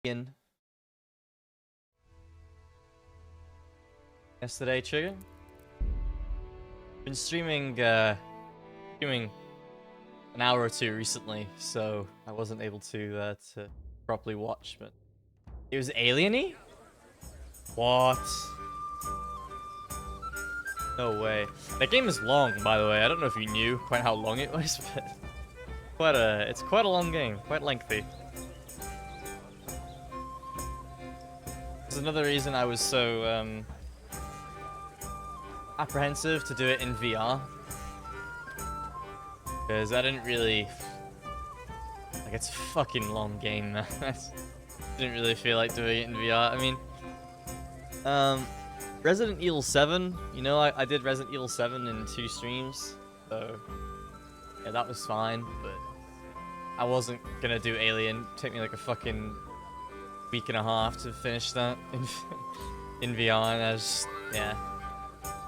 In yesterday, Trigger. Been streaming an hour or two recently, so I wasn't able to properly watch. But it was alien-y? What? No way. That game is long, by the way. I don't know if you knew quite how long it was, but it's quite a long game, quite lengthy. There's another reason I was so apprehensive to do it in VR, because I didn't really like, it's a fucking long game, man. I didn't really feel like doing it in VR. I mean, Resident Evil 7, you know, I did Resident Evil 7 in 2 streams, so yeah, that was fine, but I wasn't gonna do Alien. It took me like a fucking week and a half to finish that in VR, and I just, yeah,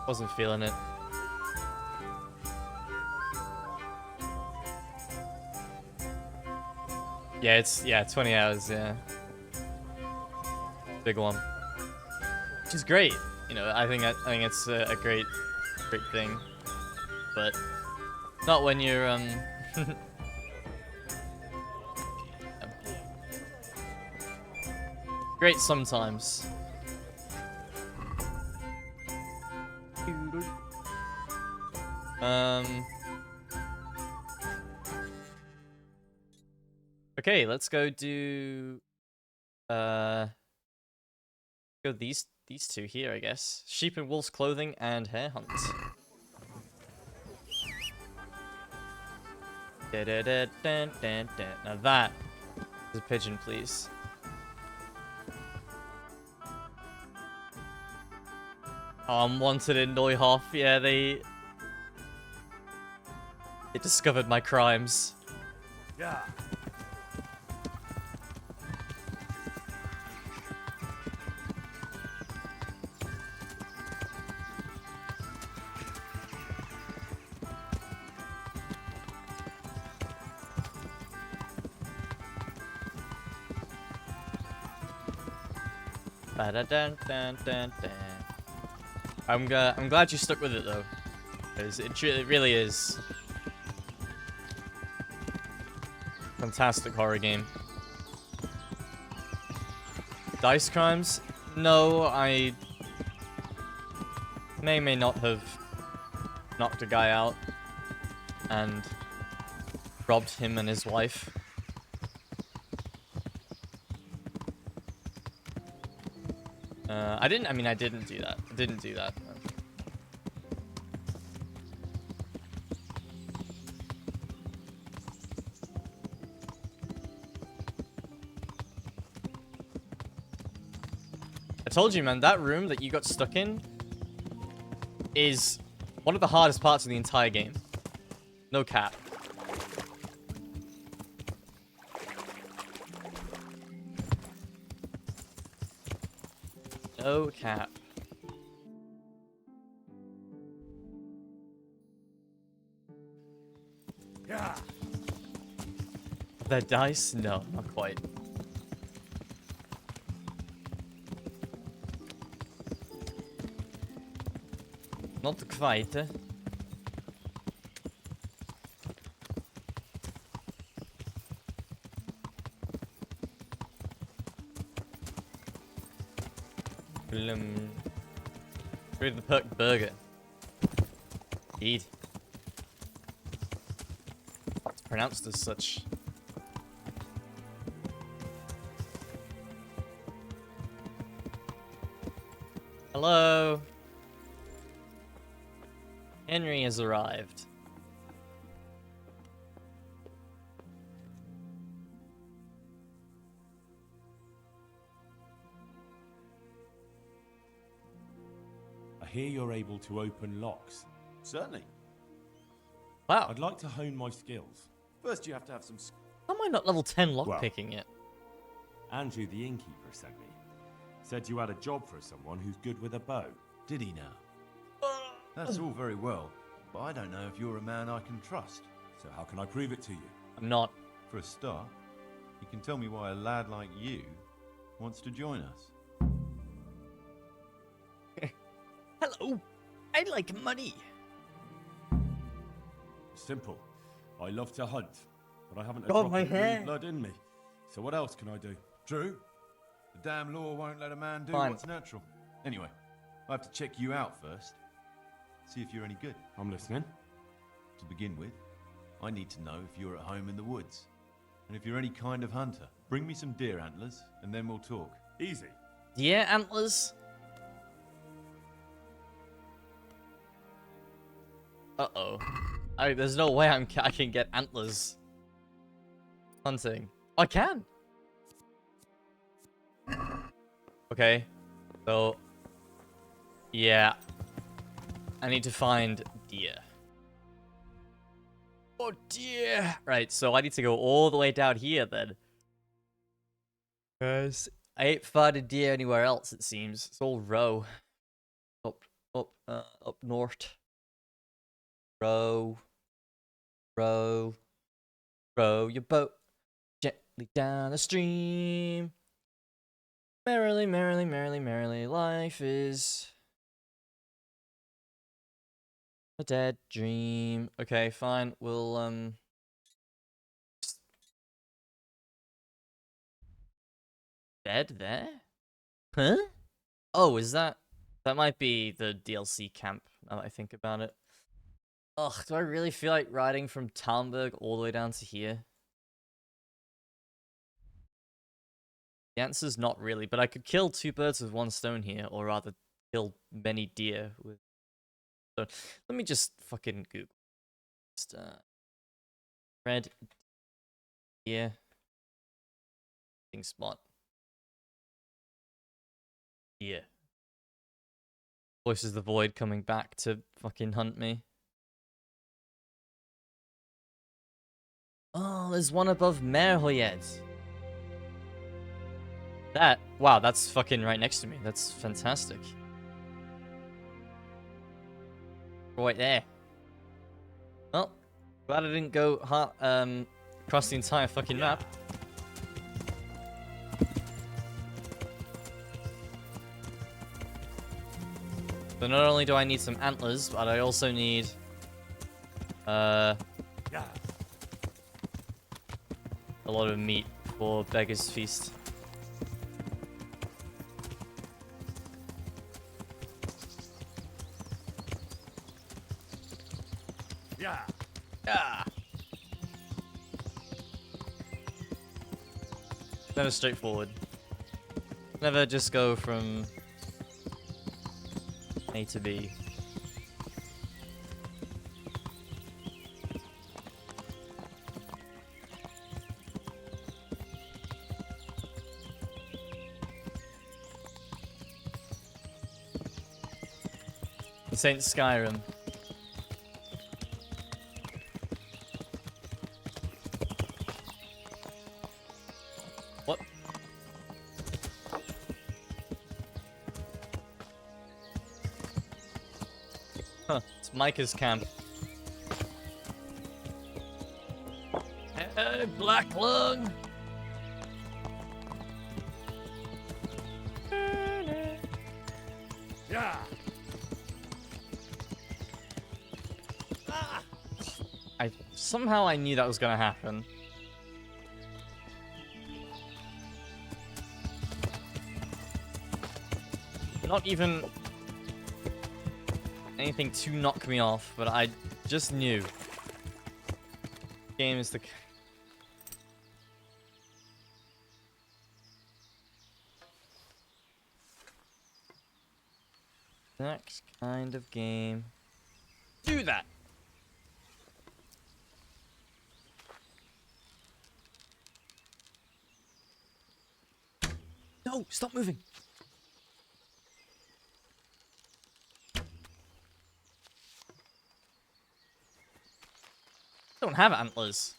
wasn't feeling it. Yeah, it's 20 hours, yeah. Big one. Which is great. You know, I think it's a great thing. But not when you're great sometimes. Okay, let's go do go these two here, I guess. Sheep and wolf's clothing and hare hunt. Now that is a pigeon, please. I'm wanted in Neuhoff. Yeah, they discovered my crimes. Yeah. I'm glad you stuck with it though, because it really is a fantastic horror game. Dice crimes? No, I may not have knocked a guy out and robbed him and his wife. I didn't do that. I didn't do that. I told you, man, that room that you got stuck in is one of the hardest parts of the entire game. No cap. No cap. Yeah. The dice? No, not quite. Not quite. Through the perk burger. Indeed. It's pronounced as such. Hello. Henry has arrived. I hear you're able to open locks. Certainly. Wow. I'd like to hone my skills. First, you have to have some. How am I not level 10 Well. lockpicking yet? Andrew, the innkeeper, sent me. Said you had a job for someone who's good with a bow. Did he now? That's all very well, but I don't know if you're a man I can trust. So how can I prove it to you? I'm not. For a start, you can tell me why a lad like you wants to join us. Hello. I'd like money. Simple. I love to hunt, but I haven't a God, drop my of green hair. blood in me. So what else can I do? True. The damn law won't let a man do Fine. what's natural. Anyway, I have to check you out first. See if you're any good. I'm listening. To begin with, I need to know if you're at home in the woods. And if you're any kind of hunter. Bring me some deer antlers, and then we'll talk. Easy. Yeah, antlers. Uh-oh. There's no way I can get antlers. Hunting. I can. Okay. So. Yeah. I need to find deer. Oh dear. Right, so I need to go all the way down here then. Because I ain't finding deer anywhere else, it seems. It's all row. Up north. Row. Row. Row your boat gently down the stream. Merrily, merrily, merrily, merrily, life is a dead dream. Okay, fine. We'll, bed there? Huh? Oh, is that... That might be the DLC camp, now that I think about it. Ugh, do I really feel like riding from Talmberg all the way down to here? The answer's not really, but I could kill 2 birds with 1 stone here, or rather, kill many deer with... So, let me just fucking Google. Just, red deer thing spot. Deer. Voices the void coming back to fucking hunt me. Oh, there's one above Merhoyed. That, wow, that's fucking right next to me. That's fantastic. Right there. Well, glad I didn't go across the entire fucking map. So not only do I need some antlers, but I also need a lot of meat for Beggar's Feast. Yeah. Ah. Never straightforward. Never just go from A to B. This ain't Skyrim. What? Huh, it's Micah's camp. Hey, Black Lung! Yeah. Somehow I knew that was gonna happen. Not even anything to knock me off, but I just knew. Game is the... next kind of game. Do that! No, stop moving. Don't have antlers.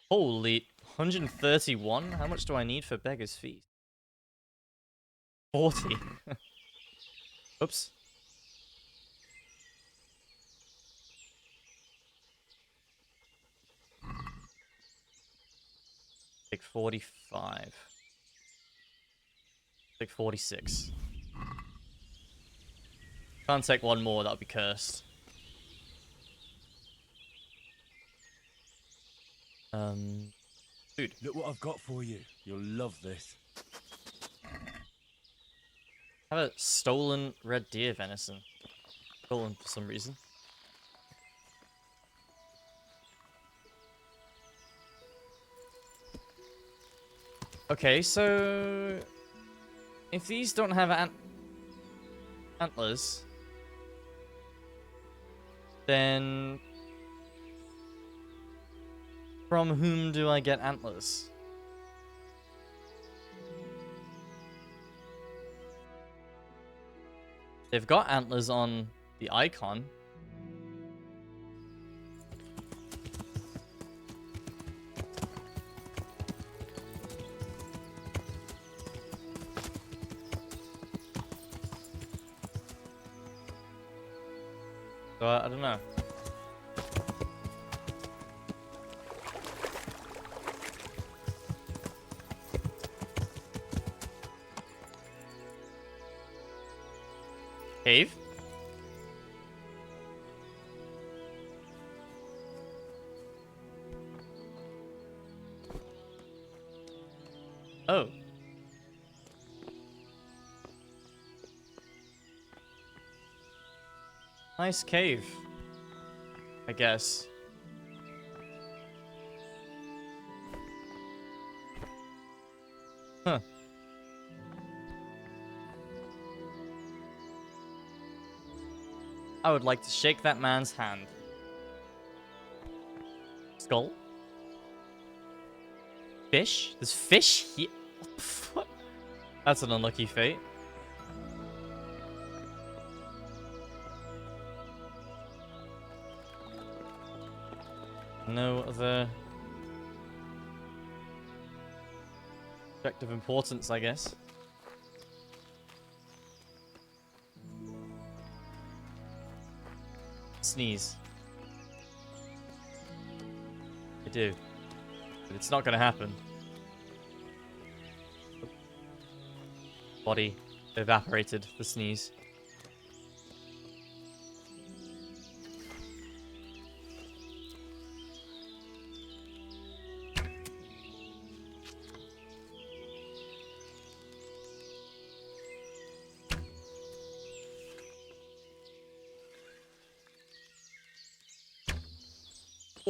Holy, 131? How much do I need for Beggar's Feast? 40. Oops. Take 45. Take 46. Can't take one more, that would be cursed. Food. Look what I've got for you. You'll love this. I have a stolen red deer venison. Stolen for some reason. Okay, so if these don't have antlers, then from whom do I get antlers? They've got antlers on the icon. So I don't know. Cave? Oh. Nice cave, I guess. Huh. I would like to shake that man's hand. Skull? Fish? There's fish here? What the fuck? That's an unlucky fate. No other object of importance, I guess. Sneeze. I do. But it's not gonna happen. Body evaporated the sneeze.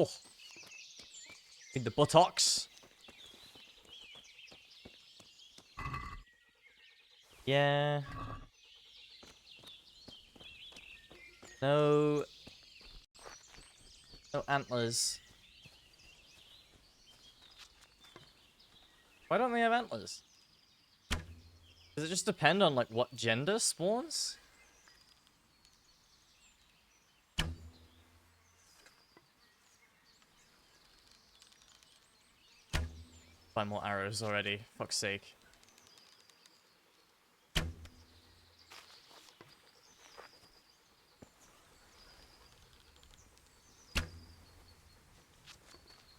Oh. Need the buttocks. Yeah. No. No antlers. Why don't they have antlers? Does it just depend on, like, what gender spawns? Find more arrows already, fuck's sake.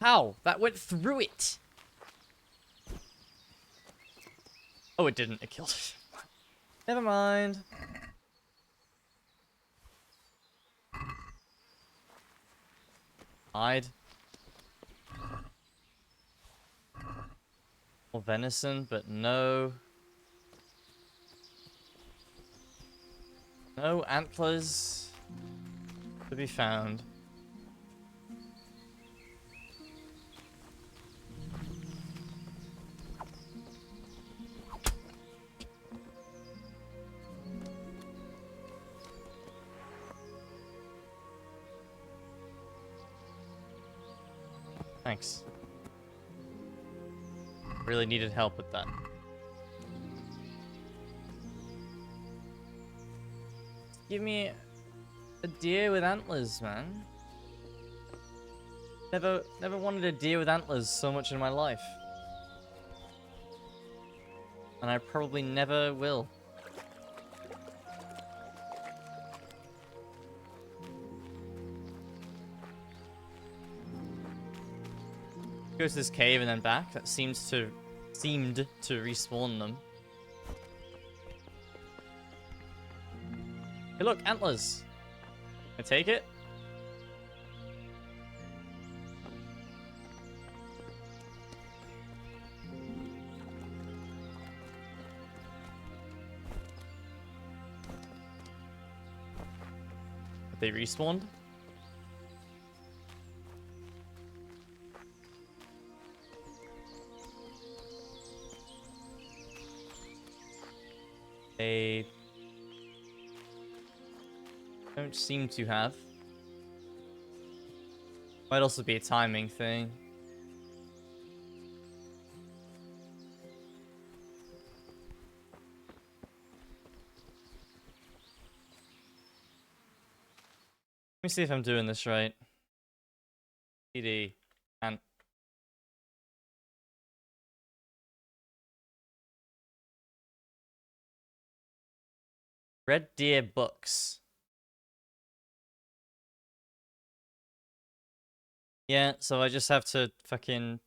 How? That went through it! Oh, it didn't. It killed it. Never mind. Hide. More venison, but no. No antlers to be found. Thanks. Really needed help with that. Give me a deer with antlers, man. Never wanted a deer with antlers so much in my life. And I probably never will. Go to this cave and then back. That seemed to respawn them. Hey, look, antlers. Can I take it? They respawned? They don't seem to have. Might also be a timing thing. Let me see if I'm doing this right. CD and Red Deer Books. Yeah, so I just have to fucking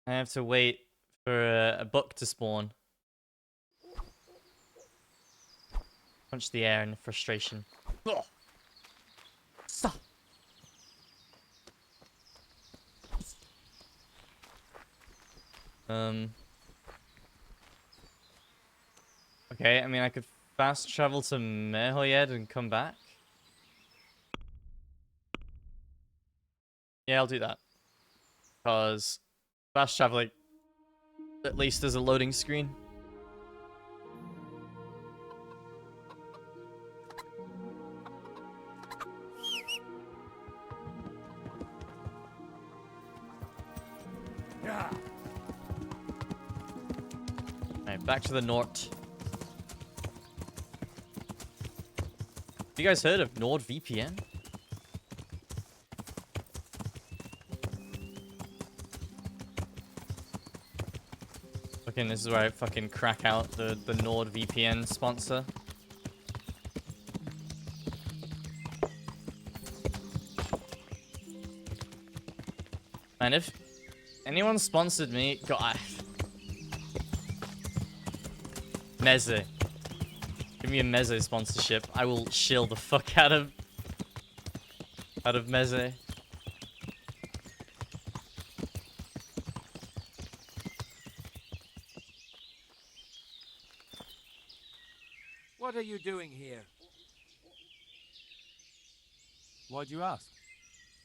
I have to wait for a book to spawn. Punch the air in frustration. Ugh. Stop. Okay, I mean, I could fast travel to Mehoyed and come back. Yeah, I'll do that. Because fast traveling, at least there's a loading screen. Alright, back to the Nort. Have you guys heard of NordVPN? Fucking, this is where I fucking crack out the NordVPN sponsor. And if anyone sponsored me, God. Meze. Give me a Meze sponsorship. I will shill the fuck out of Meze. What are you doing here? Why do you ask?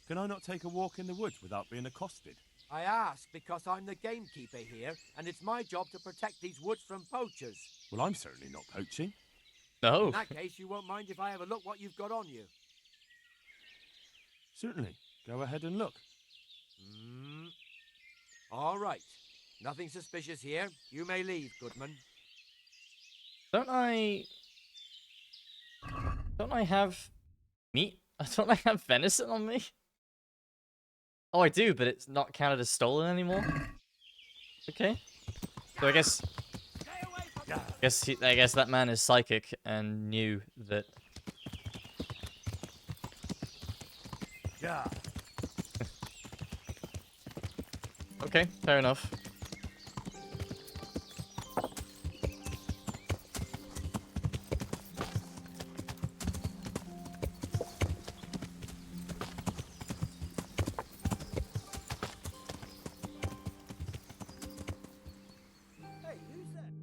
Can I not take a walk in the woods without being accosted? I ask because I'm the gamekeeper here, and it's my job to protect these woods from poachers. Well, I'm certainly not poaching. No. In that case, you won't mind if I have a look what you've got on you. Certainly. Go ahead and look. All right. Nothing suspicious here. You may leave, Goodman. Don't I have meat? Don't I have venison on me? Oh, I do, but it's not counted as stolen anymore. Okay. So I guess that man is psychic and knew that. Yeah. Okay, fair enough.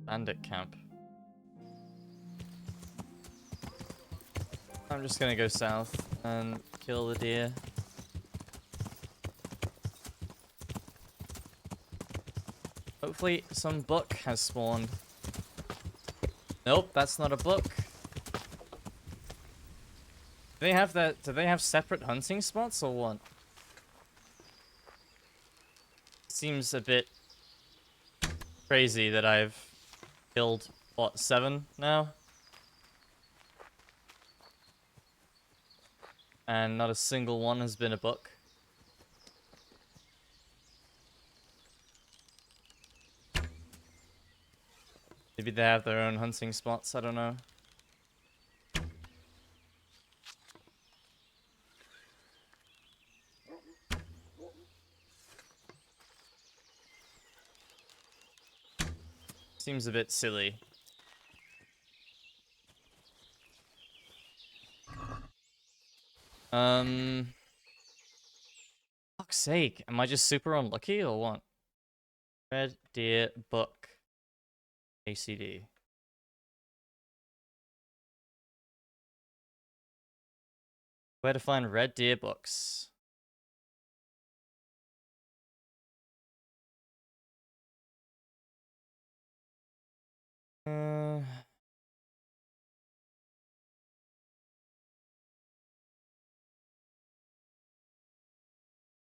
Bandit camp. I'm just gonna go south and kill the deer. Hopefully some buck has spawned. Nope, that's not a buck. Do they have separate hunting spots or what? Seems a bit crazy that I've killed, what, 7 now? And not a single one has been a buck. Maybe they have their own hunting spots, I don't know. Seems a bit silly. Fuck's sake, am I just super unlucky or what? Red deer book. ACD. Where to find red deer books?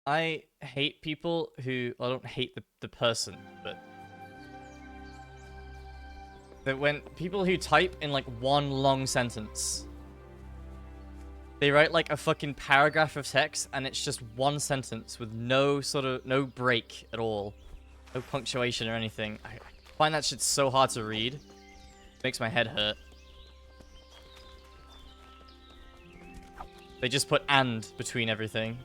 I hate people who, I don't hate the person, but that when people who type in like one long sentence, they write like a fucking paragraph of text and it's just one sentence with no break at all. No punctuation or anything. I find that shit so hard to read. Makes my head hurt. They just put "and" between everything.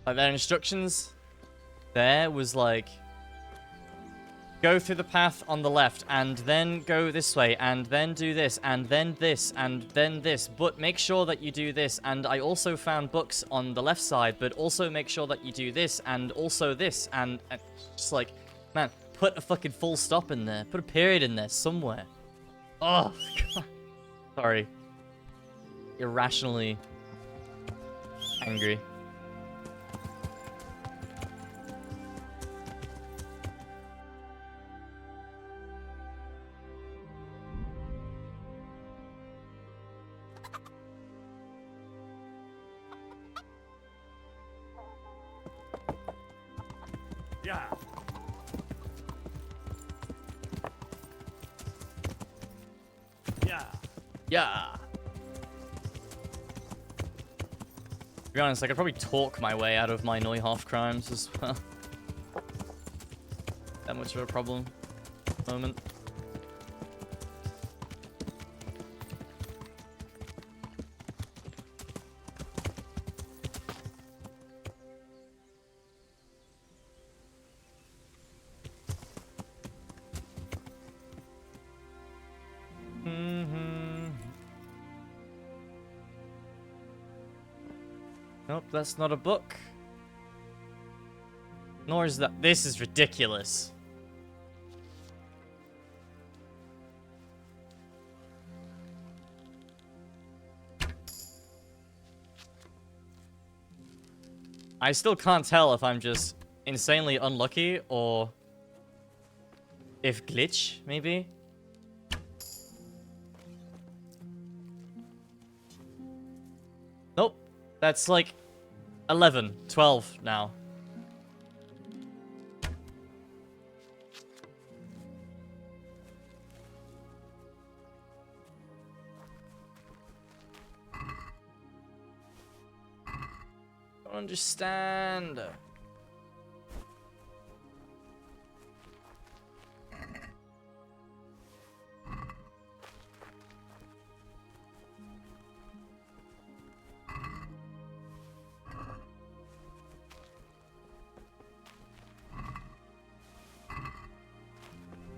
Like their instructions there was like, go through the path on the left and then go this way and then do this and then this and then this, but make sure that you do this, and I also found books on the left side, but also make sure that you do this and also this, and just like, man, put a fucking full stop in there, put a period in there somewhere. Oh, God. Sorry. Irrationally angry. Yeah. Yeah. Yeah. To be honest, I could probably talk my way out of my Neuhoff crimes as well. That much of a problem at the moment. Nope, that's not a book. Nor is that. This is ridiculous. I still can't tell if I'm just insanely unlucky or if glitch, maybe. Nope. That's like 11, 12 now. Don't understand.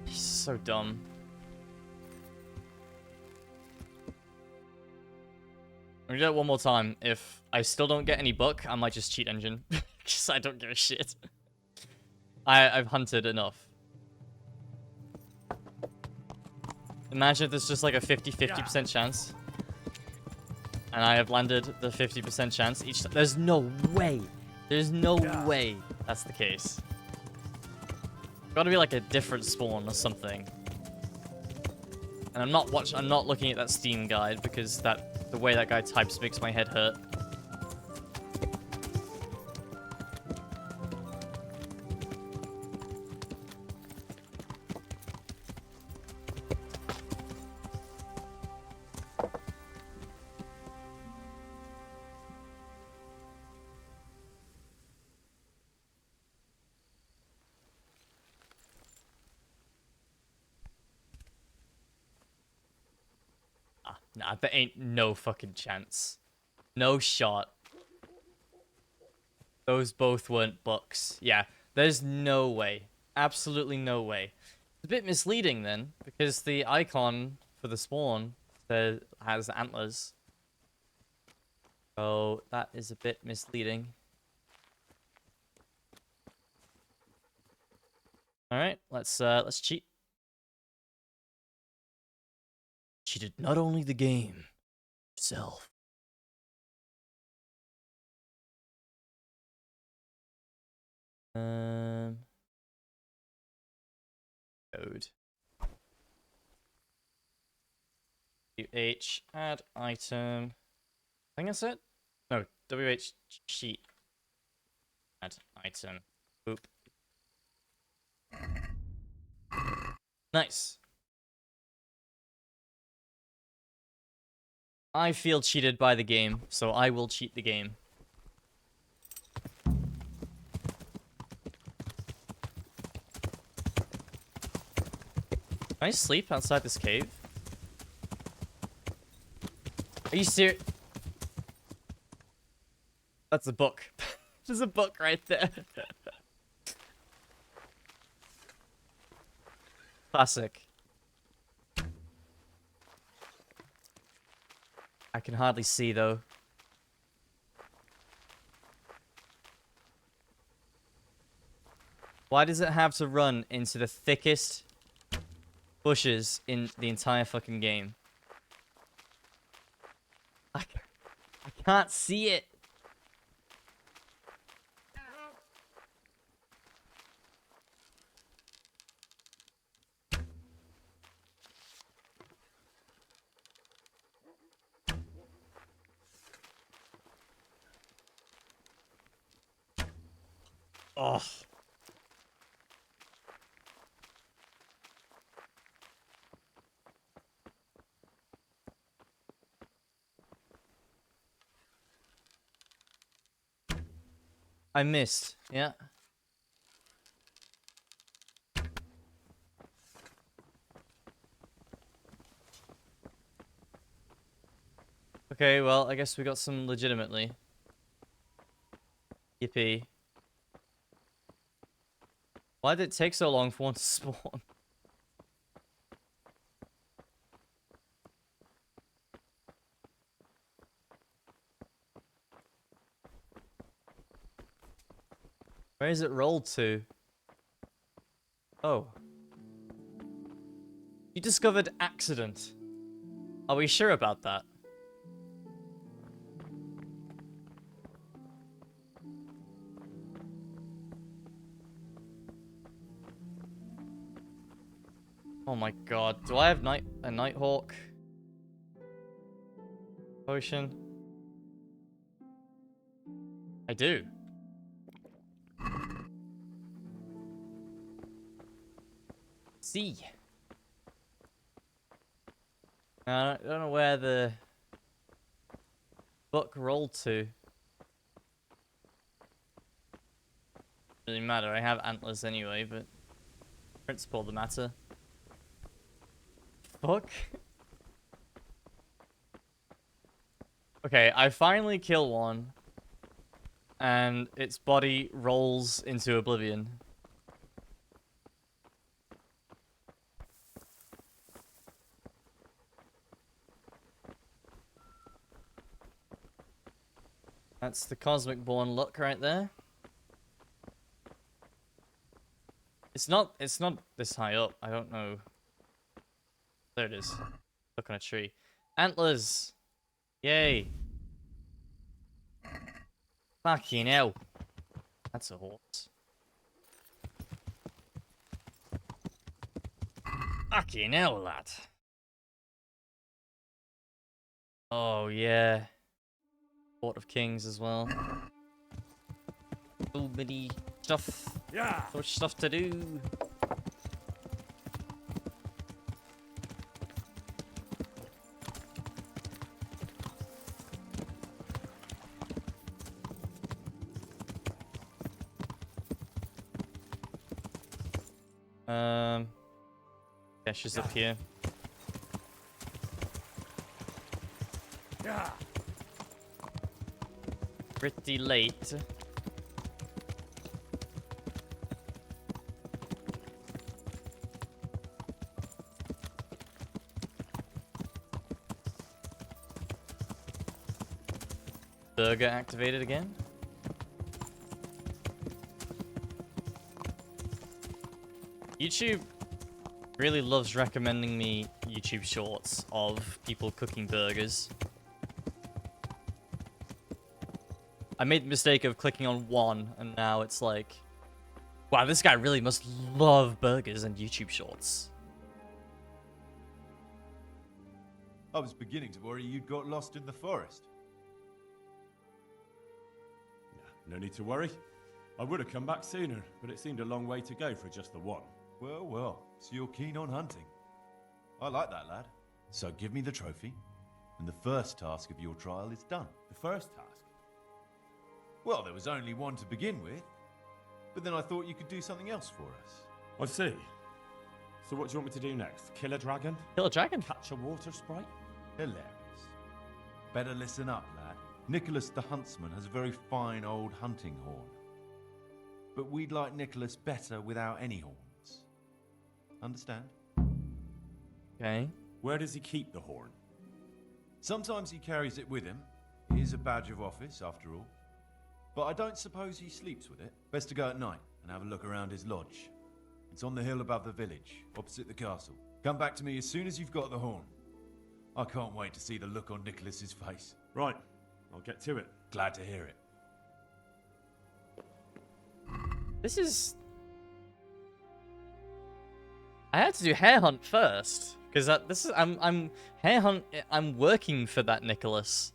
He's so dumb. I'm gonna do it one more time. If I still don't get any book, I might just cheat engine. Because I don't give a shit. I've hunted enough. Imagine if there's just like a 50-50% chance. And I have landed the 50% chance each time. There's no way. There's no way that's the case. Gotta be like a different spawn or something. And I'm not looking at that Steam guide because the way that guy types makes my head hurt. Nah, there ain't no fucking chance. No shot. Those both weren't bucks. Yeah, there's no way. Absolutely no way. It's a bit misleading then, because the icon for the spawn has antlers. So that is a bit misleading. Alright, let's cheat. Cheated not only the game, yourself. Code. WH add item. I think that's it. No, WH cheat. Add item. Oop. Nice. I feel cheated by the game, so I will cheat the game. Can I sleep outside this cave? Are you serious? That's a book. There's a book right there. Classic. I can hardly see though. Why does it have to run into the thickest bushes in the entire fucking game? I can't see it. Oh. I missed. Yeah. Okay, well, I guess we got some legitimately. Yippee. Why did it take so long for one to spawn? Where is it rolled to? Oh. You discovered accident. Are we sure about that? Oh my god. Do I have a Nighthawk potion? I do. See. I don't know where the book rolled to. Doesn't really matter. I have antlers anyway, but principle of the matter. Fuck. Okay, I finally kill one, and its body rolls into oblivion. That's the Cosmicborne look right there. It's not this high up. I don't know. There it is. Look on a tree. Antlers! Yay! Fucking hell. That's a horse. Fucking hell, lad. Oh, yeah. Court of Kings as well. So many stuff. Yeah. So much stuff to do. Yeah, she's up here. Pretty late. Burger activated again. YouTube really loves recommending me YouTube shorts of people cooking burgers. I made the mistake of clicking on one, and now it's like, wow, this guy really must love burgers and YouTube shorts. I was beginning to worry you'd got lost in the forest. No need to worry. I would have come back sooner, but it seemed a long way to go for just the one. Well, well, so you're keen on hunting. I like that, lad. So give me the trophy, and the first task of your trial is done. The first task? Well, there was only one to begin with, but then I thought you could do something else for us. I see. So what do you want me to do next? Kill a dragon? Kill a dragon? Catch a water sprite? Hilarious. Better listen up, lad. Nicholas the Huntsman has a very fine old hunting horn. But we'd like Nicholas better without any horns. Understand? Okay. Where does he keep the horn? Sometimes he carries it with him. It is a badge of office, after all. But I don't suppose he sleeps with it. Best to go at night and have a look around his lodge. It's on the hill above the village, opposite the castle. Come back to me as soon as you've got the horn. I can't wait to see the look on Nicholas's face. Right. I'll get to it. Glad to hear it. This is... I had to do hare hunt first, because I'm hare hunt. I'm working for that Nicholas,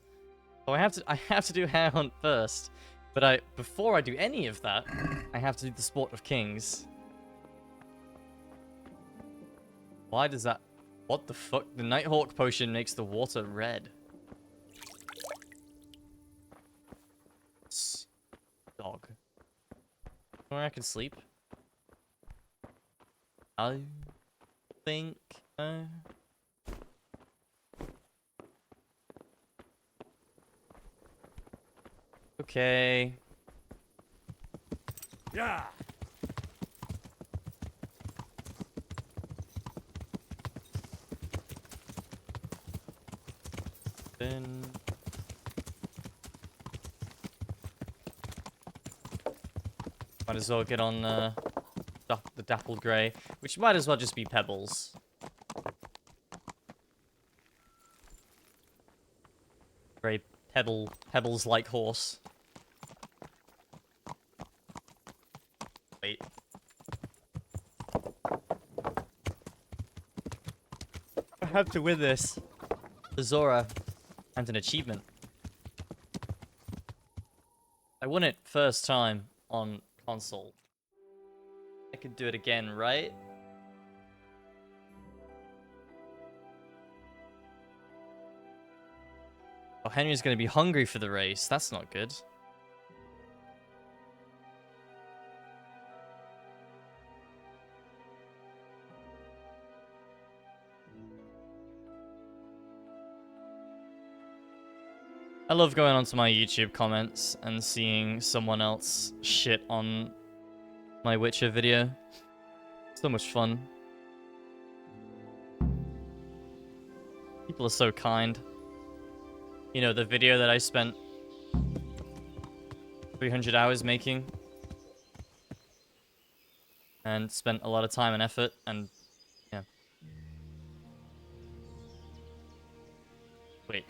so I have to do hare hunt first. But before I do any of that, I have to do the Sport of Kings. Why does that? What the fuck? The Nighthawk potion makes the water red. Dog. Where I can sleep. I think. Okay. Yeah. Then. Might as well get on the dappled grey, which might as well just be pebbles. Grey pebbles like horse. Wait. I have to win this. The Zora and an achievement. I won it first time on console. I could do it again, right? Oh, Henry's gonna be hungry for the race. That's not good. I love going onto my YouTube comments and seeing someone else shit on my Witcher video. So much fun. People are so kind. You know, the video that I spent 300 hours making and spent a lot of time and effort, and yeah. Wait,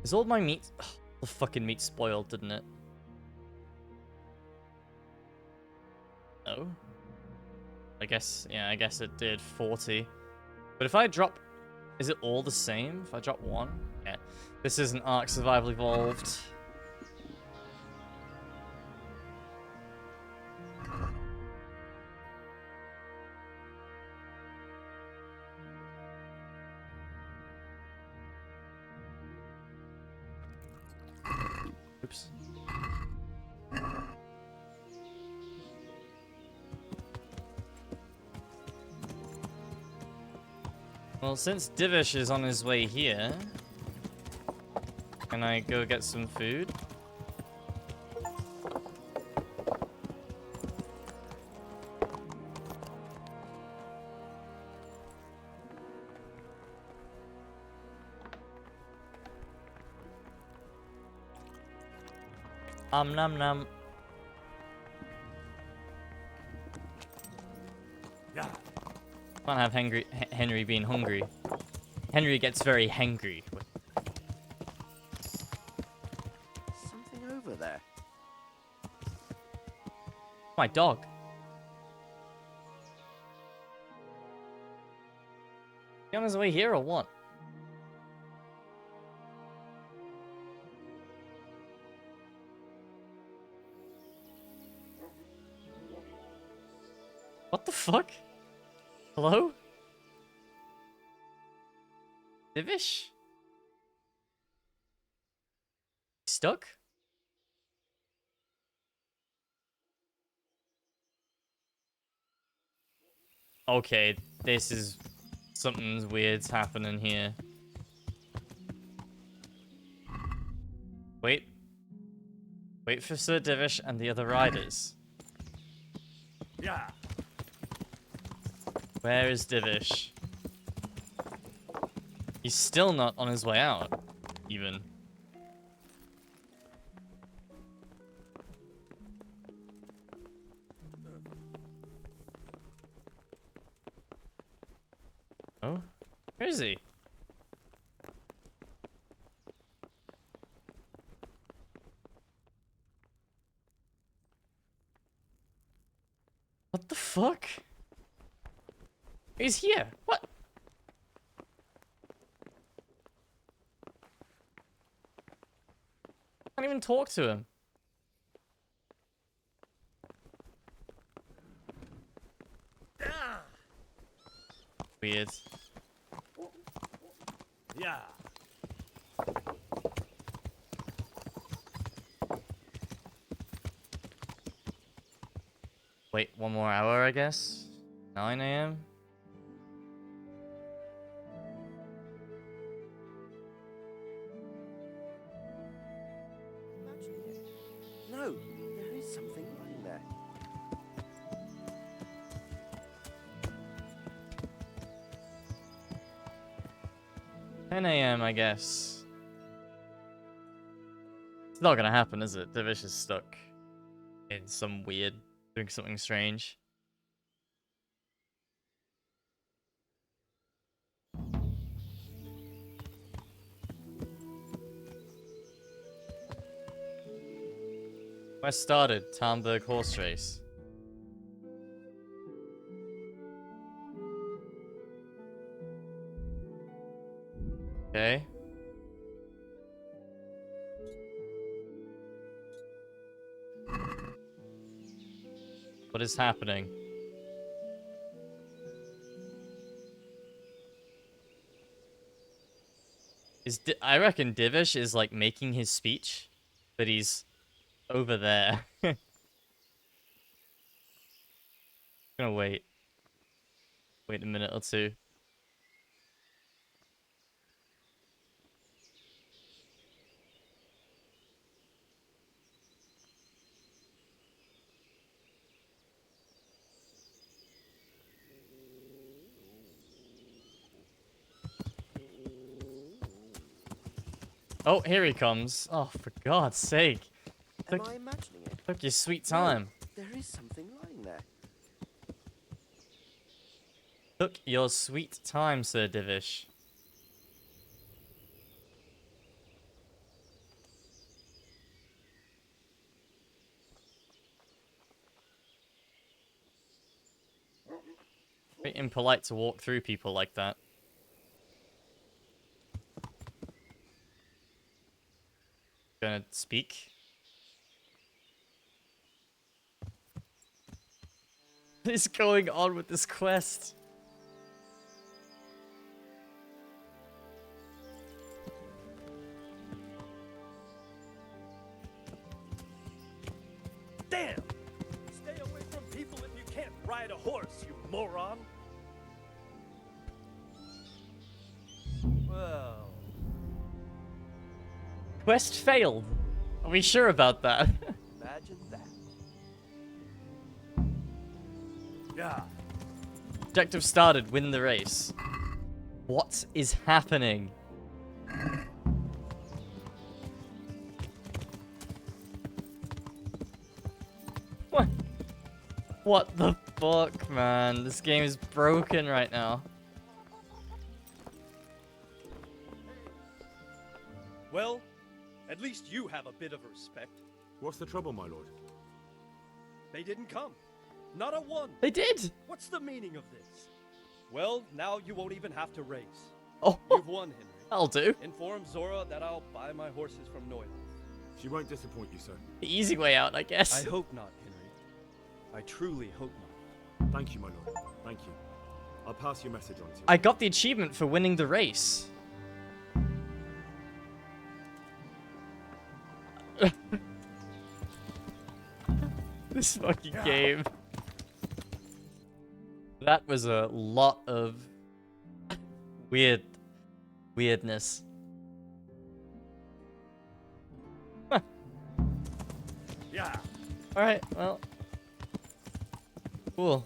is all my meat? Ugh, the fucking meat spoiled, didn't it? No. I guess, yeah, I guess it did 40. But if I drop, is it all the same? If I drop one? Yeah. This isn't Ark Survival Evolved. Oops. Well, since Divish is on his way here, Can I go get some food? Num num. Yeah. Can't have Henry being hungry. Henry gets very hangry. Something over there. My dog. He on his way here or what? What the fuck? Hello? Divish? Stuck? Okay, this is... something's weird's happening here. Wait. Wait for Sir Divish and the other riders. Yeah. Where is Divish? He's still not on his way out, even. Oh? Where is he? What the fuck? He's here. What? Can't even talk to him. Weird. Yeah. Wait, one more hour, I guess? 9 a.m.? Imagining it. No, there is something lying there. 10 a.m., I guess. It's not gonna happen, is it? Divish is stuck in some weird, doing something strange. Quest started, Tarnberg horse race. Okay. What is happening? I reckon Divish is like making his speech, but he's over there. Gonna wait. Wait a minute or two. Oh, here he comes. Oh, for God's sake. Am I imagining it? Took your sweet time. No, there is something lying there. Took your sweet time, Sir Divish. Very impolite to walk through people like that. Gonna speak. What is going on with this quest? Damn! Stay away from people if you can't ride a horse, you moron! Well... Quest failed. Are we sure about that? Imagine that. Yeah. Objective started, win the race. What is happening? What? What the fuck, man? This game is broken right now. Well, at least you have a bit of respect. What's the trouble, my lord? They didn't come. Not a one. They did! What's the meaning of this? Well, now you won't even have to race. Oh, You've won, Henry. I'll do. Inform Zora that I'll buy my horses from Noyle. She won't disappoint you, sir. The easy way out, I guess. I hope not, Henry. I truly hope not. Thank you, my lord. Thank you. I'll pass your message on to you. I got the achievement for winning the race. This fucking game. That was a lot of weirdness. Huh. Yeah. Alright, well. Cool.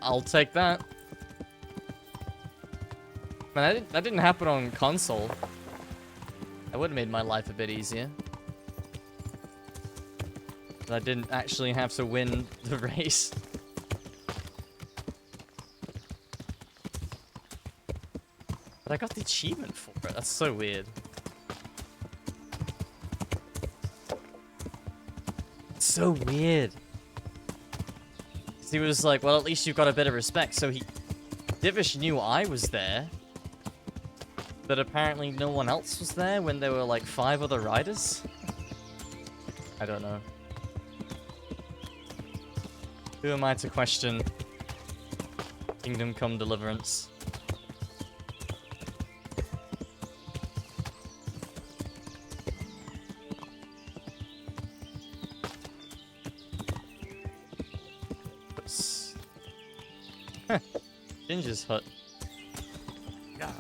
I'll take that. Man, that didn't happen on console. That would have made my life a bit easier. But I didn't actually have to win the race. But I got the achievement for it. That's so weird. It's so weird. 'Cause he was like, well, at least you've got a bit of respect. So Divish knew I was there. But apparently no one else was there when there were like 5 other riders. I don't know. Who am I to question Kingdom Come Deliverance? Oops. Huh. Ginger's hut. Yeah.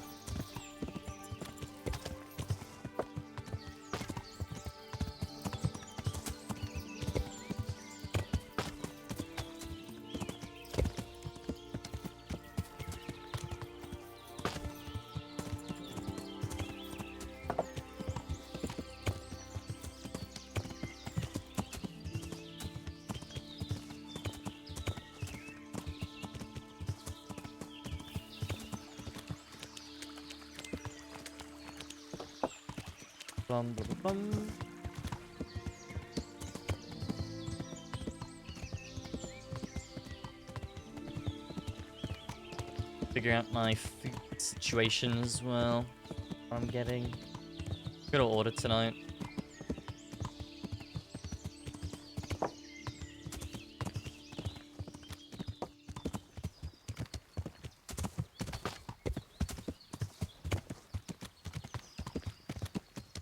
Bum, bum, bum. Figure out my food situation as well. What I'm getting. Gotta order tonight.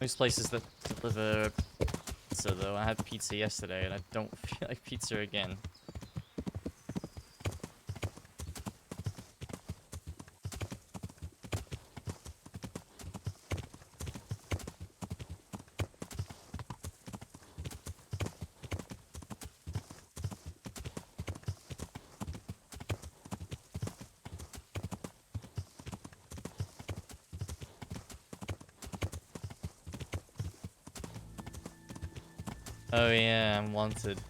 Most places that deliver pizza, though, I had pizza yesterday, and I don't feel like pizza again. Oh yeah, I'm wanted.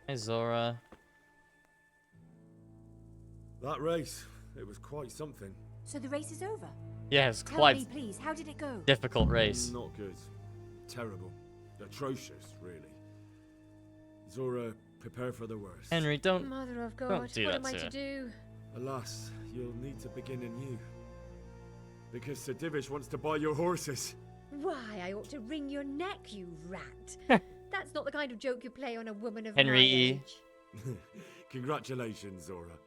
Hey Zora. That race, it was quite something. So the race is over? Yeah, it's Tell quite me, please, how did it go? difficult race. Not good. Terrible. Atrocious, really. Zora, prepare for the worst. Henry, don't. Mother of Don't God, do what that am I to to her. do? Alas, you'll need to begin anew. Because Sir Divish wants to buy your horses. Why, I ought to wring your neck, you rat. That's not the kind of joke you play on a woman of Henry my E. age. Congratulations, Zora.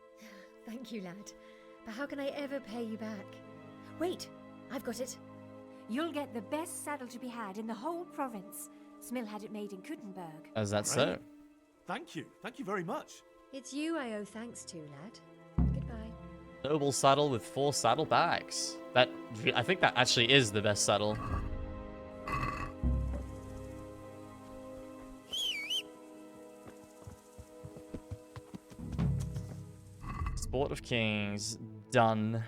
Thank you, lad. But how can I ever pay you back? Wait, I've got it. You'll get the best saddle to be had in the whole province. Smill had it made in Kuttenberg. Is that so? Right. Thank you very much. It's you I owe thanks to, lad. Goodbye. Noble saddle with 4 saddlebags. I think that actually is the best saddle. Sport of Kings done.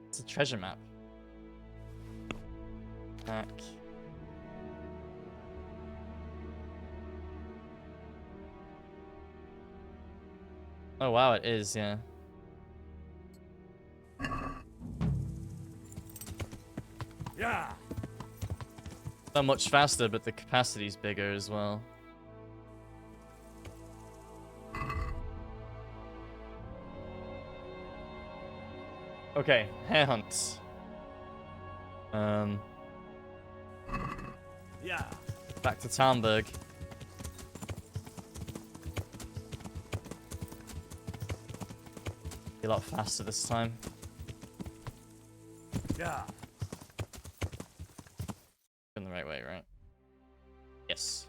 It's a treasure map. Back. Oh wow, it is, yeah. Yeah. Not much faster, but the capacity's bigger as well. Okay, hare hunt. Yeah. Back to Talmberg. Be a lot faster this time. Yeah. In the right way, right? Yes.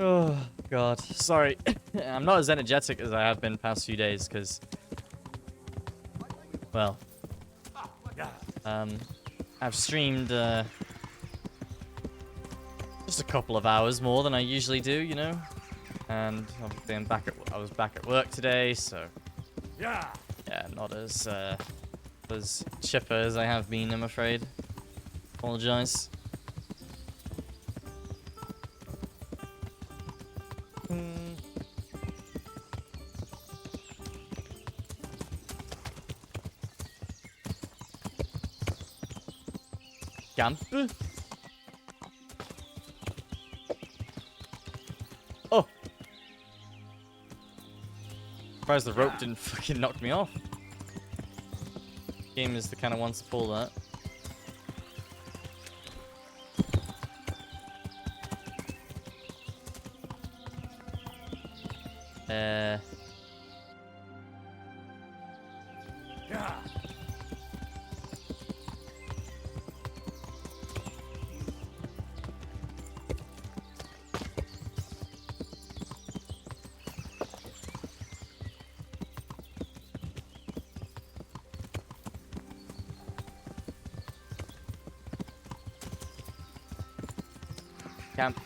Oh, God. Sorry. I'm not as energetic as I have been past few days, because... Well... I've streamed, just a couple of hours more than I usually do, you know? And obviously I was back at work today, so... Yeah. Yeah, not as chipper as I have been, I'm afraid. Apologize. Camp. Oh! Surprised the rope didn't fucking knock me off. Game is the kind of one to pull that. Yeah. Camp.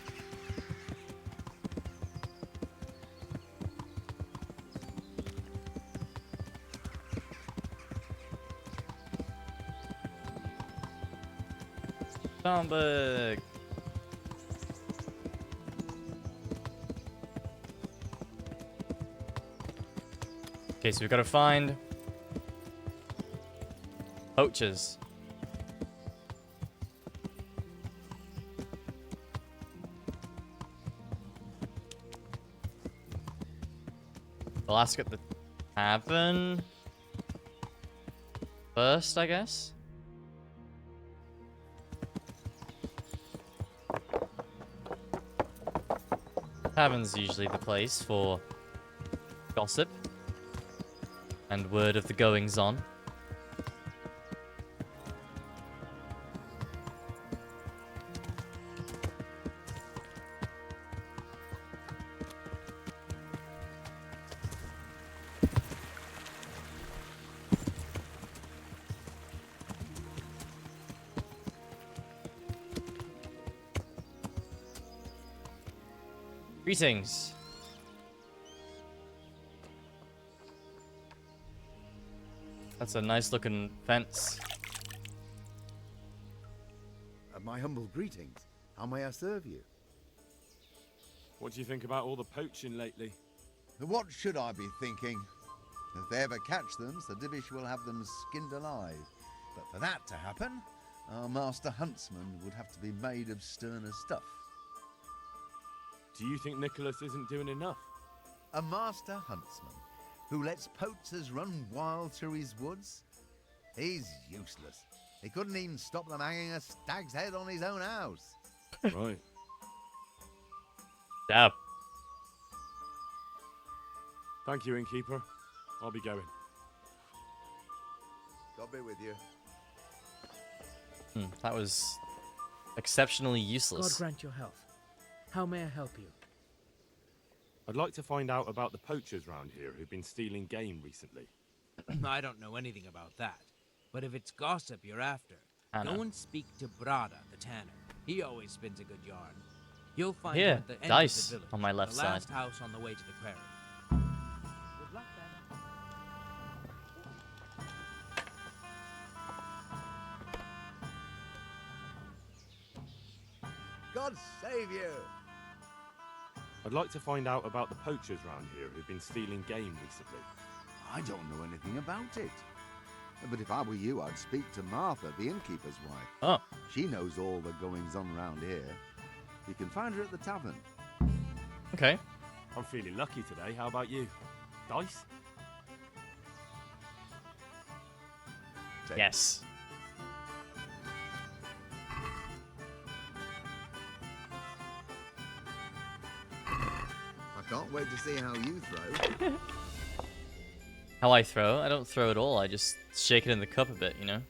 Talmberg. Okay, so we've got to find poachers. We'll ask at the tavern first, I guess. Tavern's usually the place for gossip and word of the goings-on. Greetings. That's a nice looking fence. My humble greetings. How may I serve you? What do you think about all the poaching lately? What should I be thinking? If they ever catch them, Sir Divish will have them skinned alive. But for that to happen, our master huntsman would have to be made of sterner stuff. Do you think Nicholas isn't doing enough? A master huntsman who lets poachers run wild through his woods? He's useless. He couldn't even stop them hanging a stag's head on his own house. Right. Dab. Thank you, innkeeper. I'll be going. God be with you. That was exceptionally God useless. grant your health. How may I help you? I'd like to find out about the poachers round here who've been stealing game recently. I don't know anything about that. But if it's gossip you're after, Anna. go and speak to Brada, the tanner. He always spins a good yarn. You'll find Here, him at the end dice of the village, on my left the side. last house on the way to the quarry. Good luck, then. God save you! I'd like to find out about the poachers round here who've been stealing game recently. I don't know anything about it. But if I were you, I'd speak to Martha, the innkeeper's wife. Oh, She knows all the goings-on round here. You can find her at the tavern. okay. I'm feeling lucky today. How about you? Dice? Take Yes. I can't wait to see how you throw. How I throw? I don't throw at all. I just shake it in the cup a bit, you know?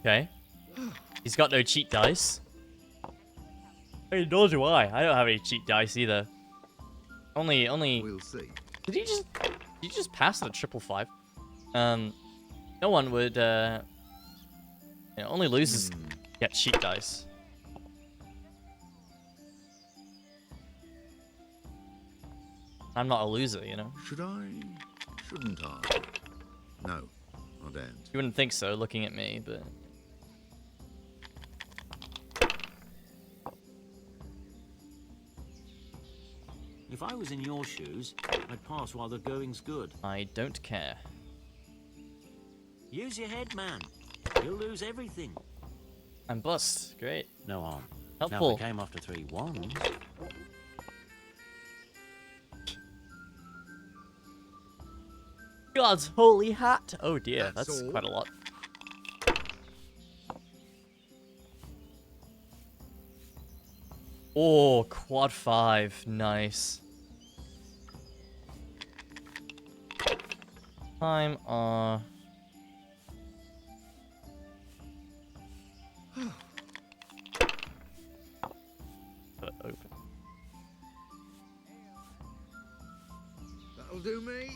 Okay. He's got no cheat dice. Hey, nor do I. I don't have any cheat dice either. Only. We'll see. Did you just pass at a 555? No one would. Only losers get cheat dice. I'm not a loser, you know. Should I? Shouldn't I? No, I don't. You wouldn't think so, looking at me, but. If I was in your shoes, I'd pass while the going's good. I don't care. Use your head, man. You'll lose everything. I'm bust. Great. No harm. Helpful. Now if I came after 3 wands. God's holy hat. Oh dear, That's that's all? quite a lot. Oh, quad 5. Nice. Time Put open. That'll do me.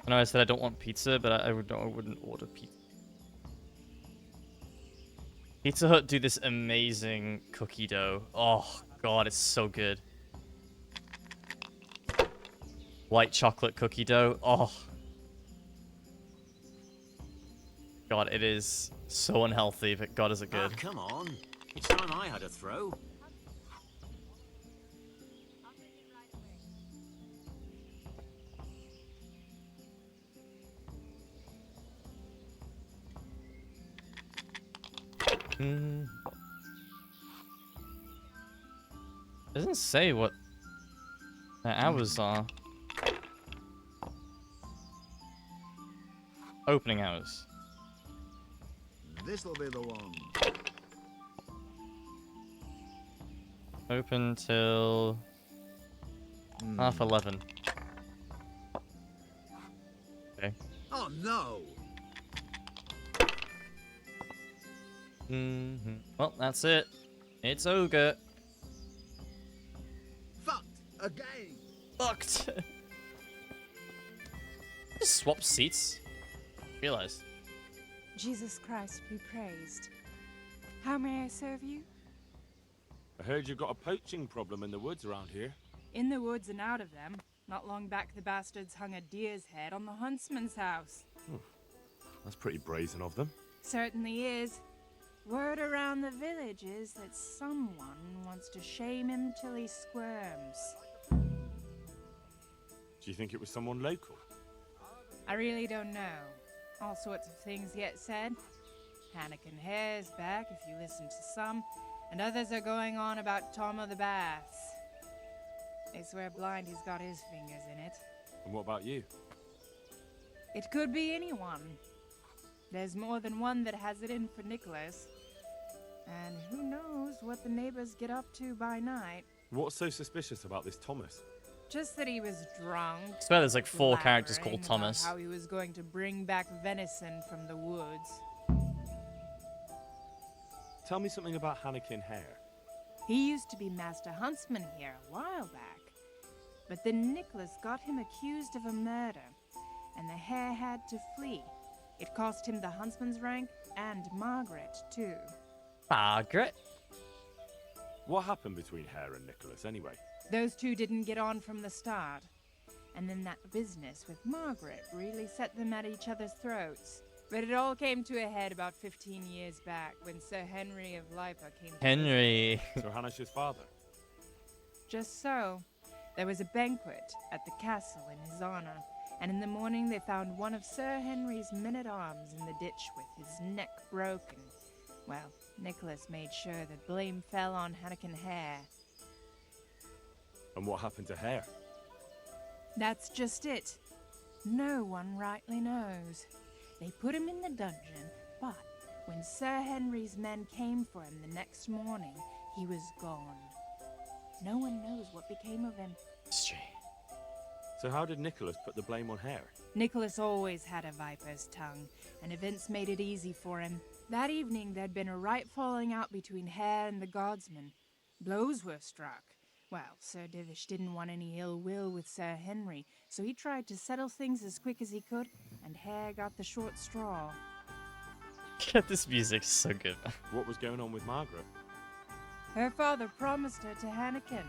I know I said I don't want pizza, but I wouldn't order pizza. Pizza Hut do this amazing cookie dough. Oh god, it's so good. White chocolate cookie dough. Oh. God, it is so unhealthy, but god is it good. Ah, come on. It's time I had a throw. Doesn't say what the hours are. Opening hours. This'll be the one. Open till 11:30. Okay. Oh no! Well, that's it. It's ogre. Fucked again. Fucked. Just swap seats. Realize. Jesus Christ be praised. How may I serve you? I heard you got a poaching problem in the woods around here. In the woods and out of them. Not long back, the bastards hung a deer's head on the huntsman's house. That's pretty brazen of them. Certainly is. Word around the village is that someone wants to shame him till he squirms. Do you think it was someone local? I really don't know. All sorts of things get said. Hannikin Hare's back, if you listen to some, and others are going on about Tom of the Baths. They swear blind he's got his fingers in it. And what about you? It could be anyone. There's more than one that has it in for Nicholas. And who knows what the neighbors get up to by night. What's so suspicious about this Thomas? Just that he was drunk. I swear there's like 4 characters called blabbering Thomas. about how he was going to bring back venison from the woods. Tell me something about Hannikin Hare. He used to be Master Huntsman here a while back. But then Nicholas got him accused of a murder, and the hare had to flee. It cost him the huntsman's rank and Margaret, too. Margaret? What happened between Hare and Nicholas, anyway? Those two didn't get on from the start. And then that business with Margaret really set them at each other's throats. But it all came to a head about 15 years back when Sir Henry of Lipa came to Henry. Sir Hanish's father? Just so. There was a banquet at the castle in his honor, and in the morning they found one of Sir Henry's men-at-arms in the ditch with his neck broken. Well, Nicholas made sure that blame fell on Hannikin Hare. And what happened to Hare? That's just it. No one rightly knows. They put him in the dungeon, but when Sir Henry's men came for him the next morning, he was gone. No one knows what became of him. So how did Nicholas put the blame on Hare? Nicholas always had a viper's tongue, and events made it easy for him. That evening there'd been a right falling out between Hare and the guardsmen. Blows were struck. Well, Sir Divish didn't want any ill will with Sir Henry, so he tried to settle things as quick as he could, and Hare got the short straw. This music's so good. What was going on with Margaret? Her father promised her to Hannikin,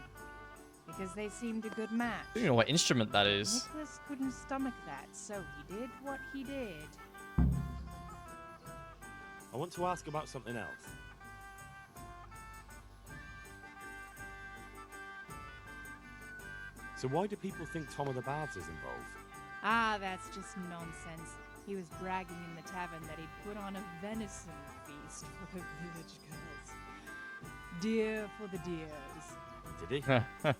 because they seemed a good match. I don't know what instrument that is. Nicholas couldn't stomach that, so he did what he did. I want to ask about something else. So why do people think Tom of the Baths is involved? Ah, that's just nonsense. He was bragging in the tavern that he'd put on a venison feast for the village girls. Deer for the deers. Did he?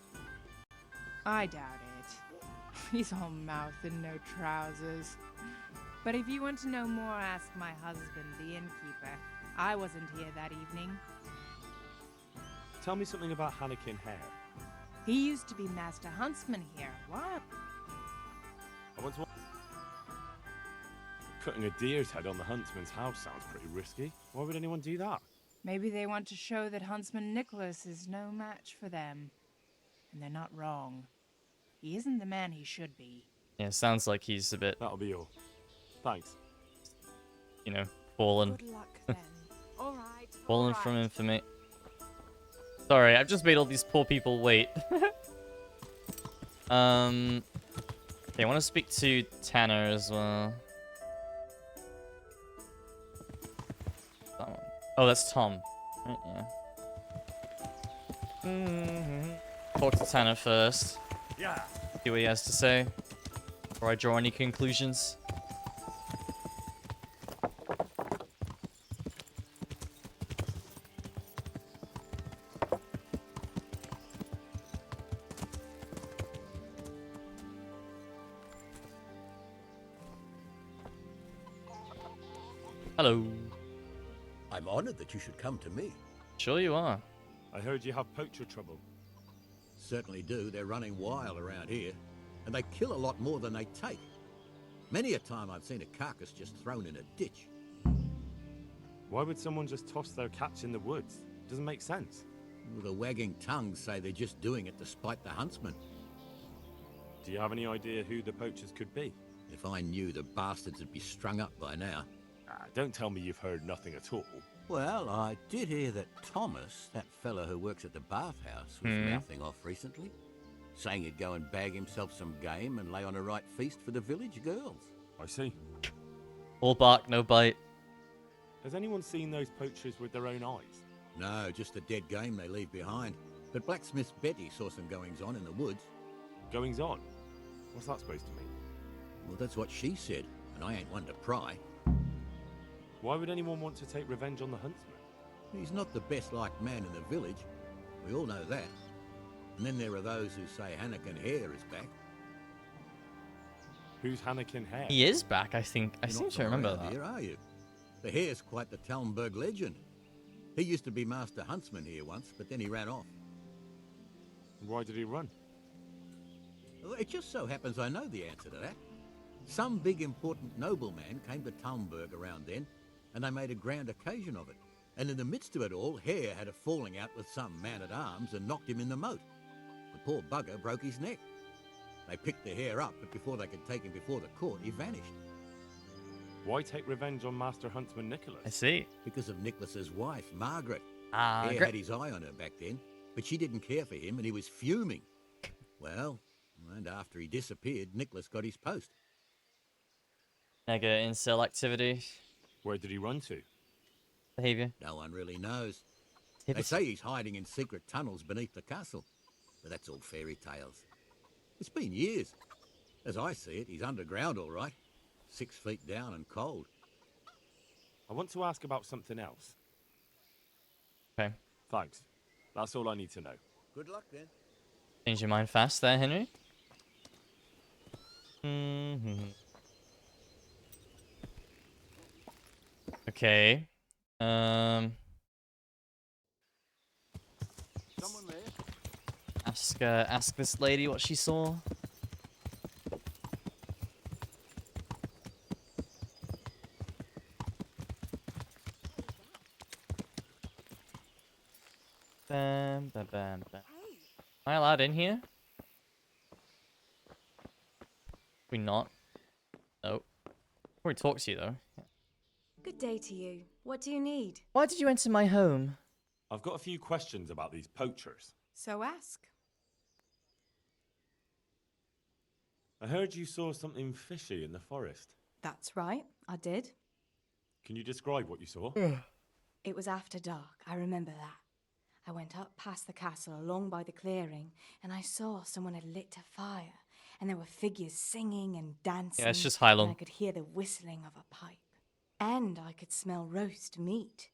I doubt it. He's all mouth and no trousers. But if you want to know more, ask my husband, the innkeeper. I wasn't here that evening. Tell me something about Hannikin Hare. He used to be Master Huntsman here. What? I want to... Cutting a deer's head on the huntsman's house sounds pretty risky. Why would anyone do that? Maybe they want to show that Huntsman Nicholas is no match for them. And they're not wrong. He isn't the man he should be. Yeah, sounds like he's a bit, That'll be all. Thanks. you know, fallen. Good luck then. All right. Fallen from infamy. Sorry, I've just made all these poor people wait. Okay, I want to speak to Tanner as well. That one. Oh, that's Tom. Right, yeah. Talk to Tanner first. Yeah. See what he has to say before I draw any conclusions. Hello. I'm honored that you should come to me. Sure you are. I heard you have poacher trouble. Certainly do. They're running wild around here, and they kill a lot more than they take. Many a time I've seen a carcass just thrown in a ditch. Why would someone just toss their catch in the woods? Doesn't make sense. The wagging tongues say they're just doing it to spite the huntsman. Do you have any idea who the poachers could be? If I knew, the bastards would be strung up by now. Don't tell me you've heard nothing at all. Well, I did hear that Thomas, that fella who works at the bathhouse, was mouthing off recently, saying he'd go and bag himself some game and lay on a right feast for the village girls. I see. All bark, no bite. Has anyone seen those poachers with their own eyes? No, just the dead game they leave behind. But blacksmith Betty saw some goings-on in the woods. Goings-on? What's that supposed to mean? Well, that's what she said, and I ain't one to pry. Why would anyone want to take revenge on the huntsman? He's not the best-liked man in the village. We all know that. And then there are those who say Hannikin Hare is back. Who's Hannikin Hare? He is back, I think. I seem to remember that. Here, are you? The Hare's quite the Talmberg legend. He used to be master huntsman here once, but then he ran off. Why did he run? Well, it just so happens I know the answer to that. Some big important nobleman came to Talmberg around then, and they made a grand occasion of it. And in the midst of it all, Hare had a falling out with some man-at-arms and knocked him in the moat. The poor bugger broke his neck. They picked the Hare up, but before they could take him before the court, he vanished. Why take revenge on Master Huntsman Nicholas? I see. Because of Nicholas's wife, Margaret. Ah, Hare had his eye on her back then, but she didn't care for him, and he was fuming. Well, and after he disappeared, Nicholas got his post. Mega incel activity. Where did he run to? Behavior. No one really knows. They say he's hiding in secret tunnels beneath the castle, but that's all fairy tales. It's been years. As I see it, he's underground all right. 6 feet down and cold. I want to ask about something else. Okay. Thanks. That's all I need to know. Good luck then. Change your mind fast there, Henry. Okay. Someone there? Ask this lady what she saw. Bam, bam, bam, bam. Am I allowed in here? We not? Nope. Probably talk to you though. Good day to you. What do you need? Why did you enter my home? I've got a few questions about these poachers. So ask. I heard you saw something fishy in the forest. That's right, I did. Can you describe what you saw? It was after dark, I remember that. I went up past the castle along by the clearing, and I saw someone had lit a fire, and there were figures singing and dancing. Yeah, it's just Hylum. And I could hear the whistling of a pipe. And I could smell roast meat.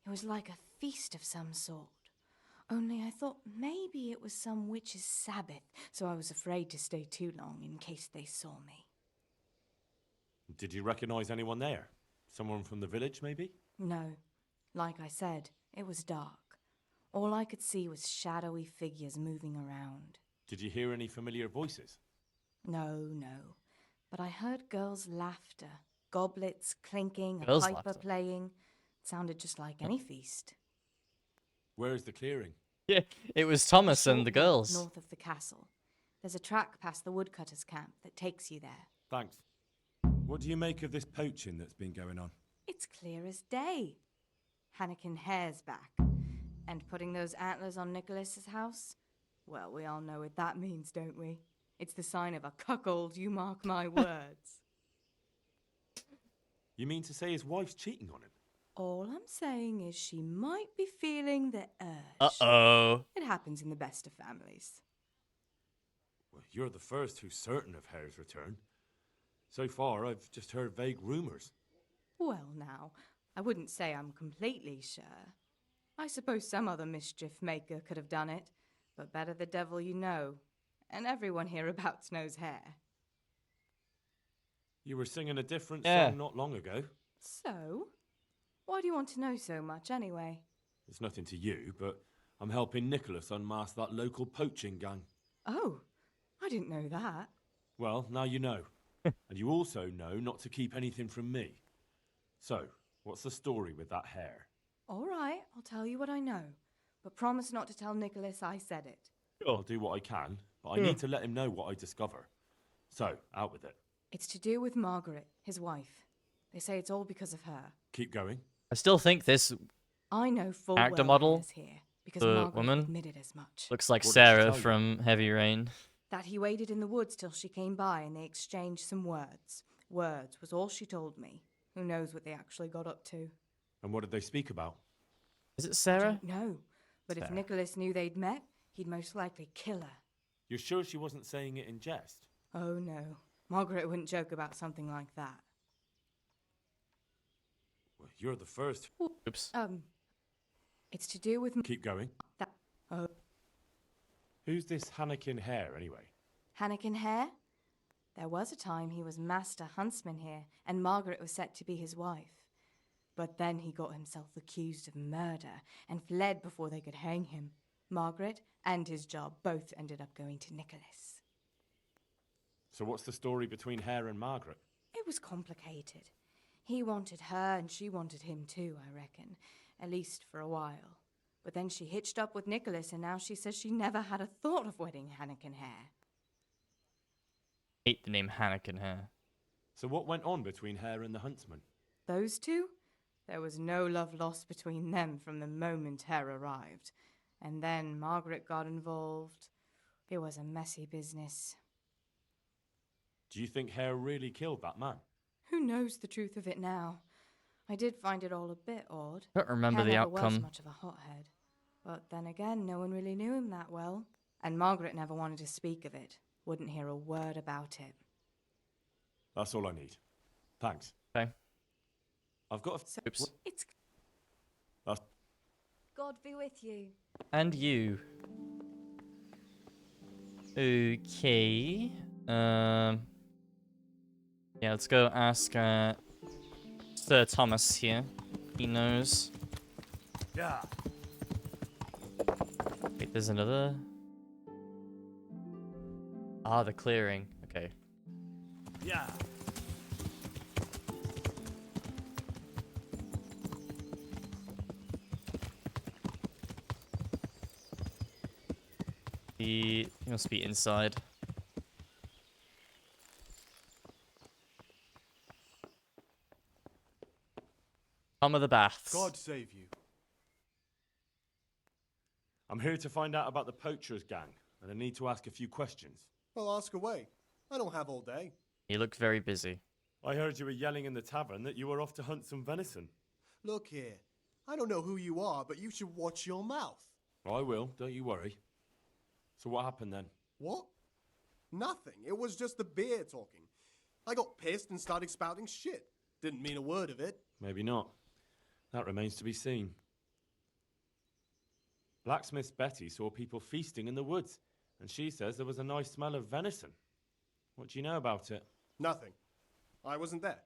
It was like a feast of some sort. Only I thought maybe it was some witch's Sabbath, so I was afraid to stay too long in case they saw me. Did you recognize anyone there? Someone from the village, maybe? No. Like I said, it was dark. All I could see was shadowy figures moving around. Did you hear any familiar voices? No. But I heard girls' laughter, goblets clinking, Girls' a piper laughter. playing. It sounded just like any feast. Where is the clearing? Yeah, it was Thomas and the girls. North of the castle. There's a track past the woodcutter's camp that takes you there. Thanks. What do you make of this poaching that's been going on? It's clear as day. Hannikin Hare's back. And putting those antlers on Nicholas's house? Well, we all know what that means, don't we? It's the sign of a cuckold, you mark my words. You mean to say his wife's cheating on him? All I'm saying is she might be feeling the urge. Uh-oh. It happens in the best of families. Well, you're the first who's certain of Hare's return. So far, I've just heard vague rumors. Well, now, I wouldn't say I'm completely sure. I suppose some other mischief maker could have done it, but better the devil you know. And everyone hereabouts knows Hare. You were singing a different Yeah. song not long ago. So? Why do you want to know so much, anyway? It's nothing to you, but I'm helping Nicholas unmask that local poaching gang. Oh, I didn't know that. Well, now you know. And you also know not to keep anything from me. So, what's the story with that Hare? All right, I'll tell you what I know. But promise not to tell Nicholas I said it. I'll do what I can, but I need to let him know what I discover. So, out with it. It's to do with Margaret, his wife. They say it's all because of her. Keep going. I still think this I know full character well model, Hare's here, because the Margaret woman, admitted as much. looks like What did she Sarah tell you? from Heavy Rain. That he waited in the woods till she came by and they exchanged some words. Words was all she told me. Who knows what they actually got up to? And what did they speak about? Is it I Sarah? don't know. But if Sarah. Nicholas knew they'd met, he'd most likely kill her. You're sure she wasn't saying it in jest? Oh no. Margaret wouldn't joke about something like that. Well, you're the first. Oops. It's to do with Keep going. that. Oh, Who's this Hannikin Hare, anyway? Hannikin Hare? There was a time he was master huntsman here, and Margaret was set to be his wife. But then he got himself accused of murder and fled before they could hang him. Margaret and his job both ended up going to Nicholas. So what's the story between Hare and Margaret? It was complicated. He wanted her and she wanted him too, I reckon. At least for a while. But then she hitched up with Nicholas and now she says she never had a thought of wedding Hannikin Hare. Hate the name Hannikin Hare. So what went on between Hare and the huntsman? Those two? There was no love lost between them from the moment Hare arrived. And then Margaret got involved. It was a messy business. Do you think Hare really killed that man? Who knows the truth of it now? I did find it all a bit odd. I don't remember Hare the never was outcome. much of a hothead. But then again, no one really knew him that well. And Margaret never wanted to speak of it. Wouldn't hear a word about it. That's all I need. Thanks. Okay. I've got a... Oops. It's... That's... God be with you. And you. Okay. Yeah, let's go ask Sir Thomas here. He knows. Yeah. Wait, there's another. Ah, the clearing. Okay. Yeah. He must be inside. Tom of the Baths. God save you. I'm here to find out about the poachers gang, and I need to ask a few questions. Well, ask away. I don't have all day. He looked very busy. I heard you were yelling in the tavern that you were off to hunt some venison. Look here. I don't know who you are, but you should watch your mouth. I will, don't you worry. So what happened then? What? Nothing. It was just the beer talking. I got pissed and started spouting shit. Didn't mean a word of it. Maybe not. That remains to be seen. Blacksmith Betty saw people feasting in the woods, and she says there was a nice smell of venison. What do you know about it? Nothing. I wasn't there.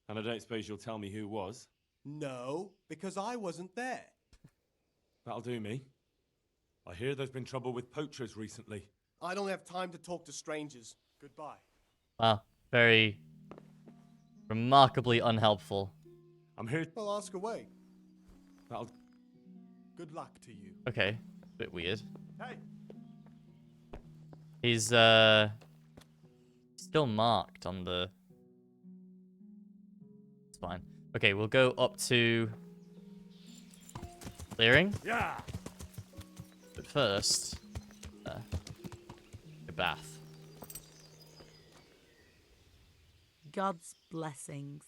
And I don't suppose you'll tell me who was? No, because I wasn't there. That'll do me. I hear there's been trouble with poachers recently. I don't have time to talk to strangers. Goodbye. Wow, very remarkably unhelpful. I'm here. Well, ask away. That'll... Good luck to you. Okay, bit weird. Hey! He's still marked on the... It's fine. Okay, we'll go up to clearing. Yeah! But first, a bath. God's blessings.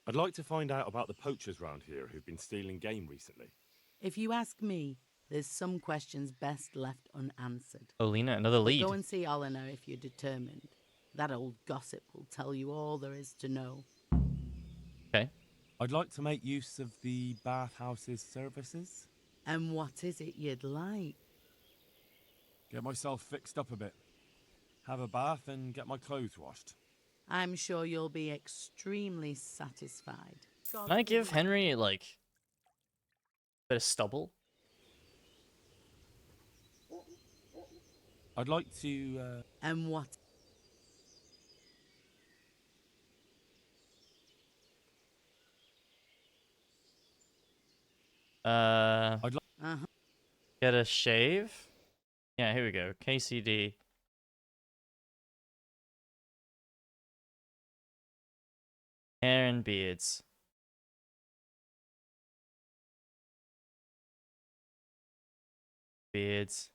I'd like to find out about the poachers round here who've been stealing game recently. If you ask me, there's some questions best left unanswered. Oh, Lena, another But lead. go and see Olener if you're determined. That old gossip will tell you all there is to know. Okay. I'd like to make use of the bathhouse's services. And what is it you'd like? Get myself fixed up a bit. Have a bath and get my clothes washed. I'm sure you'll be extremely satisfied. Can I give Henry, like, a bit of stubble? I'd like to, And what? I'd like... Get a shave? Yeah, here we go. KCD. Hair and beards. Beards.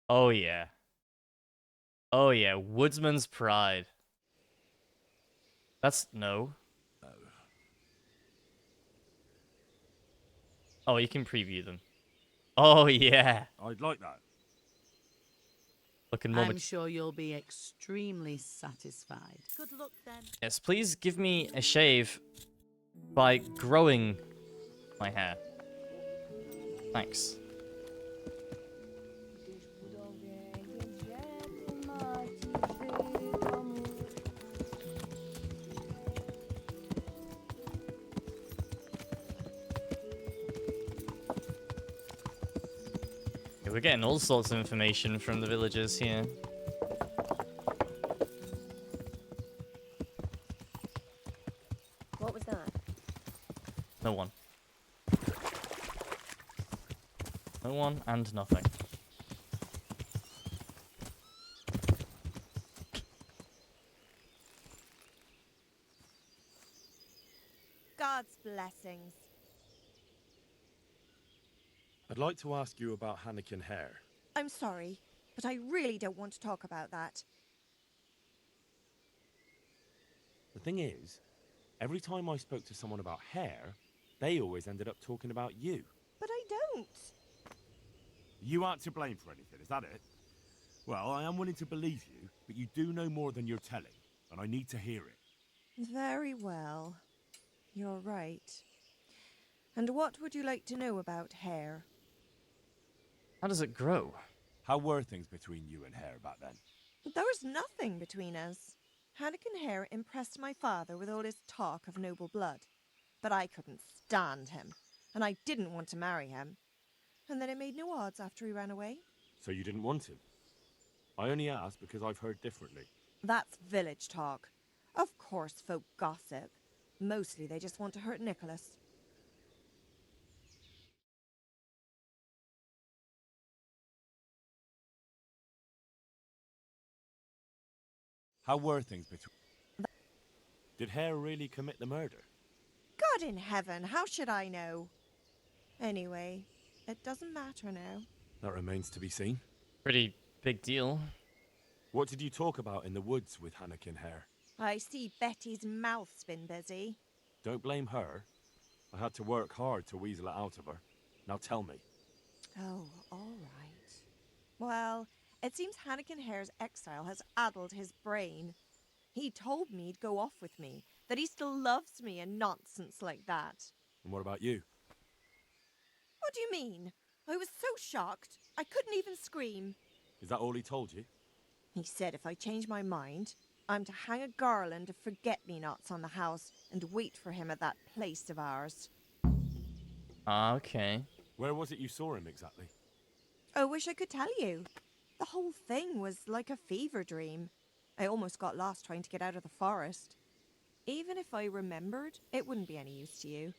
Oh yeah. Oh yeah, Woodsman's Pride. That's no. Oh, you can preview them. Oh yeah. I'd like that. Looking more I'm sure you'll be extremely satisfied. Good luck then. Yes, please give me a shave by growing my hair. Thanks. Yeah, we're getting all sorts of information from the villagers here. What was that? No one. No one and nothing. God's blessings. I'd like to ask you about Hannikin Hare. I'm sorry, but I really don't want to talk about that. The thing is, every time I spoke to someone about Hare, they always ended up talking about you. But I don't. You aren't to blame for anything, is that it? Well, I am willing to believe you, but you do know more than you're telling, and I need to hear it. Very well. You're right. And what would you like to know about Hare? How does it grow? How were things between you and Hare back then? There was nothing between us. Hannikin Hare impressed my father with all his talk of noble blood. But I couldn't stand him, and I didn't want to marry him. And then it made no odds after he ran away. So you didn't want him? I only asked because I've heard differently. That's village talk. Of course folk gossip. Mostly they just want to hurt Nicholas. How were things between... Did Hare really commit the murder? God in heaven, how should I know? Anyway, it doesn't matter now. That remains to be seen. Pretty big deal. What did you talk about in the woods with Hannikin Hare? I see Betty's mouth's been busy. Don't blame her. I had to work hard to weasel it out of her. Now tell me. Oh, all right. Well, it seems Hannikin Hare's exile has addled his brain. He told me he'd go off with me, that he still loves me and nonsense like that. And what about you? What do you mean? I was so shocked, I couldn't even scream. Is that all he told you? He said if I change my mind, I'm to hang a garland of forget-me-nots on the house and wait for him at that place of ours. Okay. Where was it you saw him exactly? I wish I could tell you. The whole thing was like a fever dream. I almost got lost trying to get out of the forest. Even if I remembered, it wouldn't be any use to you.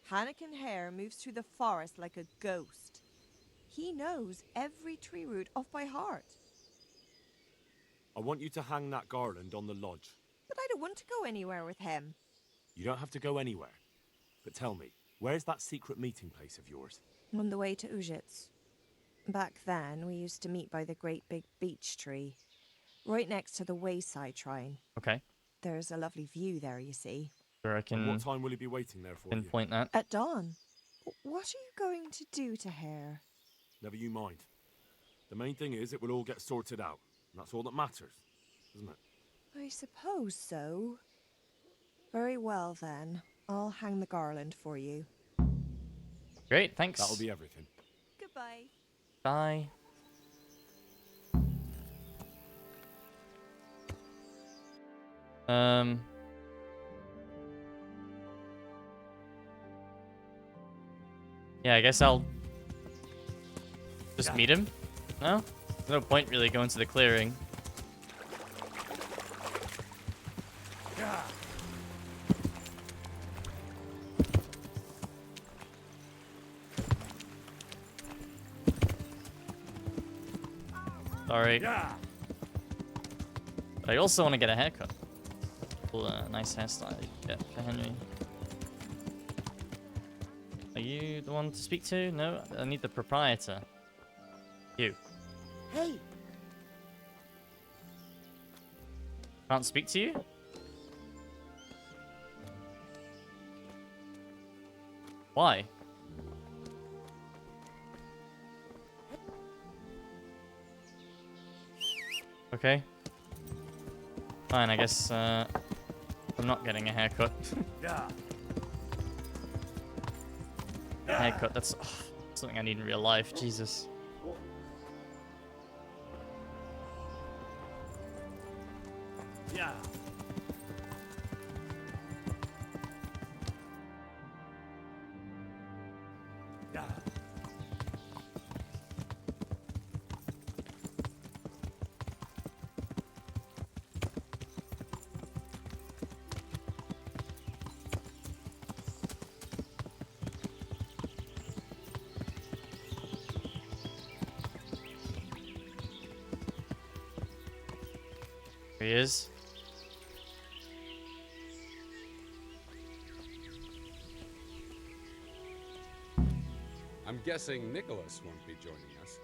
Hannikin Hare moves through the forest like a ghost. He knows every tree root off by heart. I want you to hang that garland on the lodge. But I don't want to go anywhere with him. You don't have to go anywhere. But tell me, where's that secret meeting place of yours? On the way to Ujitz. Back then, we used to meet by the great big beech tree, right next to the wayside shrine. Okay. There's a lovely view there, you see. Sure, I can. And what time will he be waiting there for pinpoint that. At dawn. What are you going to do to Hare? Never you mind. The main thing is it will all get sorted out. And that's all that matters, isn't it? I suppose so. Very well, then. I'll hang the garland for you. Great, thanks. That'll be everything. Goodbye. Bye. Yeah, I guess I'll just meet him. No? There's no point really going to the clearing. Sorry. But I also want to get a haircut. nice hairstyle you get for Henry. Are you the one to speak to? No, I need the proprietor. You. Hey, Can't speak to you? Why? Okay. Fine, I guess I'm not getting a haircut. Yeah. Haircut, that's something I need in real life, Jesus. Yeah. Yeah. Here he is. I'm guessing Nicholas won't be joining us.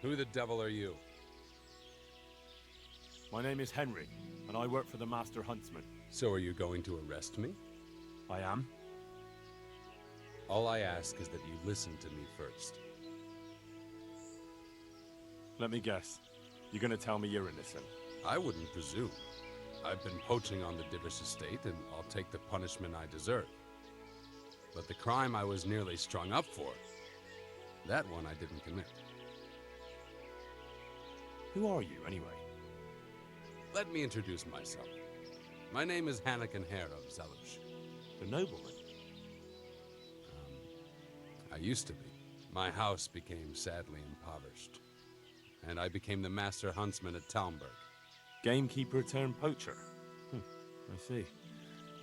Who the devil are you? My name is Henry, and I work for the Master Huntsman. So are you going to arrest me? I am. All I ask is that you listen to me first. Let me guess. You're gonna tell me you're innocent. I wouldn't presume. I've been poaching on the Divish estate, and I'll take the punishment I deserve. But the crime I was nearly strung up for, that one I didn't commit. Who are you, anyway? Let me introduce myself. My name is Hannikin Hare of Zalush. The nobleman? I used to be. My house became sadly impoverished, and I became the Master Huntsman at Talmberg. Gamekeeper turned poacher. I see.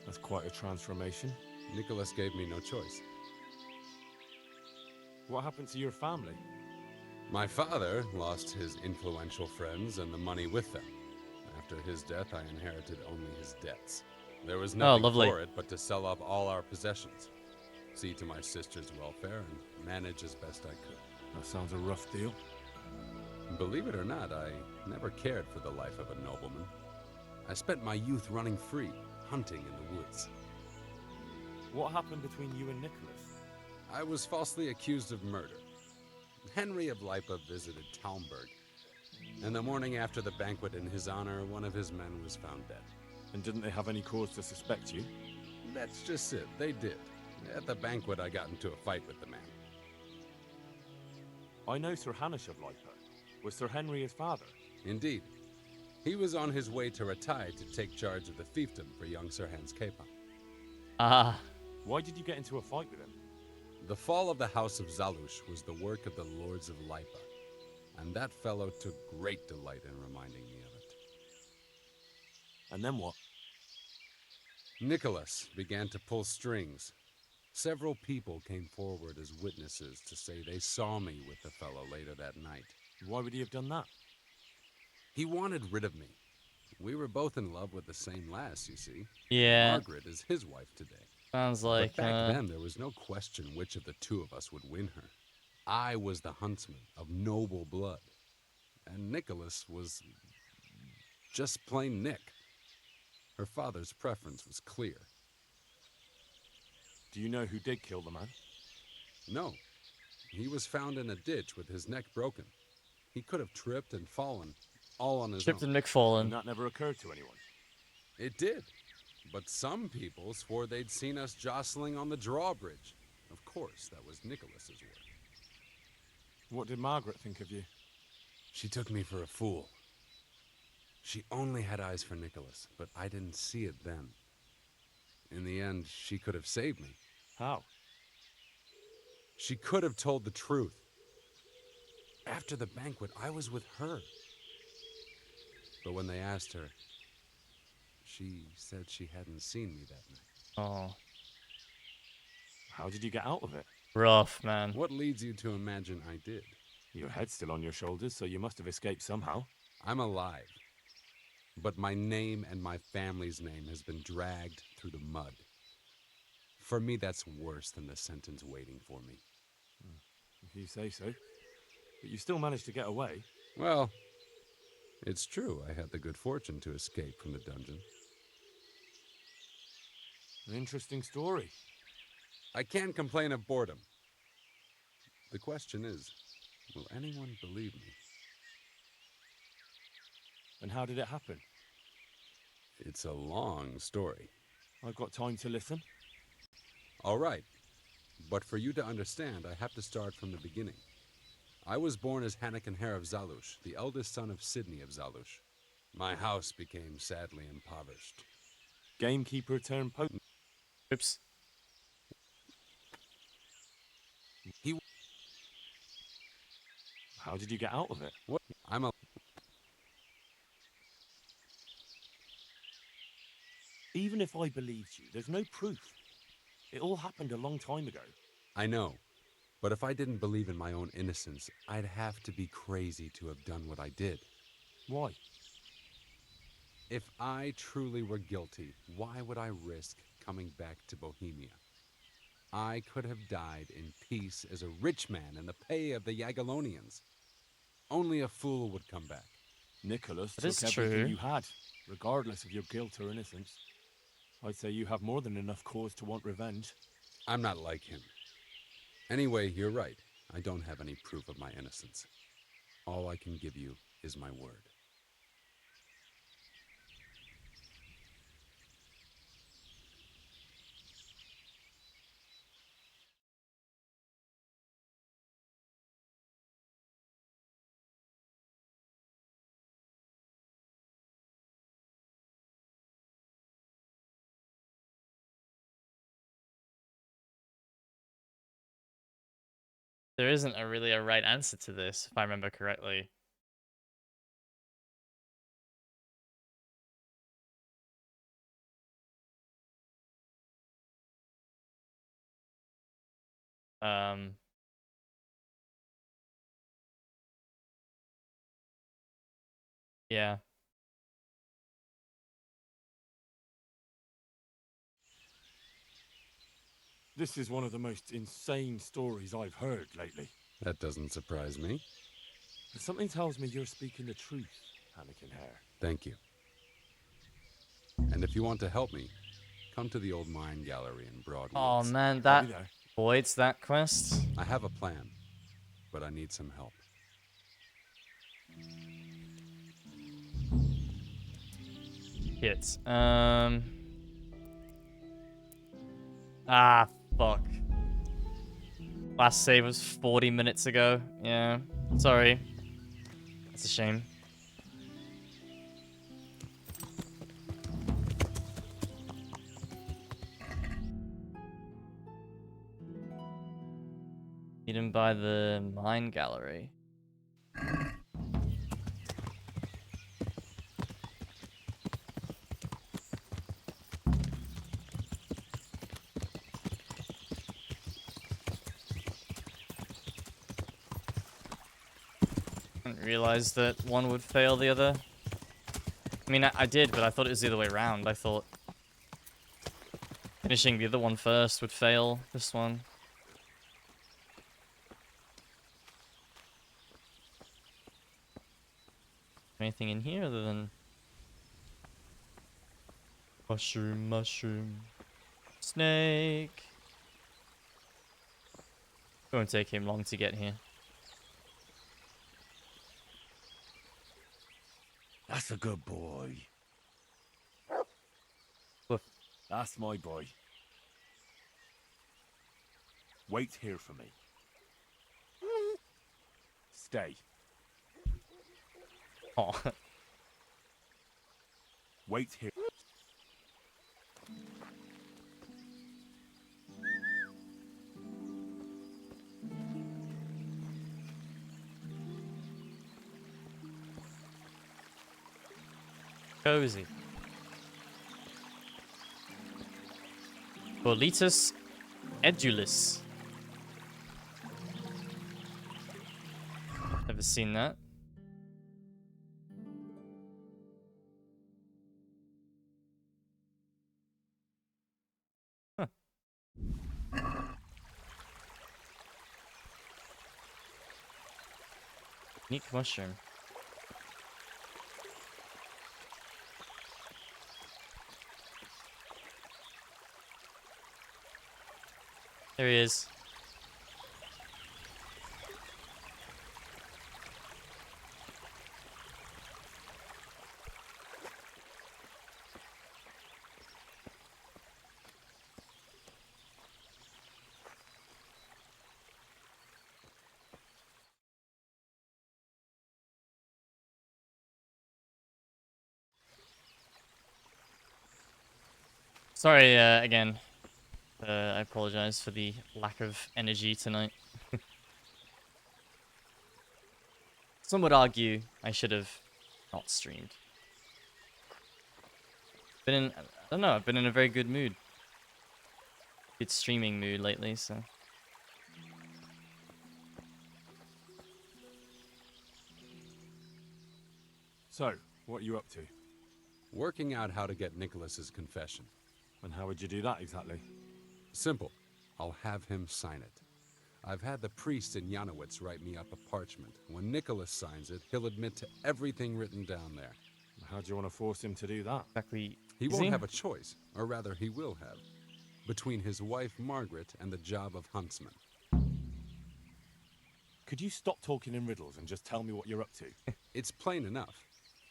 That's quite a transformation. Nicholas gave me no choice. What happened to your family? My father lost his influential friends and the money with them. After his death, I inherited only his debts. There was nothing for it but to sell off all our possessions, see to my sister's welfare, and manage as best I could. That sounds a rough deal. Believe it or not, I never cared for the life of a nobleman. I spent my youth running free, hunting in the woods. What happened between you and Nicholas? I was falsely accused of murder. Henry of Lipa visited Talmberg, and the morning after the banquet in his honor, one of his men was found dead. And didn't they have any cause to suspect you? That's just it, they did. At the banquet, I got into a fight with the man. I know Sir Hanish of Lipa. Was Sir Henry his father? Indeed. He was on his way to Ratai to take charge of the fiefdom for young Sir Hans Capon. Ah. Why did you get into a fight with him? The fall of the House of Zalush was the work of the Lords of Lipa, and that fellow took great delight in reminding me of it. And then what? Nicholas began to pull strings. Several people came forward as witnesses to say they saw me with the fellow later that night. Why would he have done that? He wanted rid of me. We were both in love with the same lass, you see. Yeah. Margaret is his wife today. Sounds like, but back then, there was no question which of the two of us would win her. I was the huntsman of noble blood, and Nicholas was just plain Nick. Her father's preference was clear. Do you know who did kill the man? No. He was found in a ditch with his neck broken. He could have tripped and fallen, all on his own. Tripped and McFallen. And that never occurred to anyone? It did. But some people swore they'd seen us jostling on the drawbridge. Of course, that was Nicholas's work. What did Margaret think of you? She took me for a fool. She only had eyes for Nicholas, but I didn't see it then. In the end, she could have saved me. How? She could have told the truth. After the banquet, I was with her. But when they asked her, she said she hadn't seen me that night. Oh. How did you get out of it? Rough, man. What leads you to imagine I did? Your head's still on your shoulders, so you must have escaped somehow. I'm alive. but my name and my family's name has been dragged through the mud. For me, that's worse than the sentence waiting for me. If you say so. But you still managed to get away. Well, it's true. I had the good fortune to escape from the dungeon. An interesting story. I can't complain of boredom. The question is, will anyone believe me? And how did it happen? It's a long story. I've got time to listen. All right. But for you to understand, I have to start from the beginning. I was born as Hannikin Hare of Zalush, the eldest son of Sidney of Zalush. My house became sadly impoverished. Gamekeeper turned potent. Oops. How did you get out of it? What? Even if I believed you, there's no proof. It all happened a long time ago. I know. But if I didn't believe in my own innocence, I'd have to be crazy to have done what I did. Why? If I truly were guilty, why would I risk coming back to Bohemia? I could have died in peace as a rich man in the pay of the Jagiellonians. Only a fool would come back. Nicholas That is took everything true. you had, regardless of your guilt or innocence. I'd say you have more than enough cause to want revenge. I'm not like him. Anyway, you're right. I don't have any proof of my innocence. All I can give you is my word. There isn't really a right answer to this, if I remember correctly. Um. Yeah. This is one of the most insane stories I've heard lately. That doesn't surprise me. But something tells me you're speaking the truth, Hannikin Hare. Thank you. And if you want to help me, come to the old mine gallery in Broadwoods. Oh man, I'll that be there. voids that quest. I have a plan, but I need some help. Hits. Ah, fuck. Last save was 40 minutes ago. Yeah. Sorry. That's a shame. Hidden by the mine gallery. Didn't realize that one would fail the other. I mean, I did, but I thought it was the other way around. I thought finishing the other one first would fail this one. Anything in here other than mushroom, mushroom, snake? It won't take him long to get here. That's a good boy. Woof. That's my boy. Wait here for me. Stay. Oh. Wait here. Cozy. Boletus edulis. Never seen that. Unique mushroom. There he is. Sorry, again. I apologize for the lack of energy tonight. Some would argue I should have not streamed. I don't know, I've been in a very good mood. Good streaming mood lately, so. So, what are you up to? Working out how to get Nicholas's confession. And how would you do that exactly? Simple. I'll have him sign it. I've had the priest in Janowitz write me up a parchment. When Nicholas signs it, he'll admit to everything written down there. How do you want to force him to do that? Exactly. He won't have a choice, or rather he will have, between his wife Margaret and the job of huntsman. Could you stop talking in riddles and just tell me what you're up to? It's plain enough.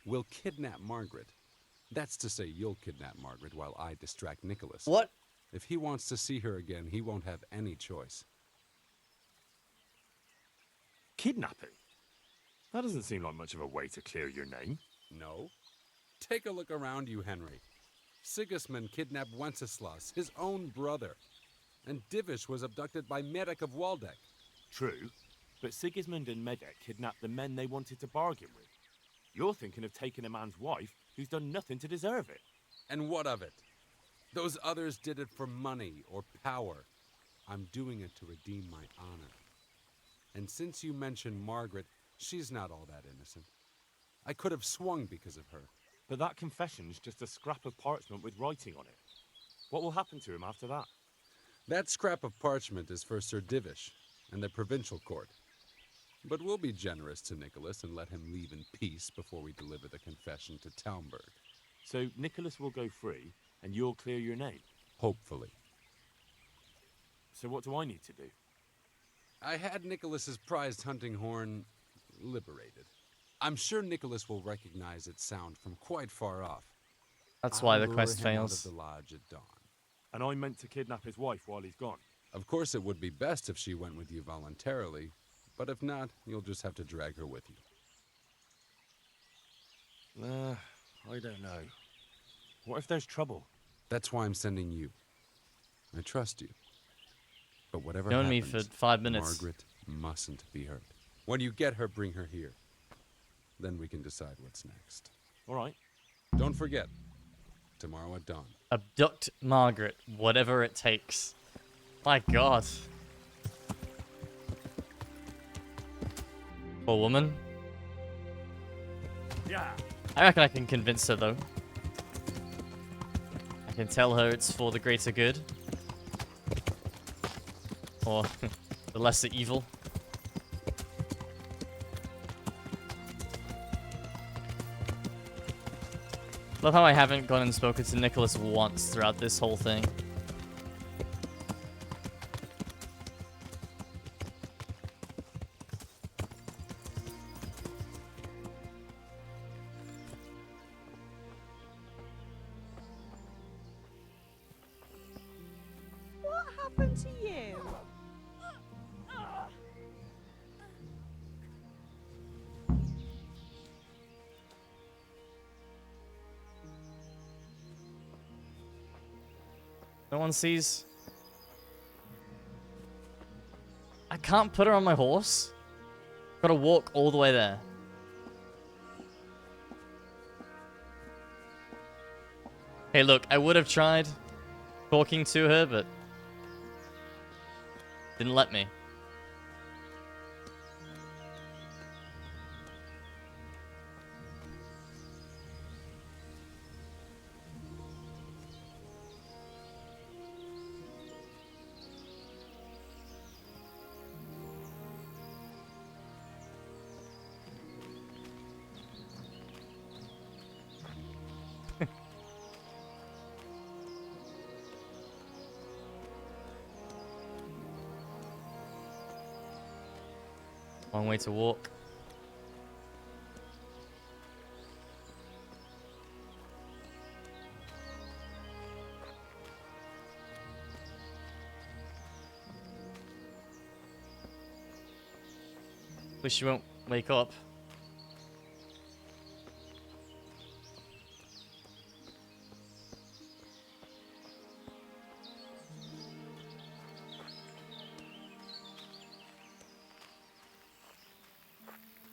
We'll kidnap Margaret. That's to say you'll kidnap Margaret while I distract Nicholas. What? If he wants to see her again, he won't have any choice. Kidnapping? That doesn't seem like much of a way to clear your name. No. Take a look around you, Henry. Sigismund kidnapped Wenceslas, his own brother. And Divish was abducted by Medek of Waldeck. True, but Sigismund and Medek kidnapped the men they wanted to bargain with. You're thinking of taking a man's wife who's done nothing to deserve it. And what of it? Those others did it for money or power. I'm doing it to redeem my honor. And since you mentioned Margaret, she's not all that innocent. I could have swung because of her. But that confession's just a scrap of parchment with writing on it. What will happen to him after that? That scrap of parchment is for Sir Divish and the provincial court. But we'll be generous to Nicholas and let him leave in peace before we deliver the confession to Talmberg. So Nicholas will go free, and you'll clear your name? Hopefully. So what do I need to do? I had Nicholas's prized hunting horn liberated. I'm sure Nicholas will recognize its sound from quite far off. That's why the I'll quest lure him out fails. of the lodge at dawn. And I meant to kidnap his wife while he's gone. Of course, it would be best if she went with you voluntarily, but if not, you'll just have to drag her with you. I don't know. What if there's trouble? That's why I'm sending you. I trust you. But whatever Known me happens, for 5 minutes. Margaret mustn't be hurt. When you get her, bring her here. Then we can decide what's next. All right. Don't forget, tomorrow at dawn. Abduct Margaret, whatever it takes. My God. Poor woman. Yeah. I reckon I can convince her, though. I can tell her it's for the greater good. Or the lesser evil. Love how I haven't gone and spoken to Nicholas once throughout this whole thing. What happened to you? No one sees. I can't put her on my horse. Gotta walk all the way there. Hey, look, I would have tried talking to her, but didn't let me. Long way to walk. Wish you won't wake up.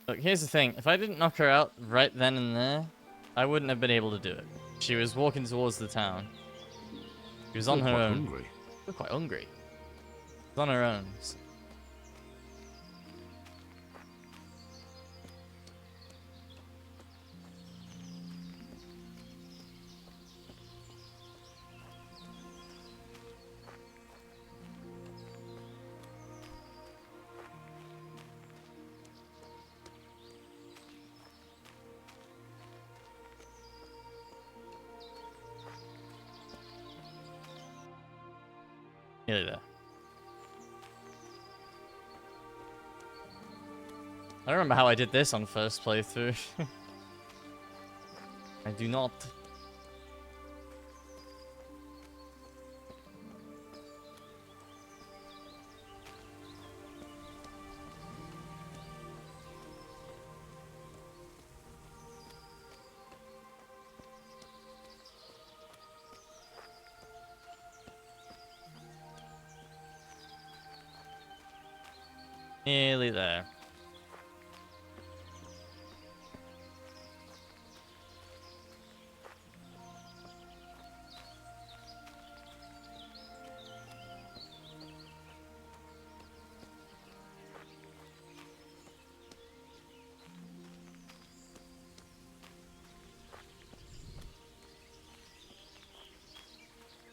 Look, here's the thing. If I didn't knock her out right then and there, I wouldn't have been able to do it. She was walking towards the town. She was on her own. Hungry. Still quite hungry. She was on her own. So. Nearly there. I don't remember how I did this on first playthrough. I do not. Nearly there.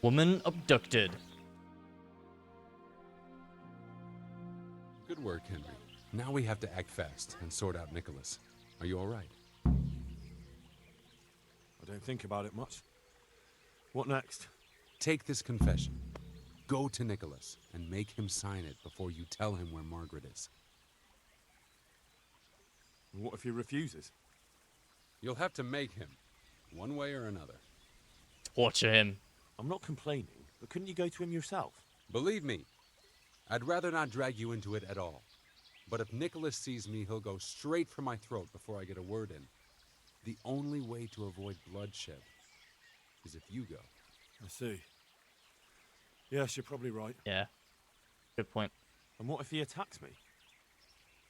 Woman abducted. Good work, Henry. Now we have to act fast and sort out Nicholas. Are you all right? I don't think about it much. What next? Take this confession. Go to Nicholas and make him sign it before you tell him where Margaret is. What if he refuses? You'll have to make him, one way or another. Torture him. I'm not complaining, but couldn't you go to him yourself? Believe me, I'd rather not drag you into it at all. But if Nicholas sees me, he'll go straight for my throat before I get a word in. The only way to avoid bloodshed is if you go. I see. Yes, you're probably right. Yeah. Good point. And what if he attacks me?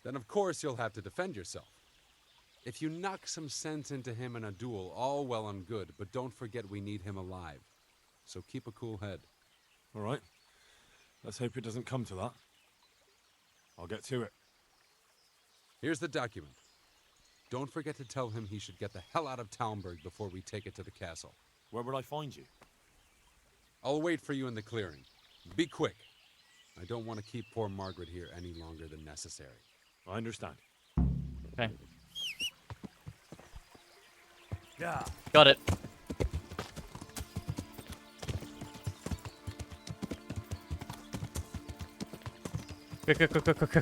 Then of course you'll have to defend yourself. If you knock some sense into him in a duel, all well and good, but don't forget we need him alive. So keep a cool head. All right. Let's hope it doesn't come to that. I'll get to it. Here's the document. Don't forget to tell him he should get the hell out of Talmberg before we take it to the castle. Where would I find you? I'll wait for you in the clearing. Be quick. I don't want to keep poor Margaret here any longer than necessary. I understand. Okay. Yeah. Got it.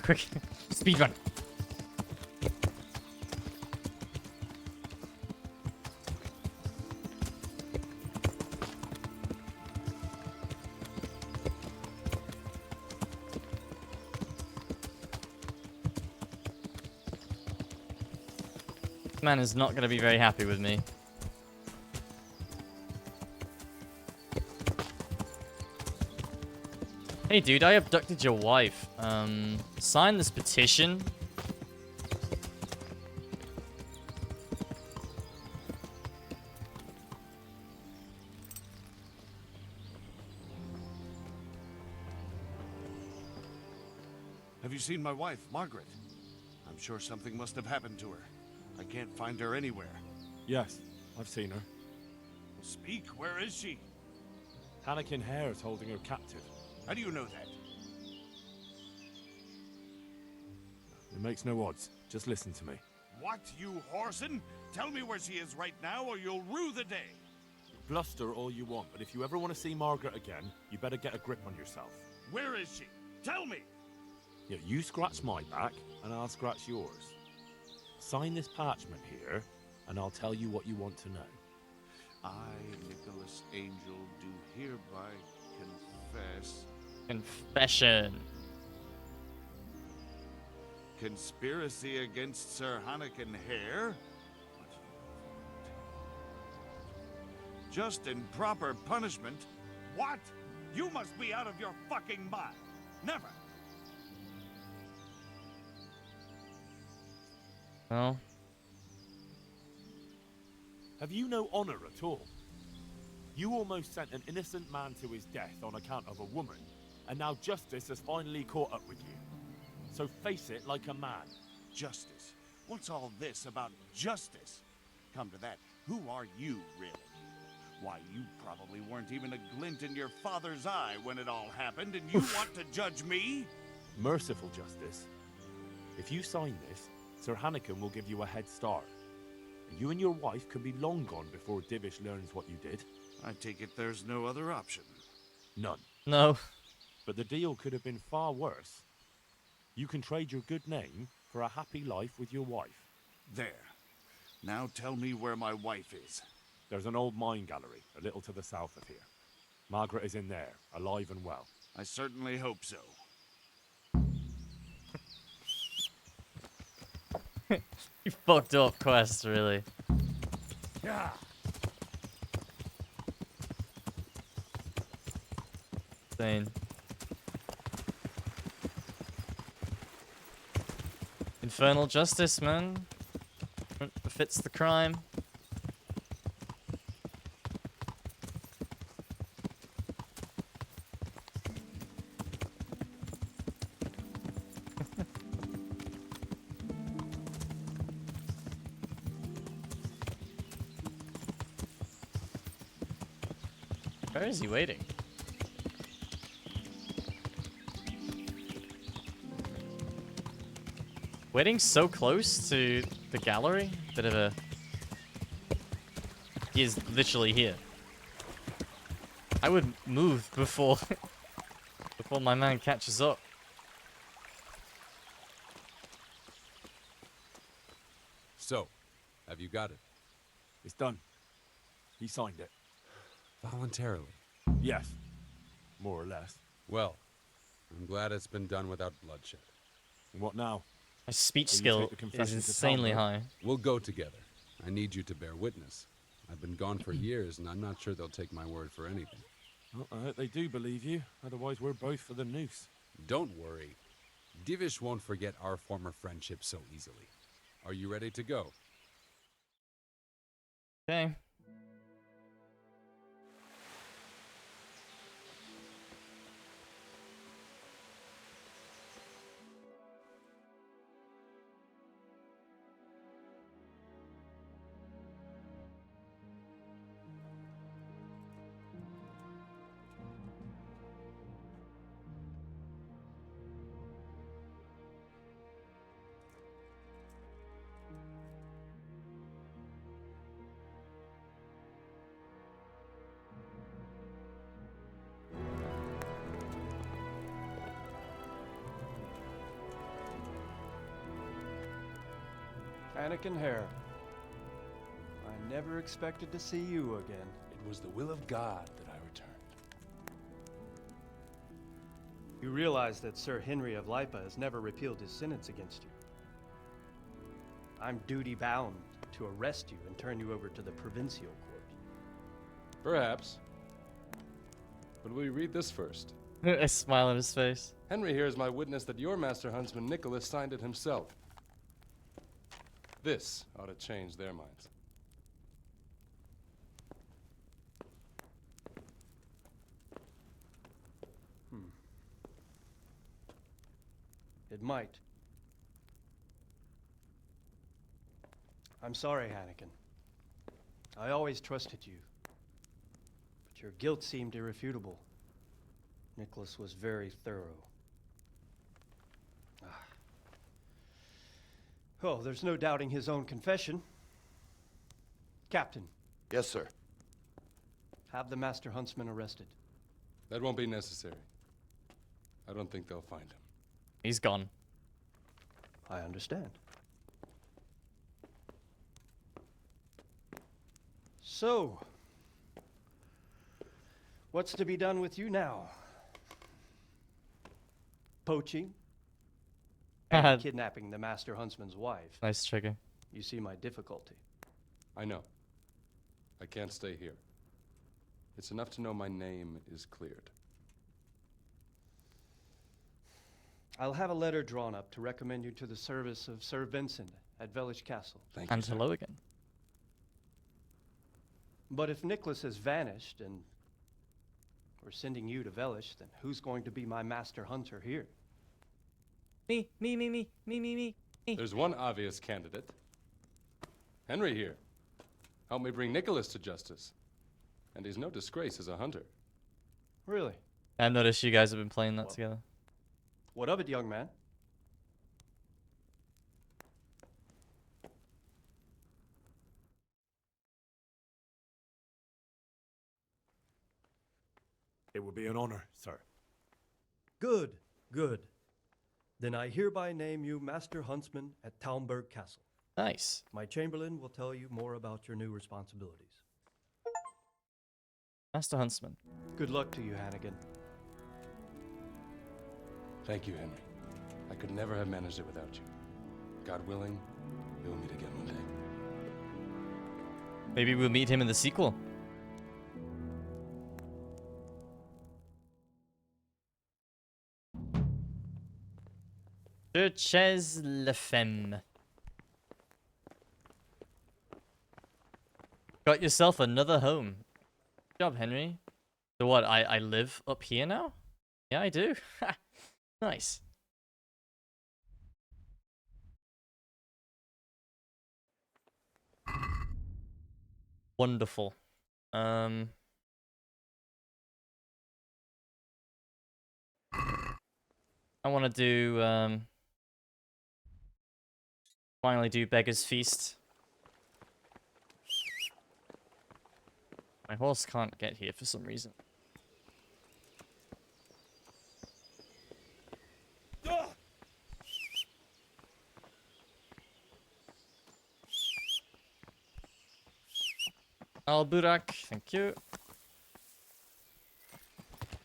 Quick. Speed run. This man is not going to be very happy with me. Hey dude, I abducted your wife. Sign this petition. Have you seen my wife, Margaret? I'm sure something must have happened to her. I can't find her anywhere. Yes, I've seen her. Speak, where is she? Hannikin Hare is holding her captive. How do you know that? It makes no odds. Just listen to me. What, you whoreson? Tell me where she is right now or you'll rue the day. Bluster all you want, but if you ever want to see Margaret again, you better get a grip on yourself. Where is she? Tell me! Yeah, you scratch my back, and I'll scratch yours. Sign this parchment here, and I'll tell you what you want to know. I, Nicholas Angel, do hereby confess... Confession. Conspiracy against Sir Hannikin Hare? Just in proper punishment? What? You must be out of your fucking mind. Never. Well. Have you no honor at all? You almost sent an innocent man to his death on account of a woman, and now justice has finally caught up with you. So face it like a man. Justice? What's all this about justice? Come to that, who are you, really? Why, you probably weren't even a glint in your father's eye when it all happened, and you want to judge me? Merciful justice. If you sign this, Sir Hannikin will give you a head start. And you and your wife can be long gone before Divish learns what you did. I take it there's no other option. None. No. But the deal could have been far worse. You can trade your good name for a happy life with your wife. There. Now tell me where my wife is. There's an old mine gallery, a little to the south of here. Margaret is in there, alive and well. I certainly hope so. You fucked up quest, really. Yeah. Insane. Infernal justice, man. Befits the crime. Where is he waiting? Waiting so close to the gallery? Bit of a... He is literally here. I would move before... before my man catches up. So, have you got it? It's done. He signed it. Voluntarily? Yes. More or less. Well, I'm glad it's been done without bloodshed. And what now? My speech skill is insanely high. We'll go together. I need you to bear witness. I've been gone for years, and I'm not sure they'll take my word for anything. Well, I hope they do believe you. Otherwise, we're both for the noose. Don't worry. Divish won't forget our former friendship so easily. Are you ready to go? Okay. Hannikin Hare. I never expected to see you again. It was the will of God that I returned. You realize that Sir Henry of Lipa has never repealed his sentence against you. I'm duty-bound to arrest you and turn you over to the provincial court. Perhaps. But will you read this first? A smile on his face. Henry here is my witness that your master huntsman Nicholas signed it himself. This ought to change their minds. It might. I'm sorry, Hannikin. I always trusted you. But your guilt seemed irrefutable. Nicholas was very thorough. Oh, there's no doubting his own confession. Captain. Yes, sir. Have the Master Huntsman arrested. That won't be necessary. I don't think they'll find him. He's gone. I understand. So, what's to be done with you now? Poaching? And kidnapping the Master Huntsman's wife. Nice trigger. You see my difficulty. I know. I can't stay here. It's enough to know my name is cleared. I'll have a letter drawn up to recommend you to the service of Sir Vincent at Vellish Castle. Thank And hello again. But if Nicholas has vanished and we're sending you to Vellish, then who's going to be my master hunter here? Me. There's one obvious candidate. Henry here. Help me bring Nicholas to justice. And he's no disgrace as a hunter. Really? I've noticed you guys have been playing that together. What of it, young man? It would be an honor, sir. Good, good. Then I hereby name you Master Huntsman at Talmberg Castle. Nice. My Chamberlain will tell you more about your new responsibilities. Master Huntsman. Good luck to you, Hannigan. Thank you, Henry. I could never have managed it without you. God willing, we will meet again one day. Maybe we'll meet him in the sequel. Duchesse La Femme. Got yourself another home. Good job, Henry. So what, I live up here now? Yeah, I do. Nice. Wonderful. I want to do, finally do Beggar's Feast. My horse can't get here for some reason. Al-Burak, thank you.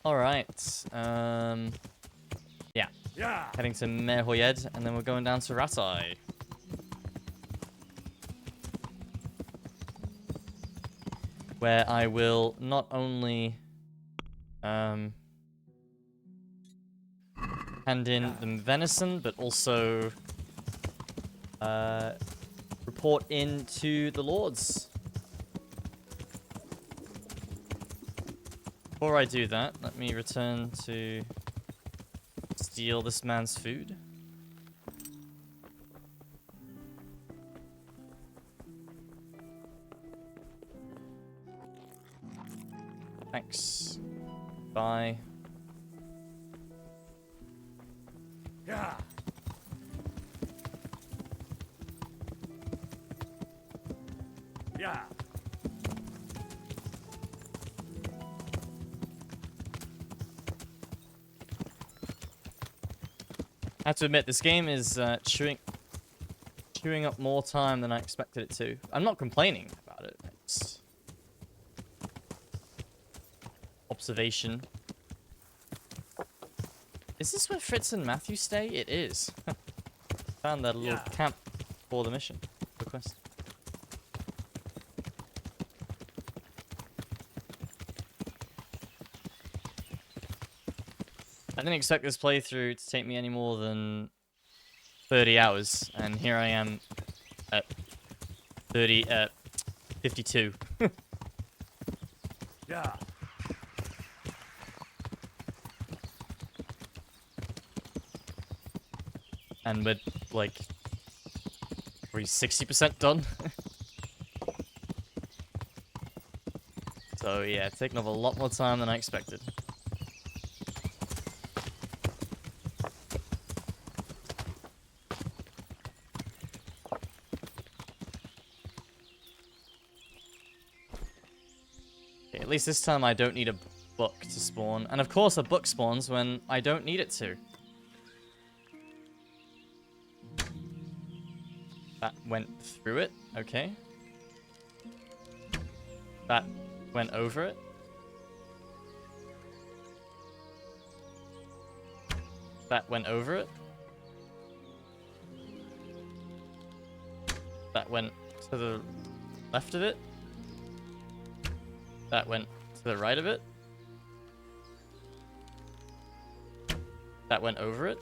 Alright, yeah. Heading to Merhoyed, and then we're going down to Ratai. Where I will not only hand in the venison, but also report in to the lords. Before I do that, let me return to steal this man's food. Thanks. Bye. Yeah. Yeah. I have to admit, this game is chewing up more time than I expected it to. I'm not complaining about it. It's observation. Is this where Fritz and Matthew stay? It is. Found that little camp for the mission. The quest. I didn't expect this playthrough to take me any more than 30 hours, and here I am at 52. Yeah. And we're like, probably 60% done. So yeah, taking up a lot more time than I expected. At least this time I don't need a book to spawn. And of course a book spawns when I don't need it to. That went through it. Okay. That went over it. That went over it. That went to the left of it. That went to the right of it. That went over it.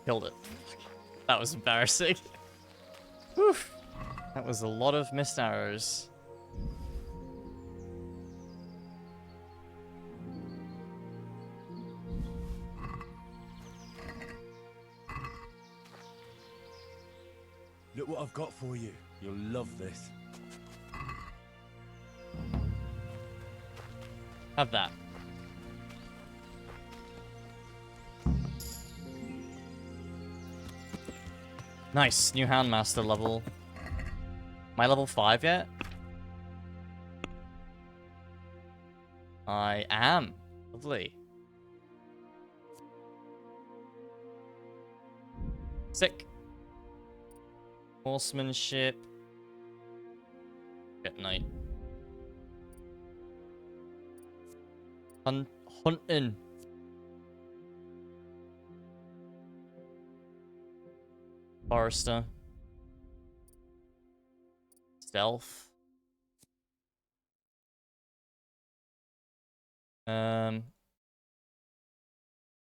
Killed it. That was embarrassing. Whew. That was a lot of missed arrows. Look what I've got for you. You'll love this. Have that. Nice, new Houndmaster level. Am I level 5 yet? I am. Lovely. Sick. Horsemanship. At night. Hunting. Forester. Stealth.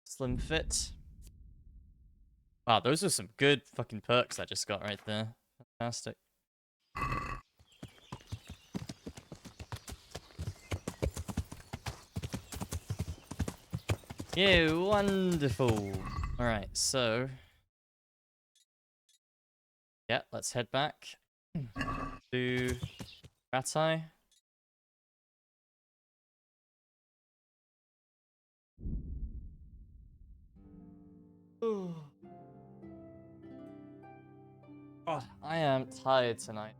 Slim fit. Wow, those are some good fucking perks I just got right there. Fantastic. Yeah, wonderful. Alright, so... yeah, let's head back to Ratai. Oh, I am tired tonight.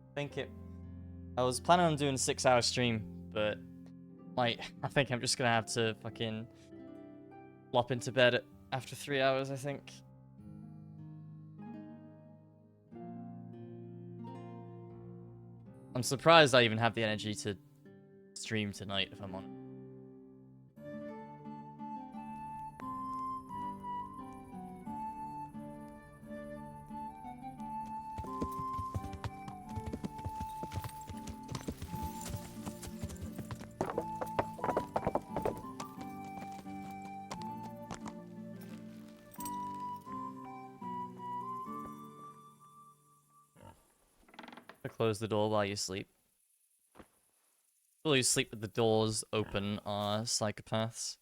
I was planning on doing a 6-hour stream, but like I think I'm just gonna have to fucking flop into bed after 3 hours, I think. I'm surprised I even have the energy to stream tonight, if I'm honest. Close the door while you sleep. People who sleep with the doors open are psychopaths.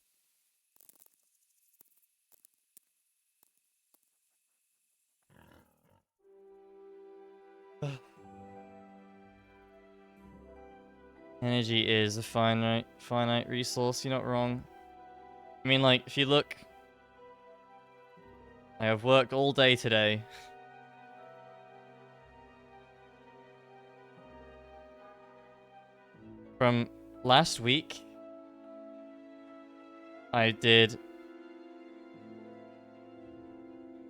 Energy is a finite resource, you're not wrong. I mean, like, if you look... I have worked all day today. From last week, I did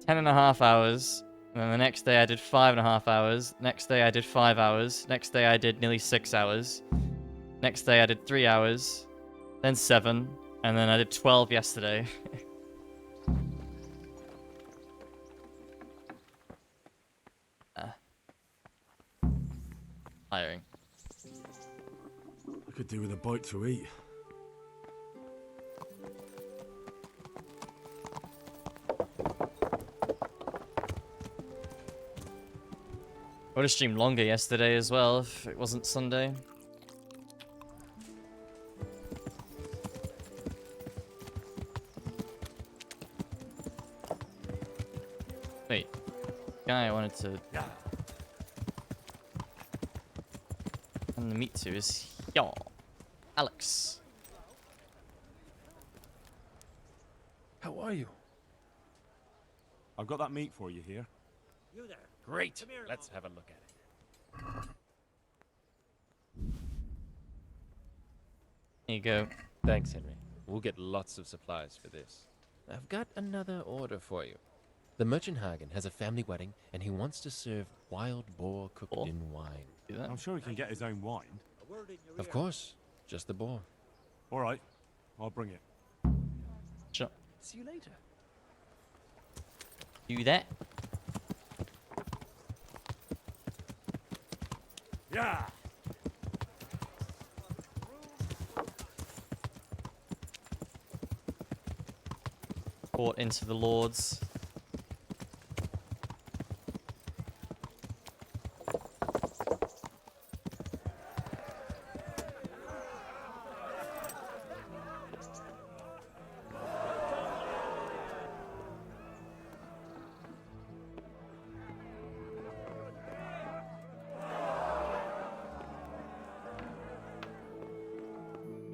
10.5 hours, and then the next day I did 5.5 hours, next day I did 5 hours, next day I did nearly 6 hours, next day I did 3 hours, then 7, and then I did 12 yesterday. Tiring. I could do with a bite to eat. I would have streamed longer yesterday as well if it wasn't Sunday. Wait, guy I wanted to hand the meat to is here. Alex. How are you? I've got that meat for you here. You there. Great. Let's have a look at it. Here you go. Thanks, Henry. We'll get lots of supplies for this. I've got another order for you. The merchant Hagen has a family wedding, and he wants to serve wild boar cooked in wine. I'm sure he can get his own wine. Of course, just the boar. All right, I'll bring it. Sure. See you later. Do that. Yeah. Brought into the lords.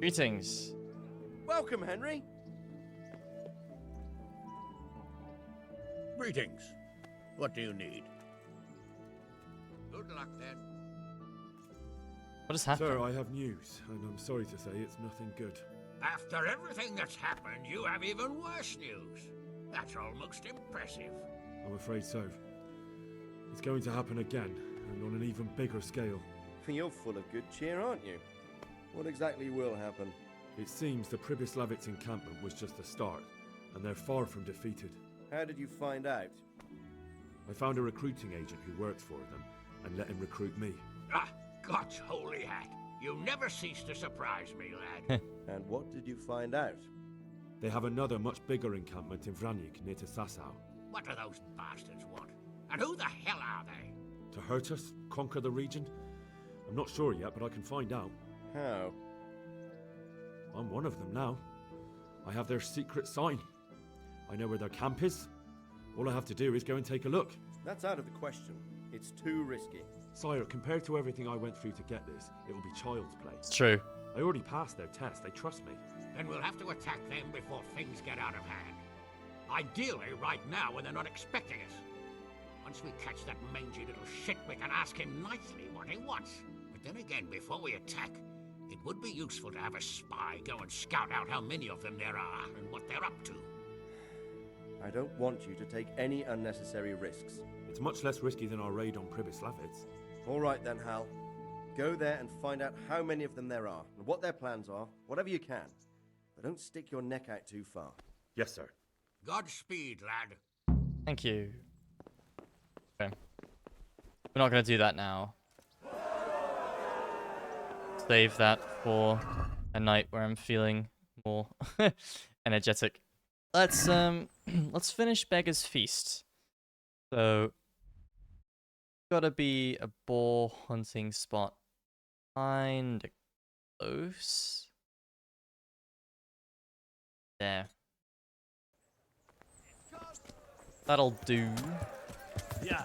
Greetings. Welcome, Henry. Greetings. What do you need? Good luck, then. What has happened? Sir, I have news, and I'm sorry to say it's nothing good. After everything that's happened, you have even worse news. That's almost impressive. I'm afraid so. It's going to happen again, and on an even bigger scale. You're full of good cheer, aren't you? What exactly will happen? It seems the Pribyslavitz encampment was just the start, and they're far from defeated. How did you find out? I found a recruiting agent who works for them, and let him recruit me. Ah, God's holy hat. You never cease to surprise me, lad. And what did you find out? They have another much bigger encampment in Vranyk near to Sasau. What do those bastards want? And who the hell are they? To hurt us? Conquer the region? I'm not sure yet, but I can find out. How? I'm one of them now. I have their secret sign. I know where their camp is. All I have to do is go and take a look. That's out of the question. It's too risky. Sire, compared to everything I went through to get this, it will be child's play. It's true. I already passed their test. They trust me. Then we'll have to attack them before things get out of hand. Ideally, right now when they're not expecting us. Once we catch that mangy little shit, we can ask him nicely what he wants. But then again, before we attack, it would be useful to have a spy go and scout out how many of them there are and what they're up to. I don't want you to take any unnecessary risks. It's much less risky than our raid on Pribyslavitz. All right then, Hal. Go there and find out how many of them there are, and what their plans are, whatever you can. But don't stick your neck out too far. Yes, sir. Godspeed, lad. Thank you. Okay. We're not going to do that now. Save that for a night where I'm feeling more energetic. Let's finish Beggar's Feast. So gotta be a boar hunting spot. Kinda close. There. That'll do. Yeah.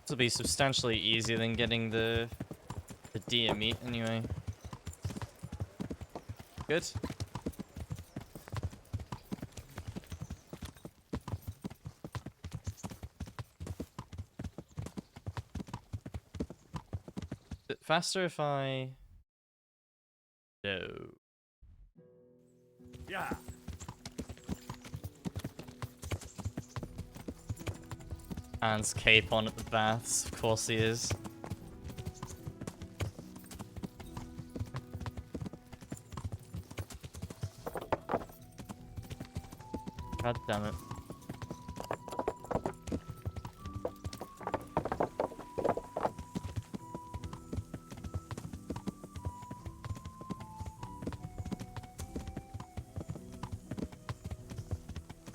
This will be substantially easier than getting the deer meat anyway. Good. Is it faster if I... No. Yeah. Hans cape on at the baths, of course he is. God damn it.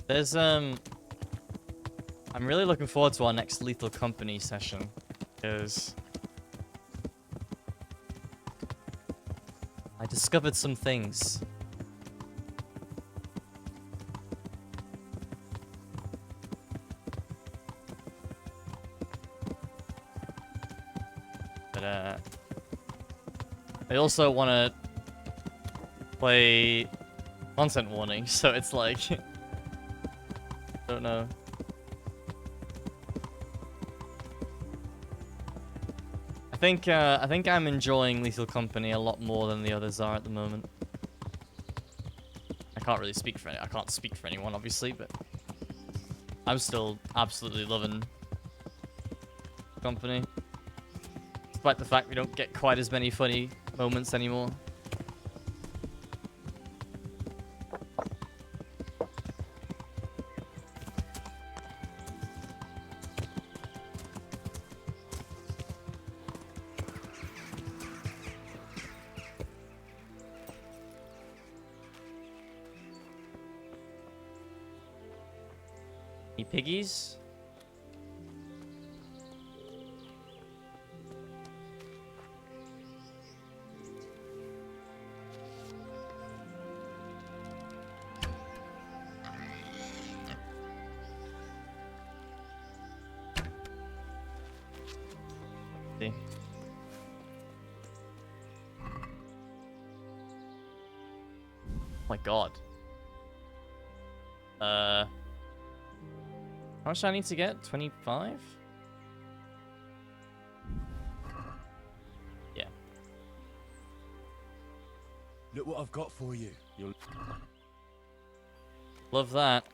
There's I'm really looking forward to our next Lethal Company session, because I discovered some things. But I also want to play content warning, so it's like don't know. I think I'm enjoying Lethal Company a lot more than the others are at the moment. I can't speak for anyone, obviously, but I'm still absolutely loving Company, despite the fact we don't get quite as many funny moments anymore. Any piggies? See. Oh my god. How much do I need to get? 25? Yeah. Look what I've got for you. You'll Love that.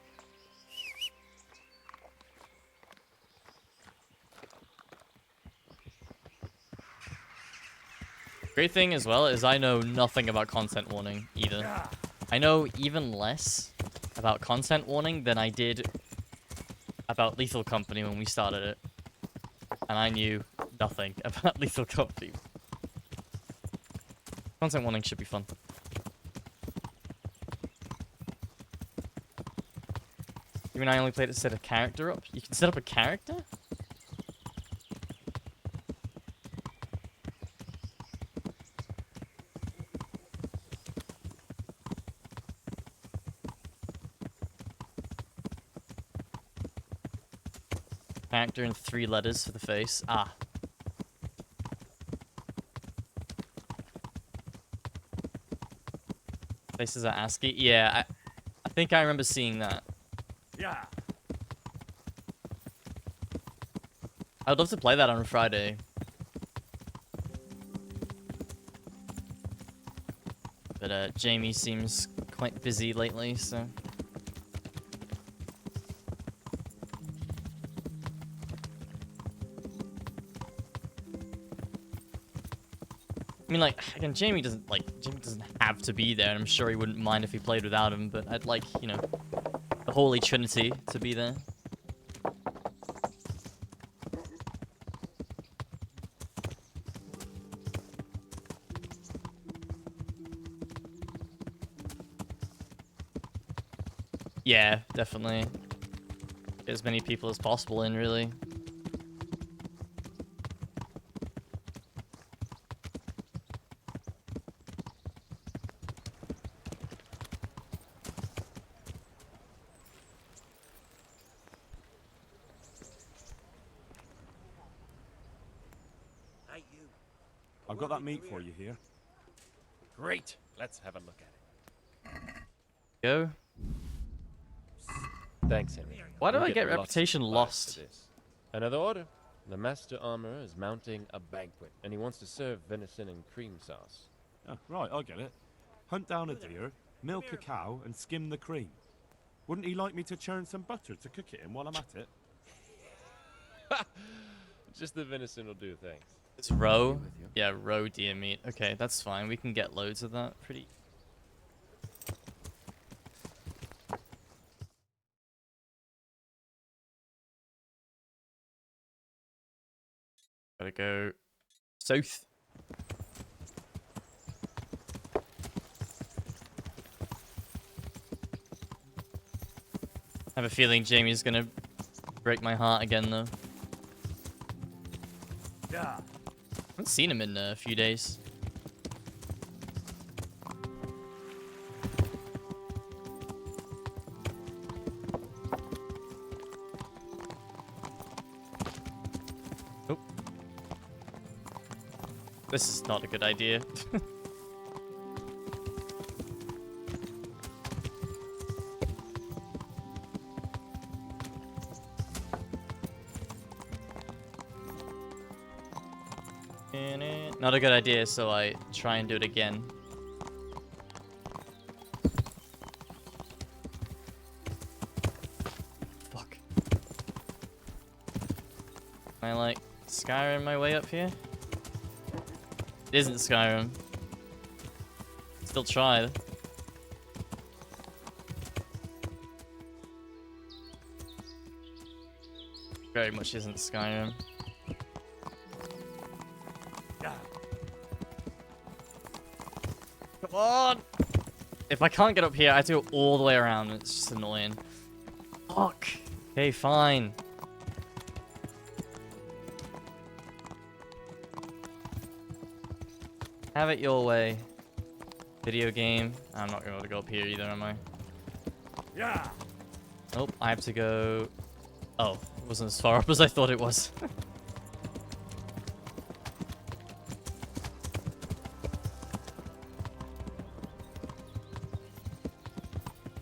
Great thing as well is I know nothing about content warning either. I know even less about content warning than I did about Lethal Company when we started it. And I knew nothing about Lethal Company. Content warning should be fun. You mean I only played to set a character up? You can set up a character? Character and 3 letters for the face. Ah. Faces are ASCII. Yeah, I think I remember seeing that. Yeah. I'd love to play that on a Friday. But Jamie seems quite busy lately, so... I mean, like, again, Jamie doesn't have to be there, and I'm sure he wouldn't mind if he played without him, but I'd like, you know, the Holy Trinity to be there. Yeah, definitely. Get as many people as possible in, really. I've got that meat for you here. Great. Let's have a look at it. Go. Thanks, Henry. Why do We'll I get lots of reputation supplies lost? for this. Another order. The master armorer is mounting a banquet, and he wants to serve venison and cream sauce. Oh, right, I get it. Hunt down a deer, milk a cow, and skim the cream. Wouldn't he like me to churn some butter to cook it in while I'm at it? Just the venison will do, thanks. It's roe? Yeah, roe deer meat. Okay, that's fine. We can get loads of that. Pretty... Gotta go south. I have a feeling Jamie's gonna break my heart again, though. Yeah. I haven't seen him in a few days. Oh. This is not a good idea. Not a good idea, so I try and do it again. Fuck. Am I like Skyrim my way up here? It isn't Skyrim. Still try. Very much isn't Skyrim. Come on! If I can't get up here, I have to go all the way around. It's just annoying. Fuck. Okay, fine. Have it your way. Video game. I'm not going to go up here either, am I? Yeah. Nope, I have to go... Oh, it wasn't as far up as I thought it was.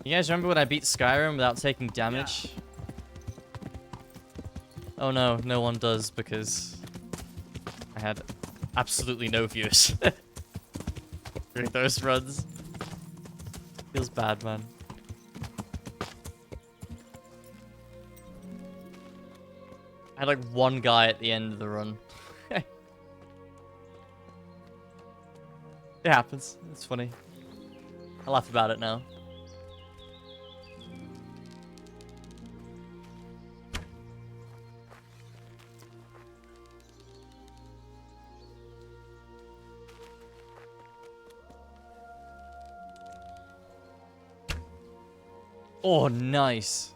You guys remember when I beat Skyrim without taking damage? Yeah. Oh no, no one does because I had absolutely no views during those runs. Feels bad, man. I had like one guy at the end of the run. It happens. It's funny. I laugh about it now. Oh, nice.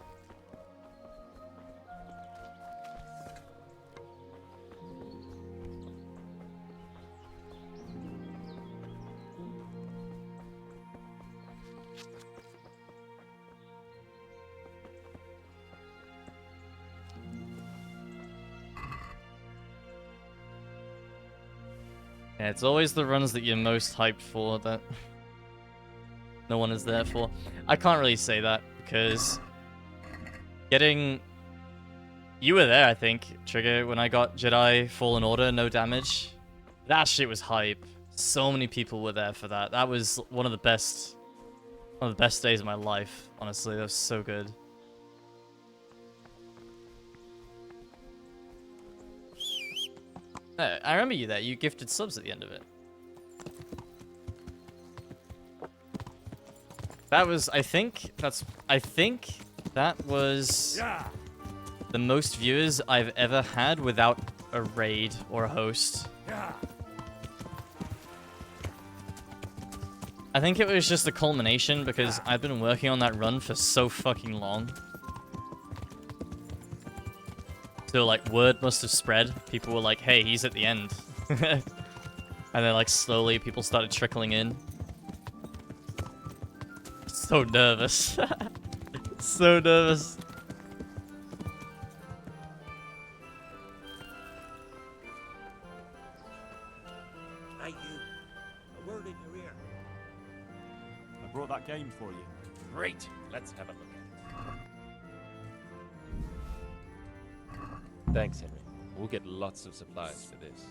Yeah, it's always the runs that you're most hyped for that no one is there for. I can't really say that because getting... You were there, I think, Trigger, when I got Jedi Fallen Order, no damage. That shit was hype. So many people were there for that. That was one of the best days of my life, honestly. That was so good. I remember you there. You gifted subs at the end of it. That was, I think that was the most viewers I've ever had without a raid or a host. I think it was just the culmination because I've been working on that run for so fucking long. So, like, word must have spread. People were like, hey, he's at the end. And then, like, slowly people started trickling in. So nervous. So nervous. Hey, you. A word in your ear. I brought that game for you. Great. Let's have a look at it. Thanks, Henry. We'll get lots of supplies for this.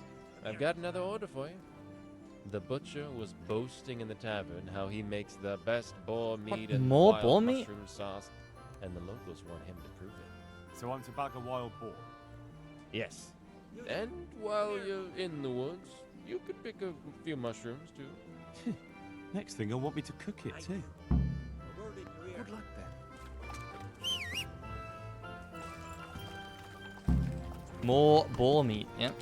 I've got another order for you. The butcher was boasting in the tavern how he makes the best boar meat and more wild boar meat? mushroom sauce, and the locals want him to prove it. So I'm to bag a wild boar? Yes. And while you're in the woods, you could pick a few mushrooms too. Next thing, you'll want me to cook it too. Good luck then. More boar meat, yep.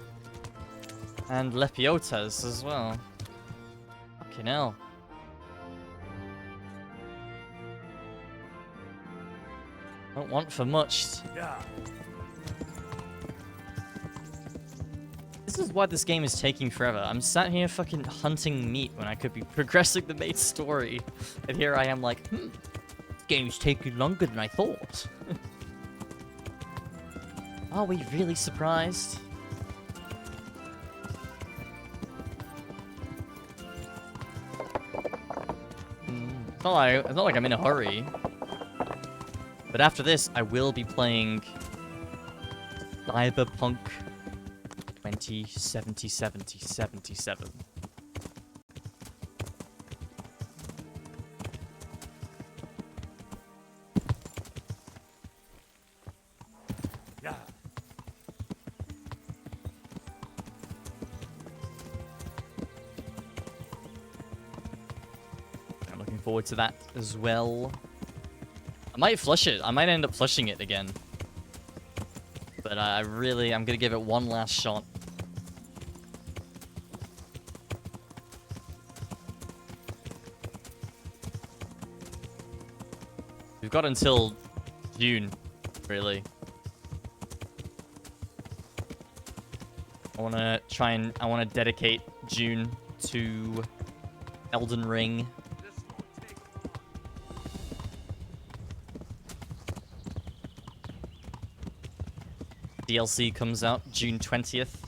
And lepiotas as well. Fucking hell. Don't want for much. Yeah. This is why this game is taking forever. I'm sat here fucking hunting meat when I could be progressing the main story. And here I am like, this game's taking longer than I thought. Are we really surprised? It's not like I'm in a hurry. But after this, I will be playing Cyberpunk 20, 70, 70, 77. Yeah. I'm looking forward to that as well. I might flush it. I might end up flushing it again. But I'm gonna give it one last shot. We've got until June, really. I wanna dedicate June to Elden Ring. DLC comes out June 20th.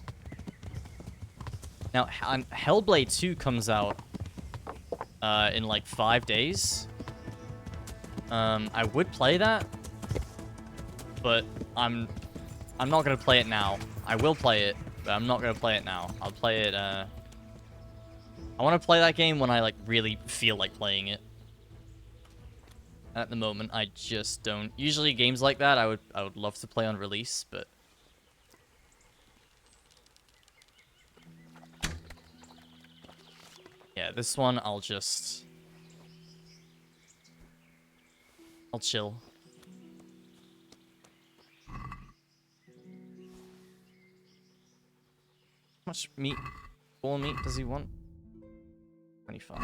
Now, Hellblade 2 comes out in like 5 days. I would play that, but I'm not gonna play it now. I will play it, but I'm not gonna play it now. I'll play it. I want to play that game when I like really feel like playing it. At the moment, I just don't. Usually, games like that, I would love to play on release, but. Yeah, this one I'll chill. How much meat, boar meat does he want? 25.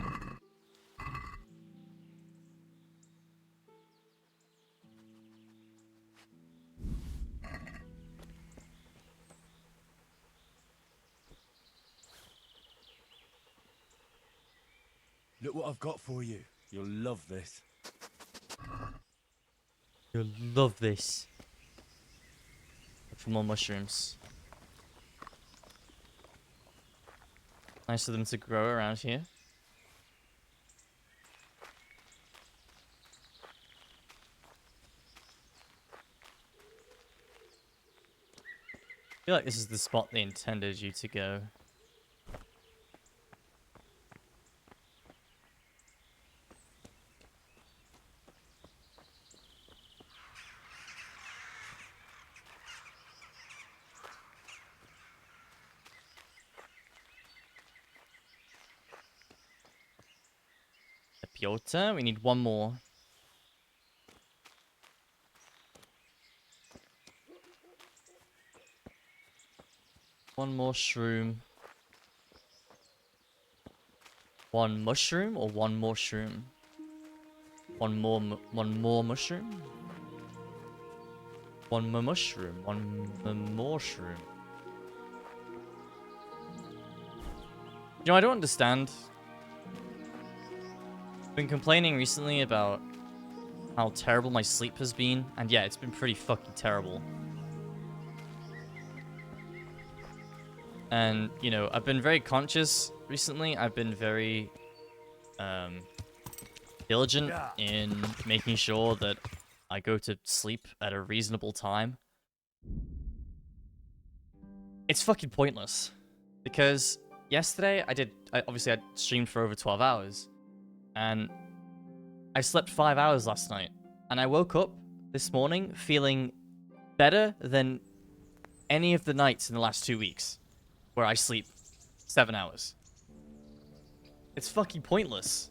Look what I've got for you. You'll love this. You'll love this. For more mushrooms. Nice of them to grow around here. I feel like this is the spot they intended you to go. Piota, we need one more. One more shroom. One mushroom or one more shroom? One more mushroom? One more mushroom. One more shroom. You know, I don't understand. I've been complaining recently about how terrible my sleep has been, and yeah, it's been pretty fucking terrible. And, you know, I've been very conscious recently. I've been very diligent in making sure that I go to sleep at a reasonable time. It's fucking pointless. Because yesterday obviously I streamed for over 12 hours. And I slept 5 hours last night. And I woke up this morning feeling better than any of the nights in the last 2 weeks. Where I sleep 7 hours. It's fucking pointless.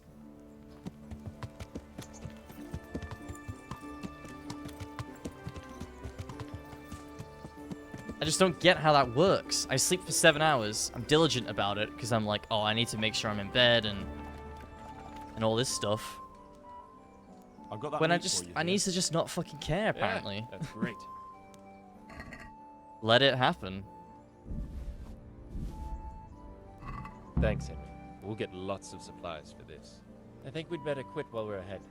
I just don't get how that works. I sleep for 7 hours. I'm diligent about it because I'm like, oh, I need to make sure I'm in bed and all this stuff. I've got that when meat for you I need to just not fucking care, apparently. Yeah, that's great. Let it happen. Thanks, Henry. We'll get lots of supplies for this. I think we'd better quit while we're ahead.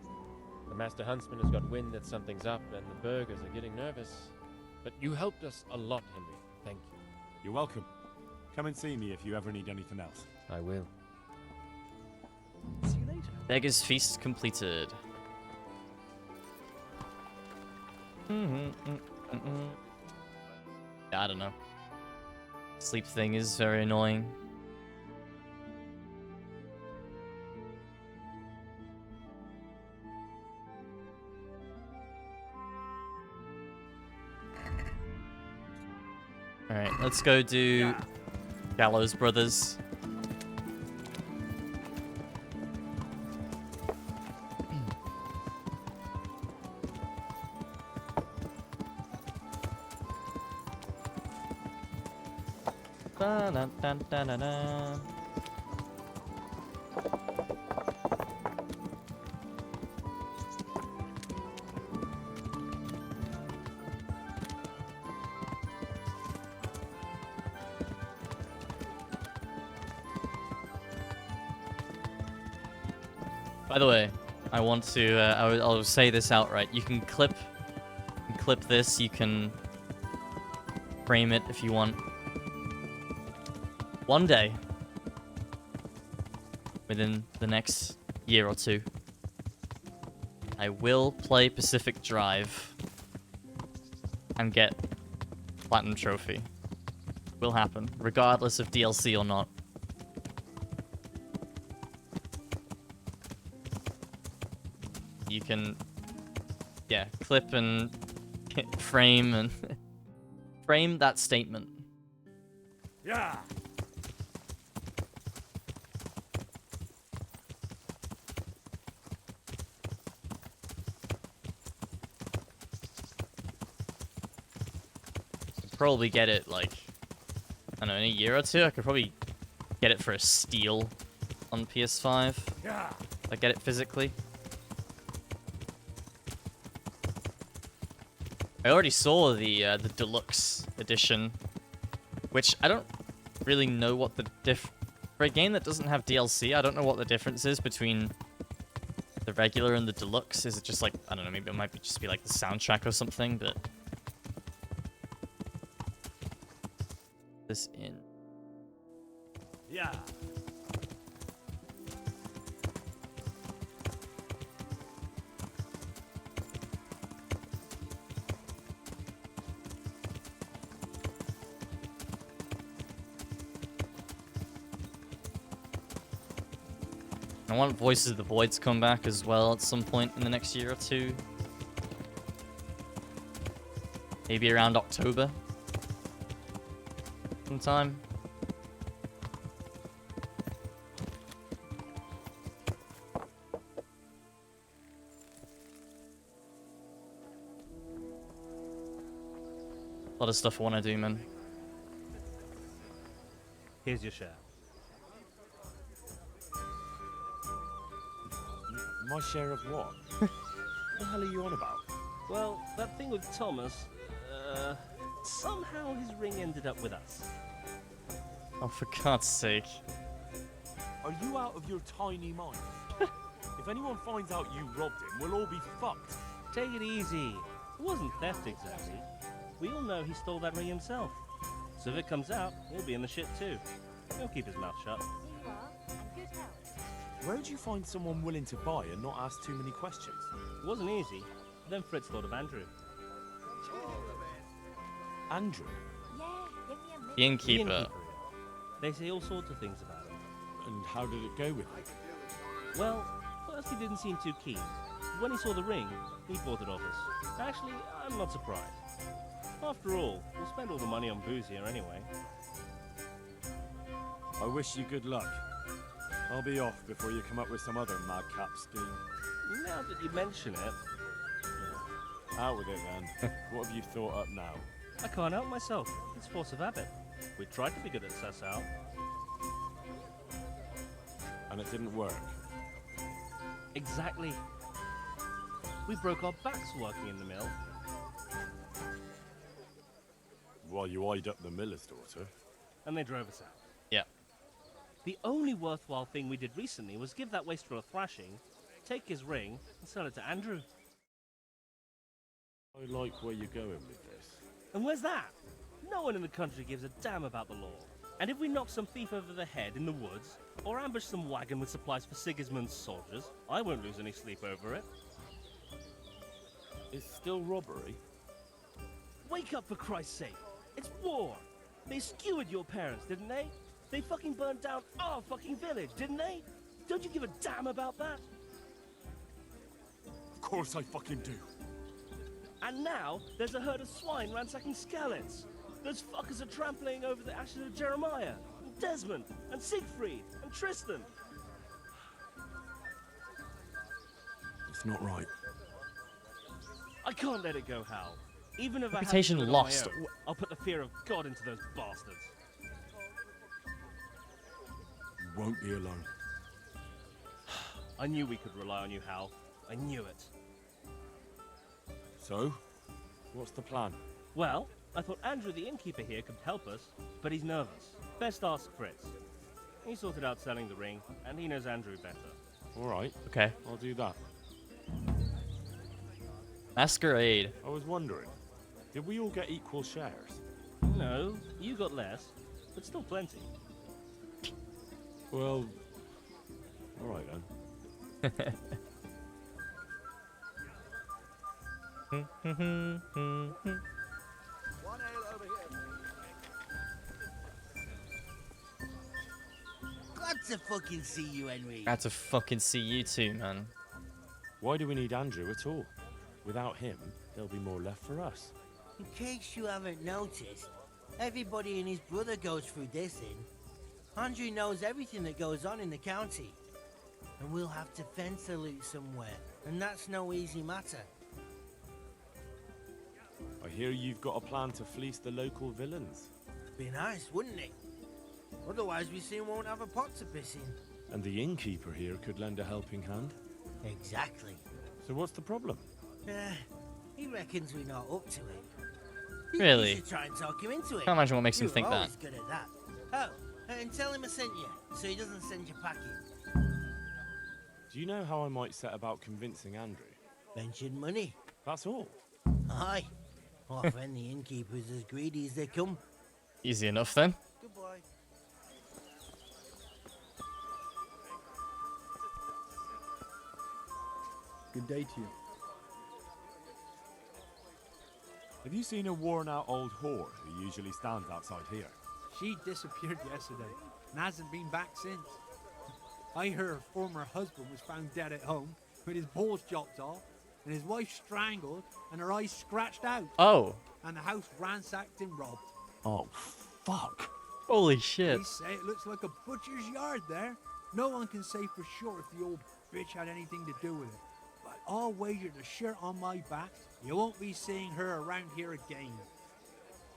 The Master Huntsman has got wind that something's up and the burgers are getting nervous. But you helped us a lot, Henry. Thank you. You're welcome. Come and see me if you ever need anything else. I will. See you later. Beggar's Feast completed. Yeah, I don't know. sleep thing is very annoying. Alright, let's go do Gallows Brothers. Ba-da-da-da-da-da. By the way, I want to, I'll say this outright. You can clip this, you can frame it if you want. One day, within the next year or two, I will play Pacific Drive and get Platinum Trophy. Will happen, regardless of DLC or not. You can, yeah, clip and frame and frame that statement. Yeah. Probably get it like, I don't know, in a year or two. I could probably get it for a steal on PS5. Yeah. Like get it physically. I already saw the deluxe edition, which I don't really know what the for a game that doesn't have DLC. I don't know what the difference is between the regular and the deluxe. Is it just like, I don't know, maybe it might just be like the soundtrack or something, but this in. Yeah. I want Voices of the Void to come back as well at some point in the next year or two. Maybe around October. Sometime. A lot of stuff I want to do, man. Here's your share. My share of what? What the hell are you on about? Well, that thing with Thomas, somehow his ring ended up with us. Oh, for God's sake. Are you out of your tiny mind? If anyone finds out you robbed him, we'll all be fucked. Take it easy. It wasn't theft exactly. We all know he stole that ring himself. So if it comes out, he'll be in the shit too. He'll keep his mouth shut. Where'd you find someone willing to buy and not ask too many questions? It wasn't easy. Then Fritz thought of Andrew. Andrew? The innkeeper. They say all sorts of things about him. And how did it go with him? Well, first he didn't seem too keen. When he saw the ring, he bought it off us. Actually, I'm not surprised. After all, we'll spend all the money on booze here anyway. I wish you good luck. I'll be off before you come up with some other madcap scheme. Now that you mention it... Yeah. Out with it then. What have you thought up now? I can't help myself. It's force of habit. We tried to be good at suss out. And it didn't work? Exactly. We broke our backs working in the mill. While you eyed up the miller's daughter? And they drove us out. Yeah. The only worthwhile thing we did recently was give that wastrel a thrashing, take his ring, and sell it to Andrew. I like where you're going with this. And where's that? No one in the country gives a damn about the law. And if we knock some thief over the head in the woods, or ambush some wagon with supplies for Sigismund's soldiers, I won't lose any sleep over it. It's still robbery? Wake up, for Christ's sake! It's war! They skewered your parents, didn't they? They fucking burned down our fucking village, didn't they? Don't you give a damn about that? Of course I fucking do. And now, there's a herd of swine ransacking Skalitz. Those fuckers are trampling over the ashes of Jeremiah, and Desmond, and Siegfried, and Tristan. It's not right. I can't let it go, Hal. Even if Reputation I have to do it lost. on my own, I'll put the fear of God into those bastards. You won't be alone. I knew we could rely on you, Hal. I knew it. So, what's the plan? Well, I thought Andrew the innkeeper here could help us, but he's nervous. Best ask Fritz. He sorted out selling the ring, and he knows Andrew better. All right. Okay. I'll do that. Masquerade. I was wondering, did we all get equal shares? No, you got less, but still plenty. Well, all right then. Glad to fucking see you, Henry. Glad to fucking see you too, man. Why do we need Andrew at all? Without him, there'll be more left for us. In case you haven't noticed, everybody and his brother goes through this inn. Andrew knows everything that goes on in the county. And we'll have to fence a loot somewhere, and that's no easy matter. I hear you've got a plan to fleece the local villains. Be nice, wouldn't it? Otherwise we soon won't have a pot to piss in. And the innkeeper here could lend a helping hand. Exactly. So what's the problem? He reckons we're not up to it. Really? You should try and talk him into it. Can't imagine what makes him You're think that. always good at that. Oh, and tell him I sent you, so he doesn't send you packing. Do you know how I might set about convincing Andrew? Mention money. That's all. Aye. Our friend the innkeeper's as greedy as they come. Easy enough then. Goodbye. Good day to you. Have you seen a worn-out old whore who usually stands outside here? She disappeared yesterday and hasn't been back since. I heard her former husband was found dead at home with his balls chopped off and his wife strangled and her eyes scratched out. Oh. And the house ransacked and robbed. Oh, fuck. Holy shit. They say it looks like a butcher's yard there. No one can say for sure if the old bitch had anything to do with it. But I'll wager the shirt on my back, you won't be seeing her around here again.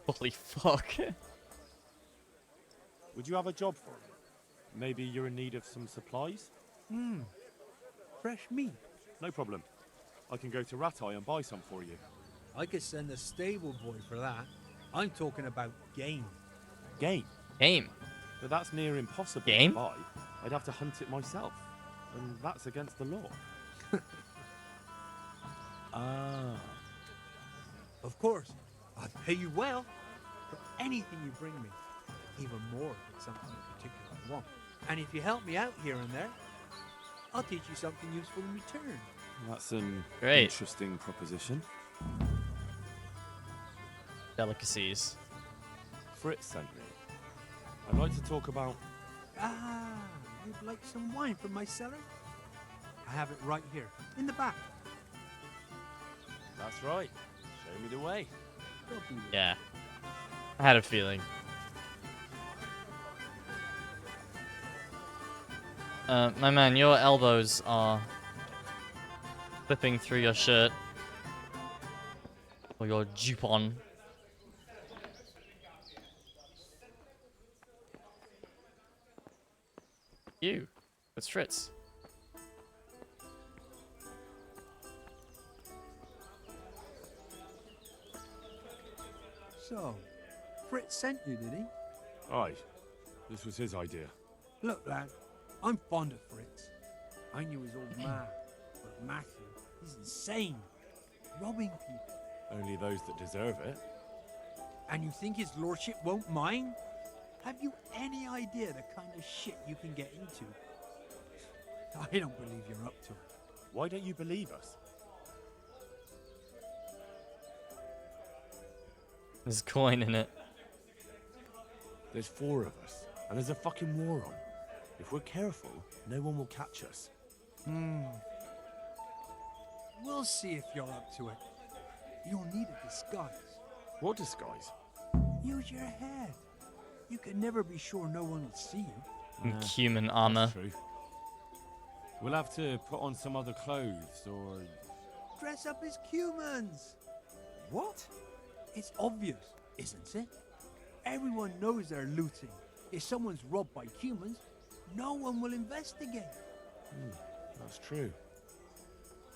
Holy fuck. Would you have a job for me? Maybe you're in need of some supplies? Fresh meat. No problem. I can go to Ratai and buy some for you. I could send a stable boy for that. I'm talking about game. Game? Game? But that's near impossible Game? to buy. I'd have to hunt it myself. And that's against the law. Of course, I'd pay you well for anything you bring me. Even more if it's something in particular I want. And if you help me out here and there, I'll teach you something useful in return. That's an Great. interesting proposition. Delicacies. Fritz sent me. I'd like to talk about... You'd like some wine from my cellar? I have it right here, in the back. That's right. Show me the way. Yeah. I had a feeling. My man, your elbows are slipping through your shirt. Or your jupon. You. It's Fritz. So, Fritz sent you, did he? Aye. This was his idea. Look, lad, I'm fond of Fritz. I knew his old man, but Matthew, he's insane. Robbing people. Only those that deserve it. And you think his lordship won't mind? Have you any idea the kind of shit you can get into? I don't believe you're up to it. Why don't you believe us? There's a coin in it. There's 4 of us, and there's a fucking war on. If we're careful, no one will catch us. We'll see if you're up to it. You'll need a disguise. What disguise? Use your head. You can never be sure no one will see you. Human armor. That's true. We'll have to put on some other clothes, or... Dress up as humans. What? It's obvious, isn't it? Everyone knows they're looting. If someone's robbed by humans, no one will investigate. That's true.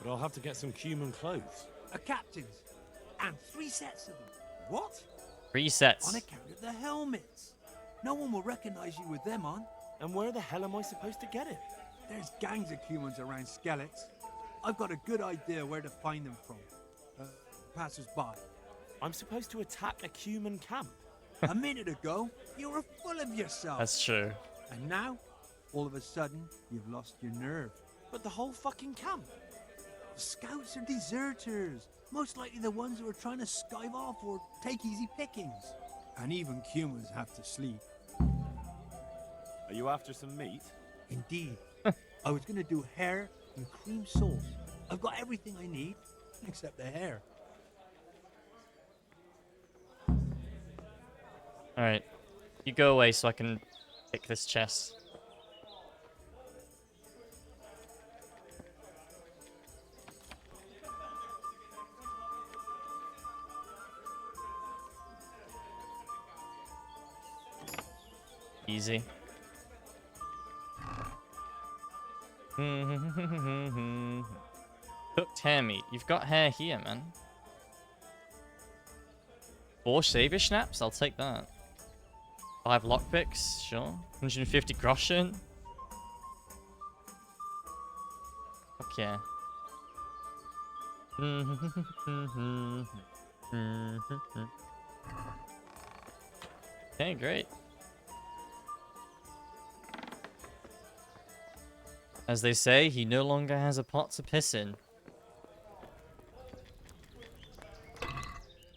But I'll have to get some human clothes. A captain's. And 3 sets of them. What? 3 sets. On account of the helmets. No one will recognize you with them on. And where the hell am I supposed to get it? There's gangs of humans around Skeletons. I've got a good idea where to find them from. Passers-by. I'm supposed to attack a human camp. A minute ago, you were full of yourself. That's true. And now, all of a sudden, you've lost your nerve. But the whole fucking camp. Scouts are deserters. Most likely the ones who are trying to skive off or take easy pickings. And even humans have to sleep. Are you after some meat? Indeed. I was gonna do hair and cream sauce. I've got everything I need, except the hair. Alright. You go away so I can pick this chest. Easy. Cooked hair meat. You've got hair here, man. 4 savior snaps? I'll take that. 5 lockpicks? Sure. 150 groschen? Fuck yeah. Okay, great. As they say, he no longer has a pot to piss in.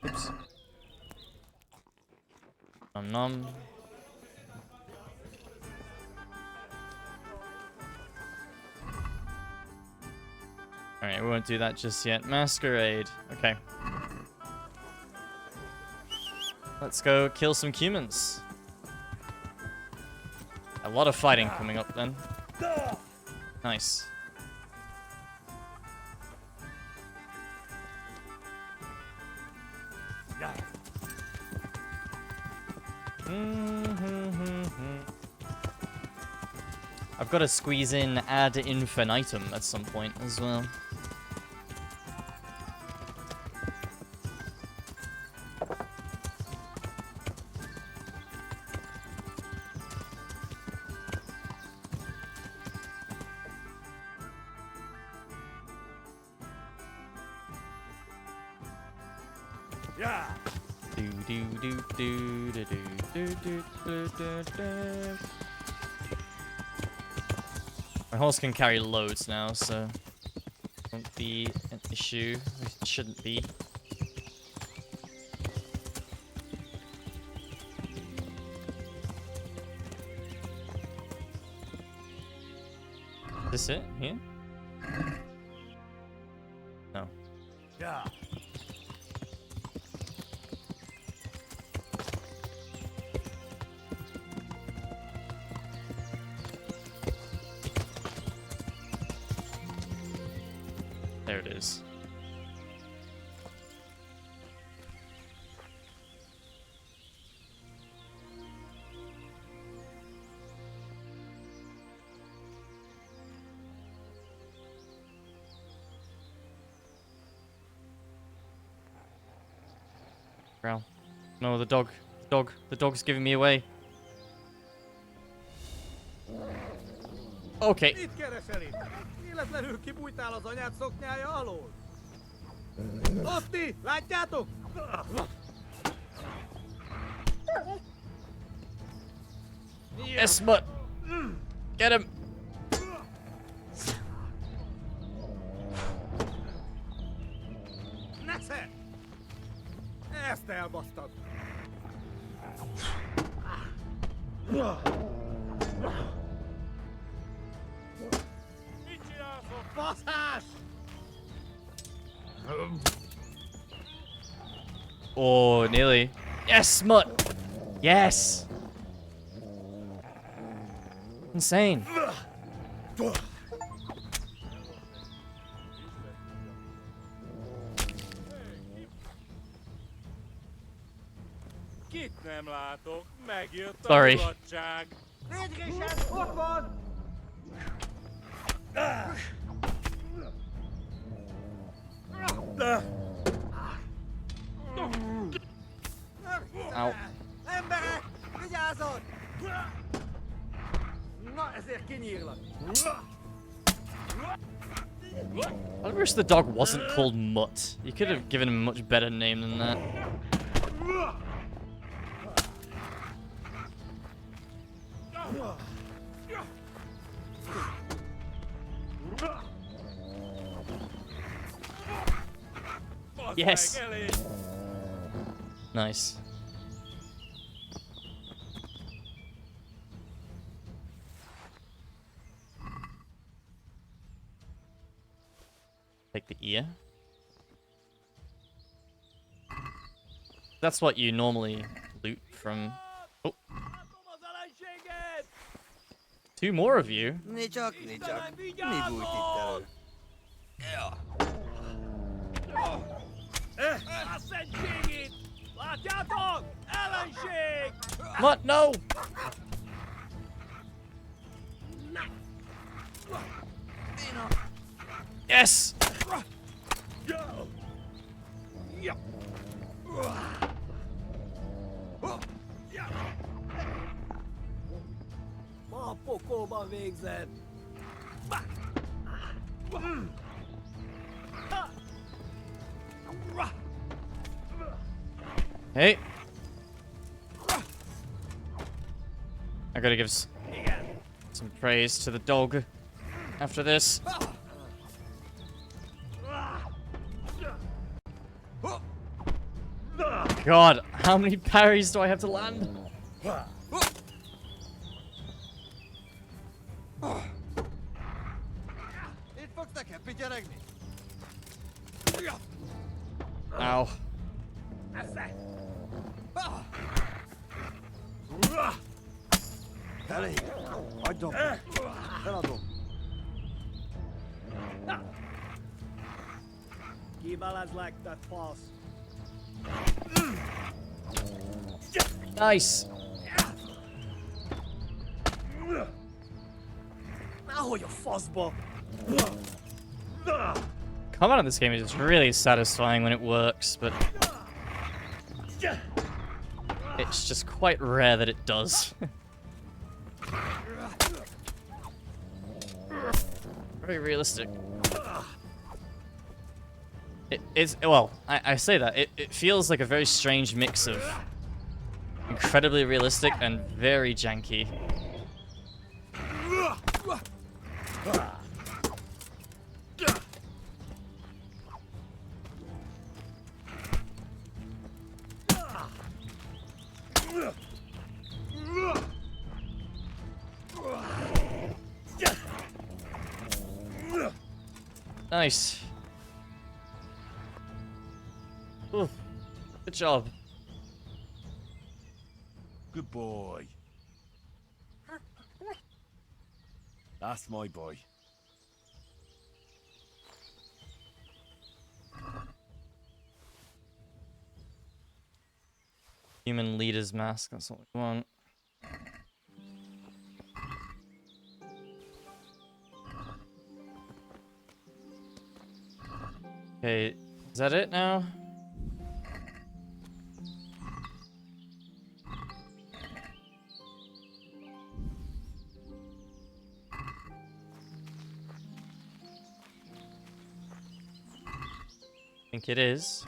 Oops. Nom nom. Alright, we won't do that just yet. Masquerade. Okay. Let's go kill some humans. A lot of fighting coming up then. Nice. I've got to squeeze in ad infinitum at some point as well. Yeah. My horse can carry loads now, so won't be an issue. It shouldn't be. Is this it? Here? No. Yeah. There it is. Growl. No, the dog. The dog's giving me away. Okay. Mit keresel itt? Életlenül kibújtál az anyád szoknyája alól? Ott ti! Látjátok? Yes, but get him. Nesze! Ezt elbasztad! Oh, nearly. Yes, smut. Yes. Insane. Kit nem látok, megjött a Sorry. mulatság. Friedrichsen, ott van! Ow. Emberek, vigyázzon! Na, ezért kinyírlak. I wish the dog wasn't called Mutt. You could have given him a much better name than that. Yes. Nice. Take the ear. That's what you normally loot from. Oh. 2 more of you. Mi csak. Mi bújt itt elő? A szentségét! Látjátok? Ellenség! What? No! Yes! Ma a pokolban végzett! Hey. I gotta give some praise to the dog after this. God, how many parries do I have to land? Itt fogsz nekem pityeregni? Ow. Elég! Hagyom! Feladom! Kivelezlek, te fasz! Nice. Ahogy a faszba! Combat in this game is just really satisfying when it works, but it's just quite rare that it does. Very realistic. It is, well, I say that. It feels like a very strange mix of incredibly realistic and very janky. Nice. Ooh, good job. Good boy. That's my boy. Human leader's mask, that's what we want. Okay, is that it now? I think it is.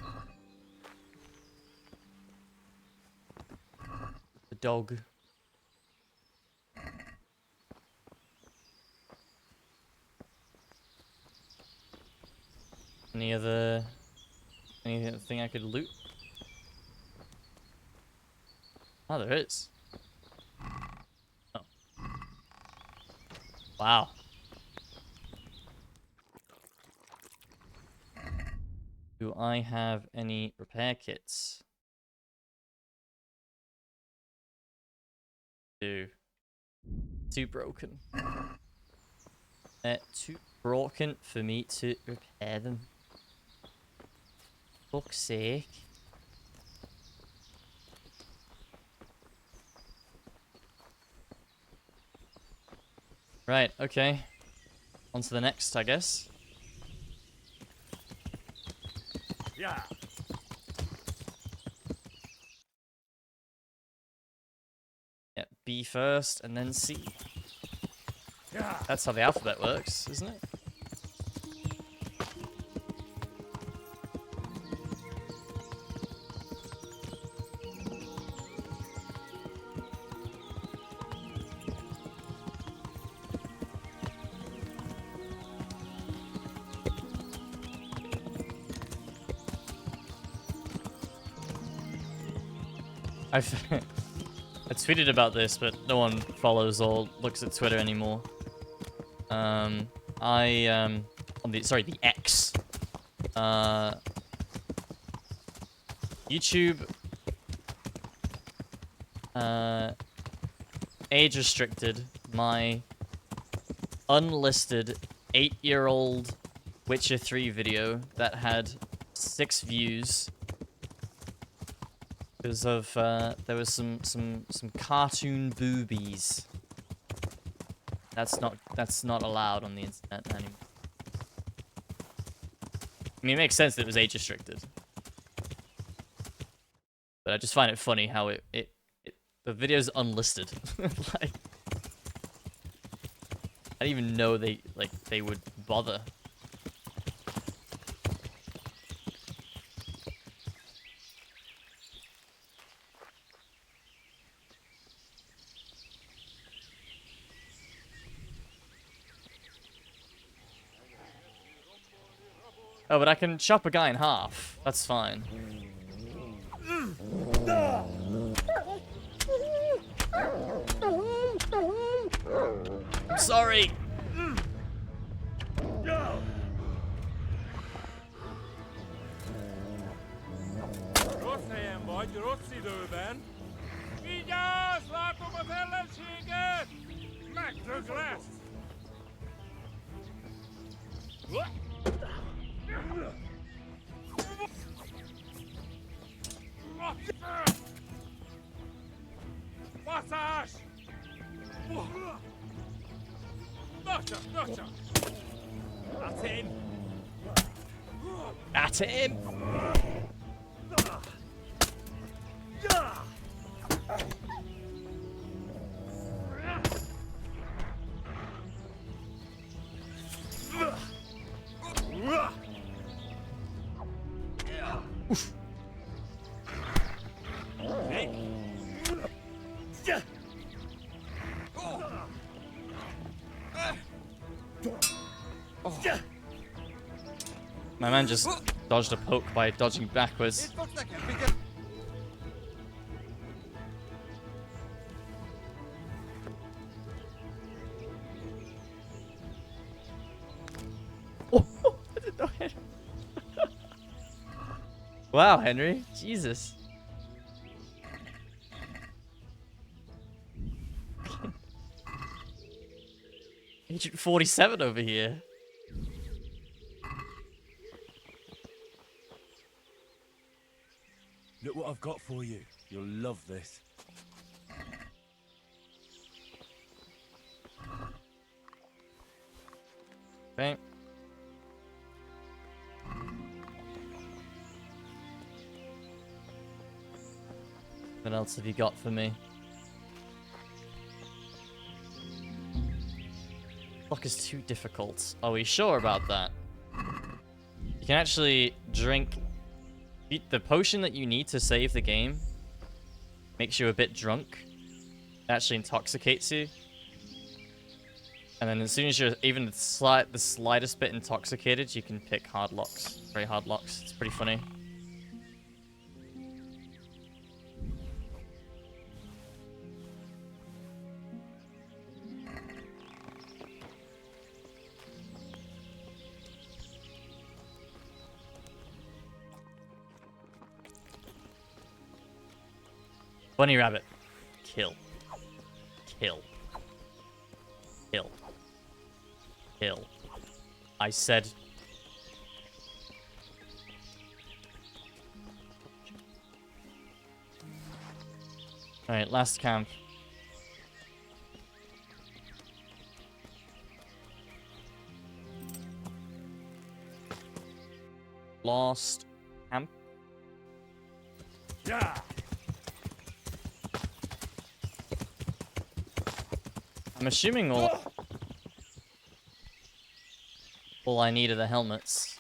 The dog. Anything I could loot? Oh, there is. Wow. Do I have any repair kits? Too broken. Too broken for me to repair them. Fuck's sake. Right, okay. On to the next, I guess. Yeah. Yeah, B first, and then C. Yeah. That's how the alphabet works, isn't it? I tweeted about this, but no one follows or looks at Twitter anymore. On the X. YouTube age restricted my unlisted 8-year-old Witcher 3 video that had 6 views because of there was some cartoon boobies. That's not allowed on the internet anymore. I mean, it makes sense that it was age restricted, but I just find it funny how the video's unlisted. Like, I didn't even know they would bother. Oh, but I can chop a guy in half. That's fine. I'm sorry. Rossz helyen vagy, rossz időben. Vigyázz, látom az ellenséget! Megdög lesz! Baszás! Gotcha! That's him! That's him! Oof. My man just dodged a poke by dodging backwards. Oh, I didn't know him. Wow, Henry. Jesus. Agent 47 over here. Look what I've got for you. You'll love this. Okay. What else have you got for me? Block is too difficult. Are we sure about that? You can actually drink... The potion that you need to save the game makes you a bit drunk. It actually intoxicates you. And then as soon as you're even the slightest bit intoxicated, you can pick hard locks. Very hard locks. It's pretty funny. Bunny rabbit. Kill. Kill. Kill. Kill. I said... Alright, last camp. Lost camp. Yeah. I'm assuming all I need are the helmets.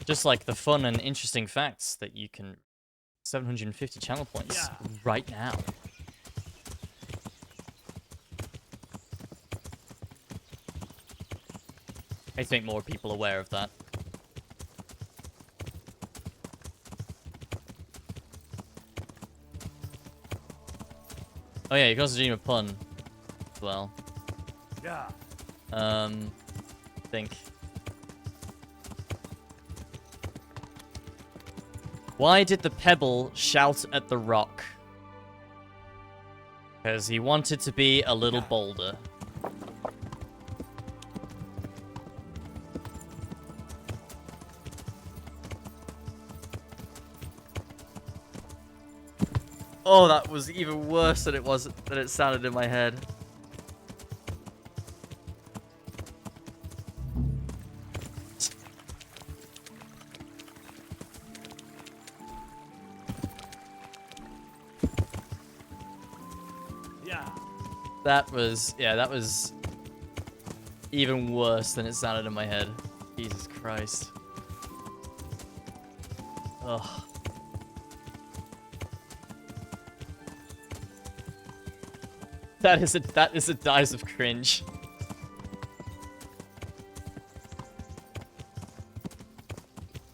Just like the fun and interesting facts that you can 750 channel points right now. I think more people aware of that. Oh yeah, you can also dream a pun as well. Yeah. Think. Why did the pebble shout at the rock? Because he wanted to be a little bolder. Oh, that was even worse than it sounded in my head. That was even worse than it sounded in my head. Jesus Christ. Ugh. That is a dice of cringe.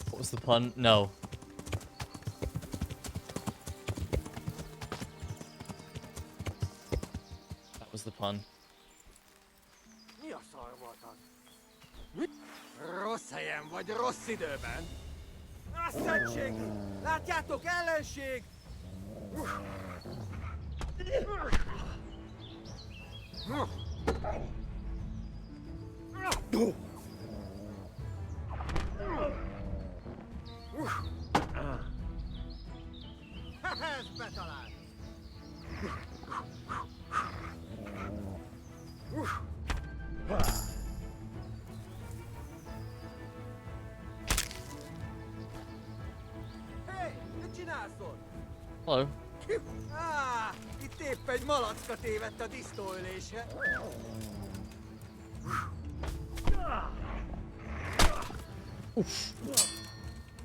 What was the pun? No. The pun. Mi a szar voltad? Rossz helyen vagy rossz időben? Asszettség! Látjátok, ellenség! Ez betalált! Hey, mit csinálsz ott? Hello. Itt épp egy malacka tévedt a disztóölésre.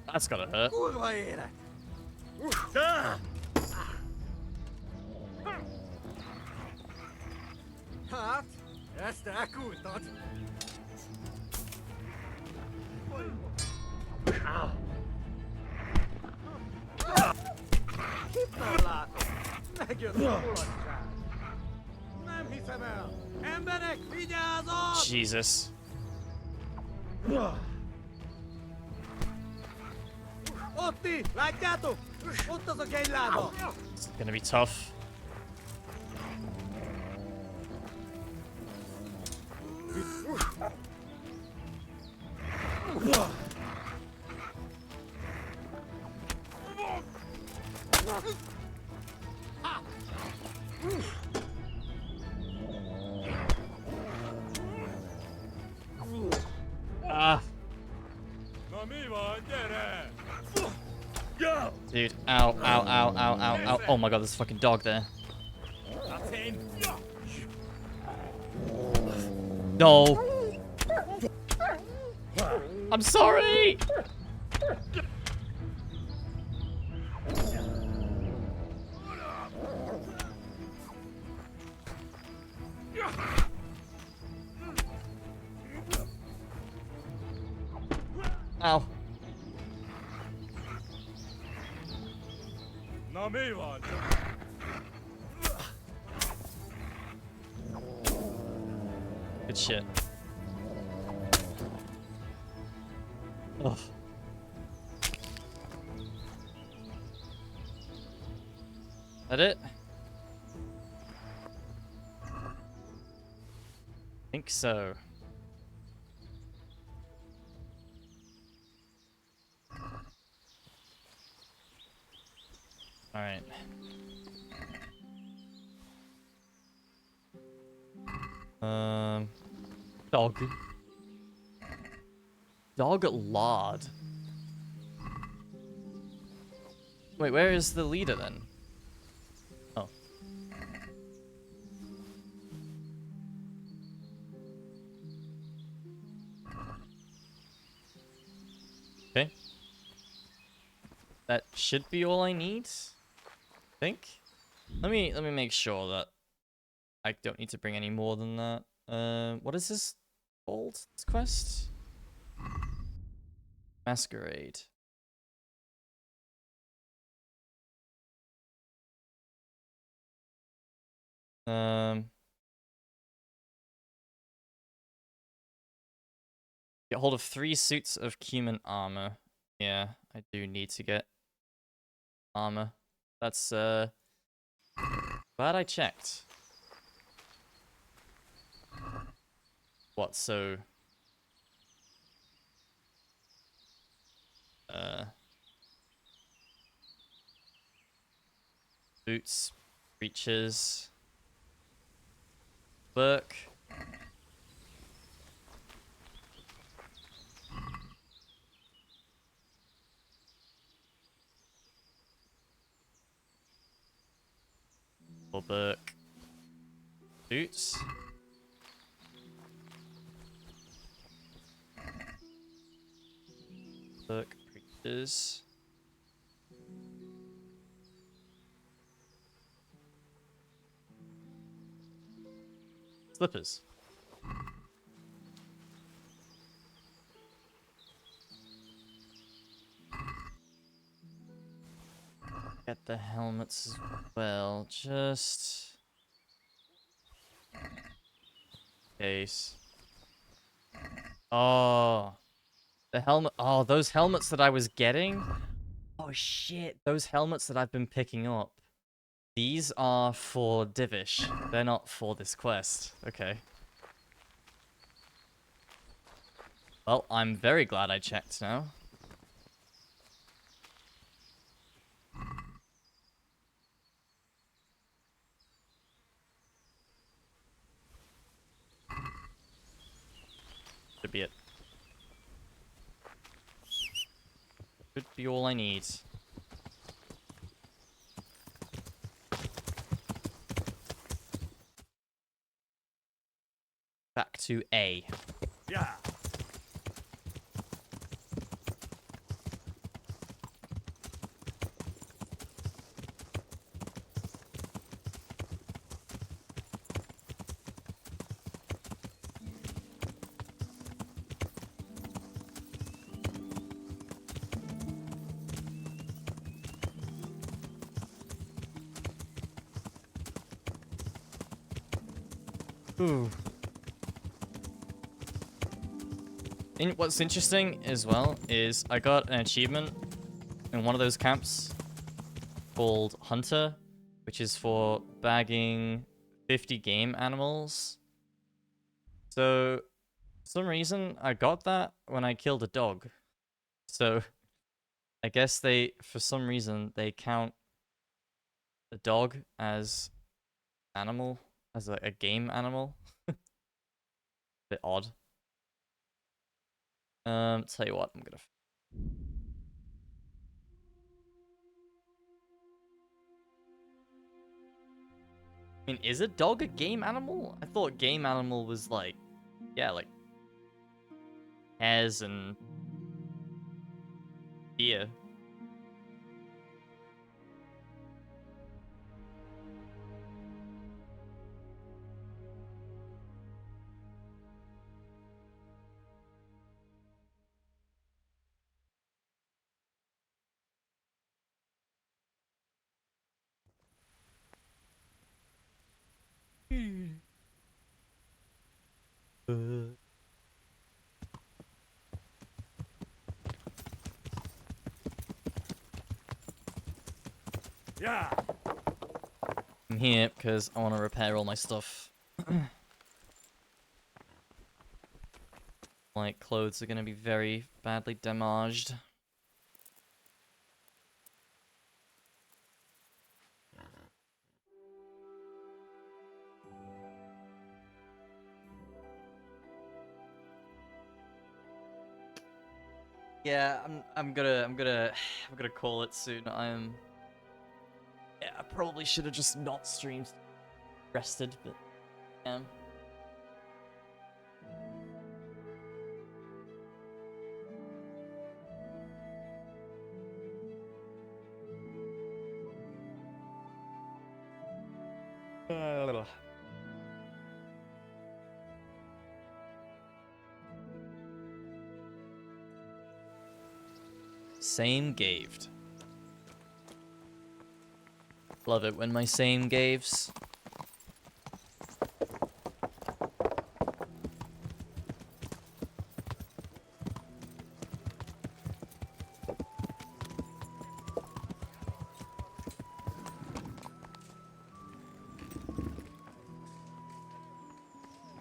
That's gotta hurt. Kurva élet! Hát, ezt elkúrtad. Itt nem látom. Megjött a mulatság. Nem hiszem el. Emberek, vigyázat! Jesus. Otti, látjátok? Ott az a genylába. It's gonna be tough. Ah. Dude, ow, ow, ow, ow, ow, ow. Oh my god, there's a fucking dog there. No. I'm sorry. Ow. Good shit. Ugh. That it? Think so. All right. Dog. Dog lard. Wait, where is the leader then? Oh. Okay. That should be all I need. I think. Let me make sure that I don't need to bring any more than that. What is this called? This quest? Masquerade. Get hold of 3 suits of cumin armor. Yeah, I do need to get armor. That's glad I checked. What, so boots, breeches, book. Book. Boots. Book, breeches. Slippers. Get the helmets as well, just case. Oh, the helmet. Oh, those helmets that I was getting. Oh shit, those helmets that I've been picking up. These are for Divish. They're not for this quest. Okay. Well, I'm very glad I checked now. Should be it. Should be all I need. Back to A. Yeah. Ooh. What's interesting as well is I got an achievement in one of those camps called Hunter, which is for bagging 50 game animals. So, for some reason, I got that when I killed a dog. So, I guess for some reason, they count a dog as animal, as a game animal. Bit odd. Tell you what, I'm gonna. I mean, is a dog a game animal? I thought game animal was like, yeah, like hares and deer. Yeah. I'm here because I want to repair all my stuff. My clothes are going to be very badly damaged. Yeah, I'm gonna call it soon. Yeah, I probably should have just not streamed, rested, but Same gaved. Love it when my same gaves.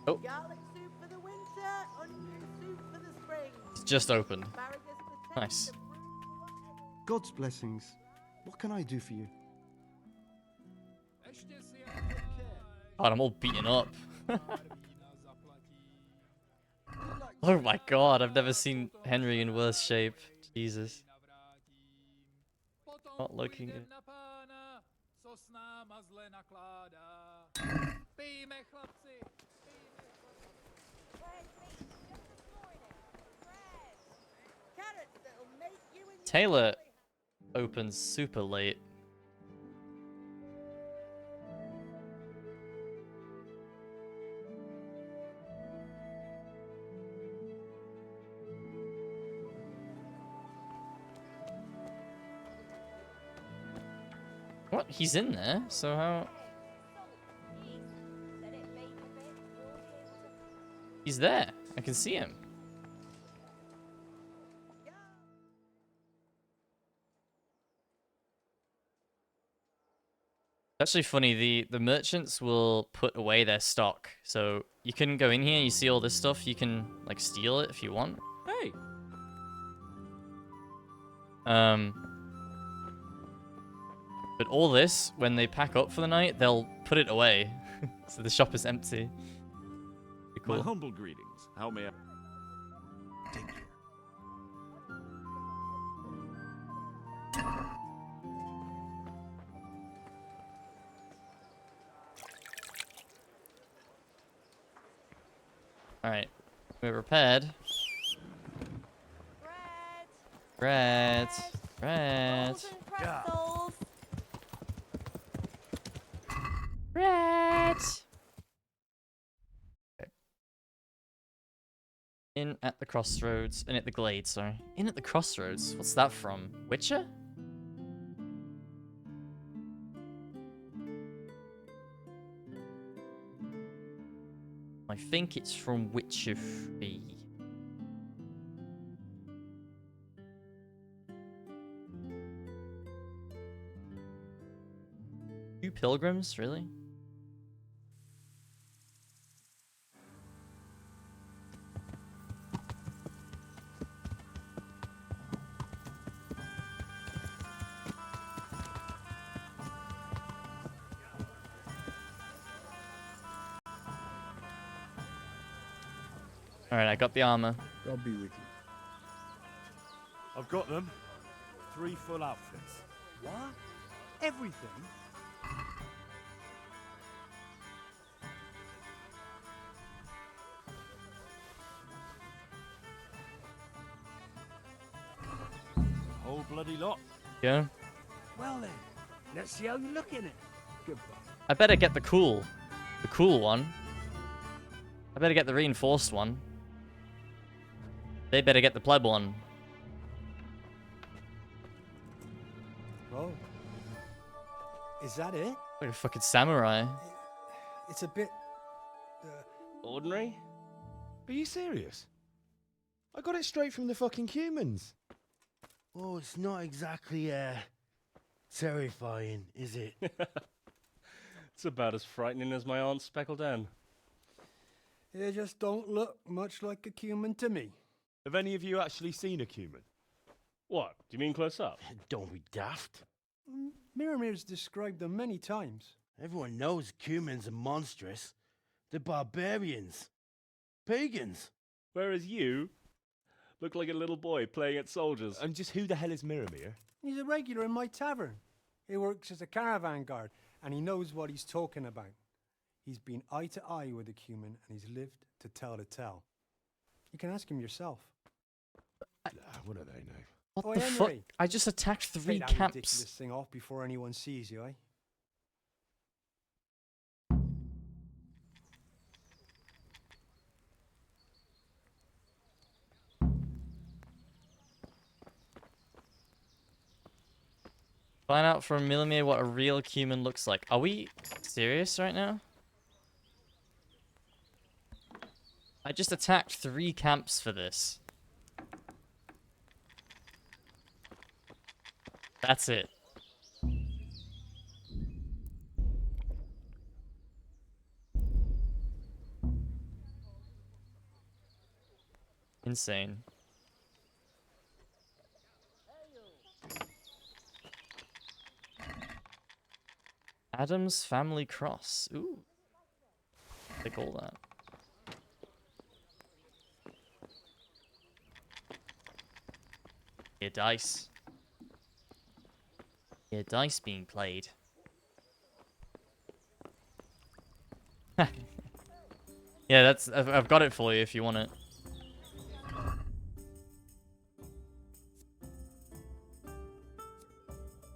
Oh. Garlic soup for the winter, onion soup for the spring. It's just opened. Nice. God's blessings. What can I do for you? God, I'm all beaten up. Oh my god, I've never seen Henry in worse shape. Jesus. Not looking good. Taylor opens super late. What? He's in there? So how? He's there. I can see him. It's actually funny, the merchants will put away their stock. So you can go in here, you see all this stuff, you can like steal it if you want. Hey. But all this, when they pack up for the night, they'll put it away. So the shop is empty. Pretty cool. My humble greetings. How may I... Alright. We're repaired. Bread. Bread. Bread. Okay. In at the crossroads. In at the glade, sorry. In at the crossroads? What's that from? Witcher? I think it's from Witcher 3. Two pilgrims, really? Alright, I got the armor. God be with you. I've got them. 3 full outfits. What? Everything? Whole bloody lot. Yeah. Well then, let's see how you look in it. Goodbye. I better get the cool one. I better get the reinforced one. They better get the pleb one. Oh. Is that it? Like a fucking samurai. it's a bit... Ordinary? Are you serious? I got it straight from the fucking humans. Oh, it's not exactly, terrifying, is it? It's about as frightening as my aunt's speckled hen. They just don't look much like a cumin to me. Have any of you actually seen a cumin? What? Do you mean close up? Don't be daft. Miramir's described them many times. Everyone knows cumins are monstrous. They're barbarians. Pagans. Whereas you look like a little boy playing at soldiers. And just who the hell is Miramir? He's a regular in my tavern. He works as a caravan guard, and he knows what he's talking about. He's been eye to eye with a cumin, and he's lived to tell the tale. You can ask him yourself. What do they know? What Oi, the fuck? Henry. I just attacked 3 Take that camps. ridiculous thing off before anyone sees you, eh? Find out from Millimere what a real cumin looks like. Are we serious right now? I just attacked 3 camps for this. That's it. Insane. Adam's Family Cross. Ooh. Take all that. Yeah, dice. Yeah, dice being played. Yeah, that's. I've got it for you if you want it.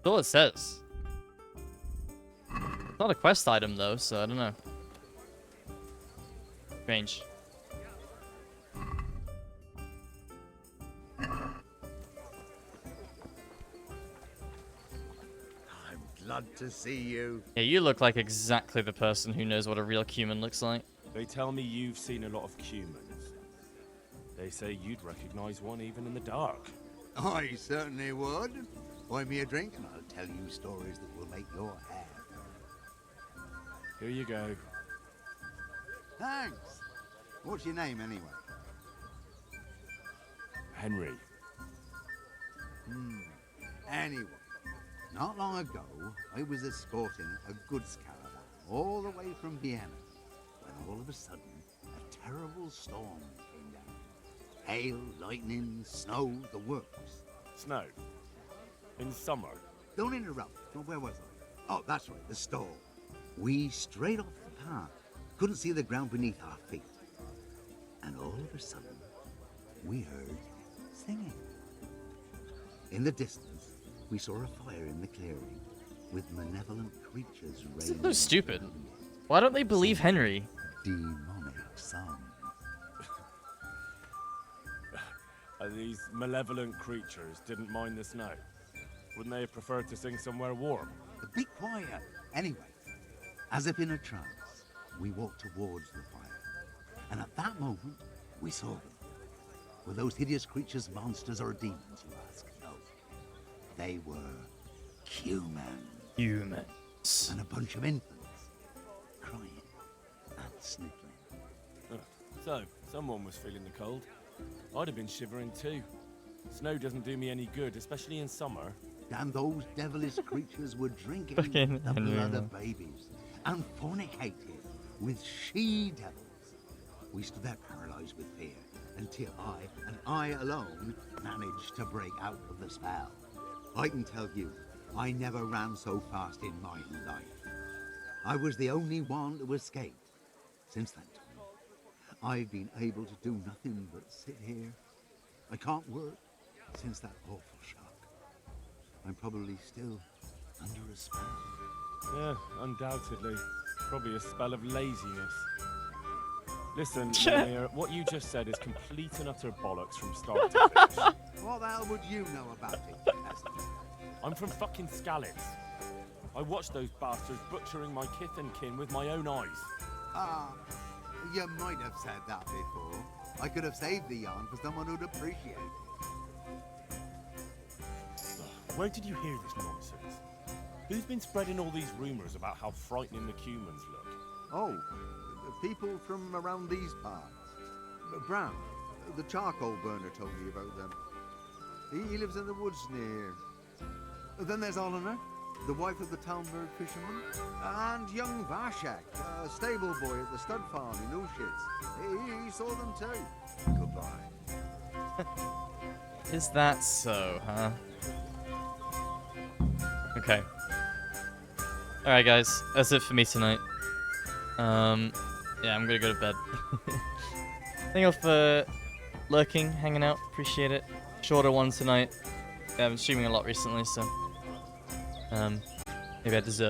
That's all it says. It's not a quest item though, so I don't know. Strange. Glad to see you. Yeah, you look like exactly the person who knows what a real cumin looks like. They tell me you've seen a lot of cumins. They say you'd recognize one even in the dark. I certainly would. Buy me a drink and I'll tell you stories that will make your hair. Here you go. Thanks. What's your name anyway? Henry. Anyway, not long ago, I was escorting a goods caravan all the way from Vienna when all of a sudden a terrible storm came down. Hail, lightning, snow, the works. Snow? In summer? Don't interrupt. Well, where was I? Oh, that's right, the storm. We strayed off the path. Couldn't see the ground beneath our feet. And all of a sudden, we heard singing. In the distance, we saw a fire in the clearing with malevolent creatures This raining. is so stupid. Why don't they believe Henry? Demonic songs. These malevolent creatures didn't mind the snow. Wouldn't they have preferred to sing somewhere warm? Be quiet. Anyway, as if in a trance, we walked towards the fire. And at that moment, we saw them. Were those hideous creatures monsters or demons, you ask? No. They were humans. Humans. And a bunch of infants, crying and sniffling. So, someone was feeling the cold. I'd have been shivering too. Snow doesn't do me any good, especially in summer. And those devilish creatures were drinking Fucking the Henry, blood man. of babies and fornicating with she-devils. We stood there paralyzed with fear until I alone, managed to break out of the spell. I can tell you, I never ran so fast in my life. I was the only one to escape. Since that time, I've been able to do nothing but sit here. I can't work since that awful shock. I'm probably still under a spell. Yeah, undoubtedly. Probably a spell of laziness. Listen, Mimir, what you just said is complete and utter bollocks from start to finish. What the hell would you know about it, peasant? I'm from fucking Skalitz. I watched those bastards butchering my kith and kin with my own eyes. Ah, you might have said that before. I could have saved the yarn for someone who'd appreciate it. Where did you hear this nonsense? Who's been spreading all these rumours about how frightening the humans look? Oh, people from around these parts. Brown, the charcoal burner told me about them. He lives in the woods near. Then there's Olener, the wife of the Talmberg fisherman, and young Vashak, a stable boy at the stud farm in Ushitz. He saw them too. Goodbye. Is that so, huh? Okay. Alright guys, that's it for me tonight. Yeah, I'm gonna go to bed. Thank you all for lurking, hanging out, appreciate it. Shorter one tonight. Yeah, I've been streaming a lot recently, so maybe I deserve it.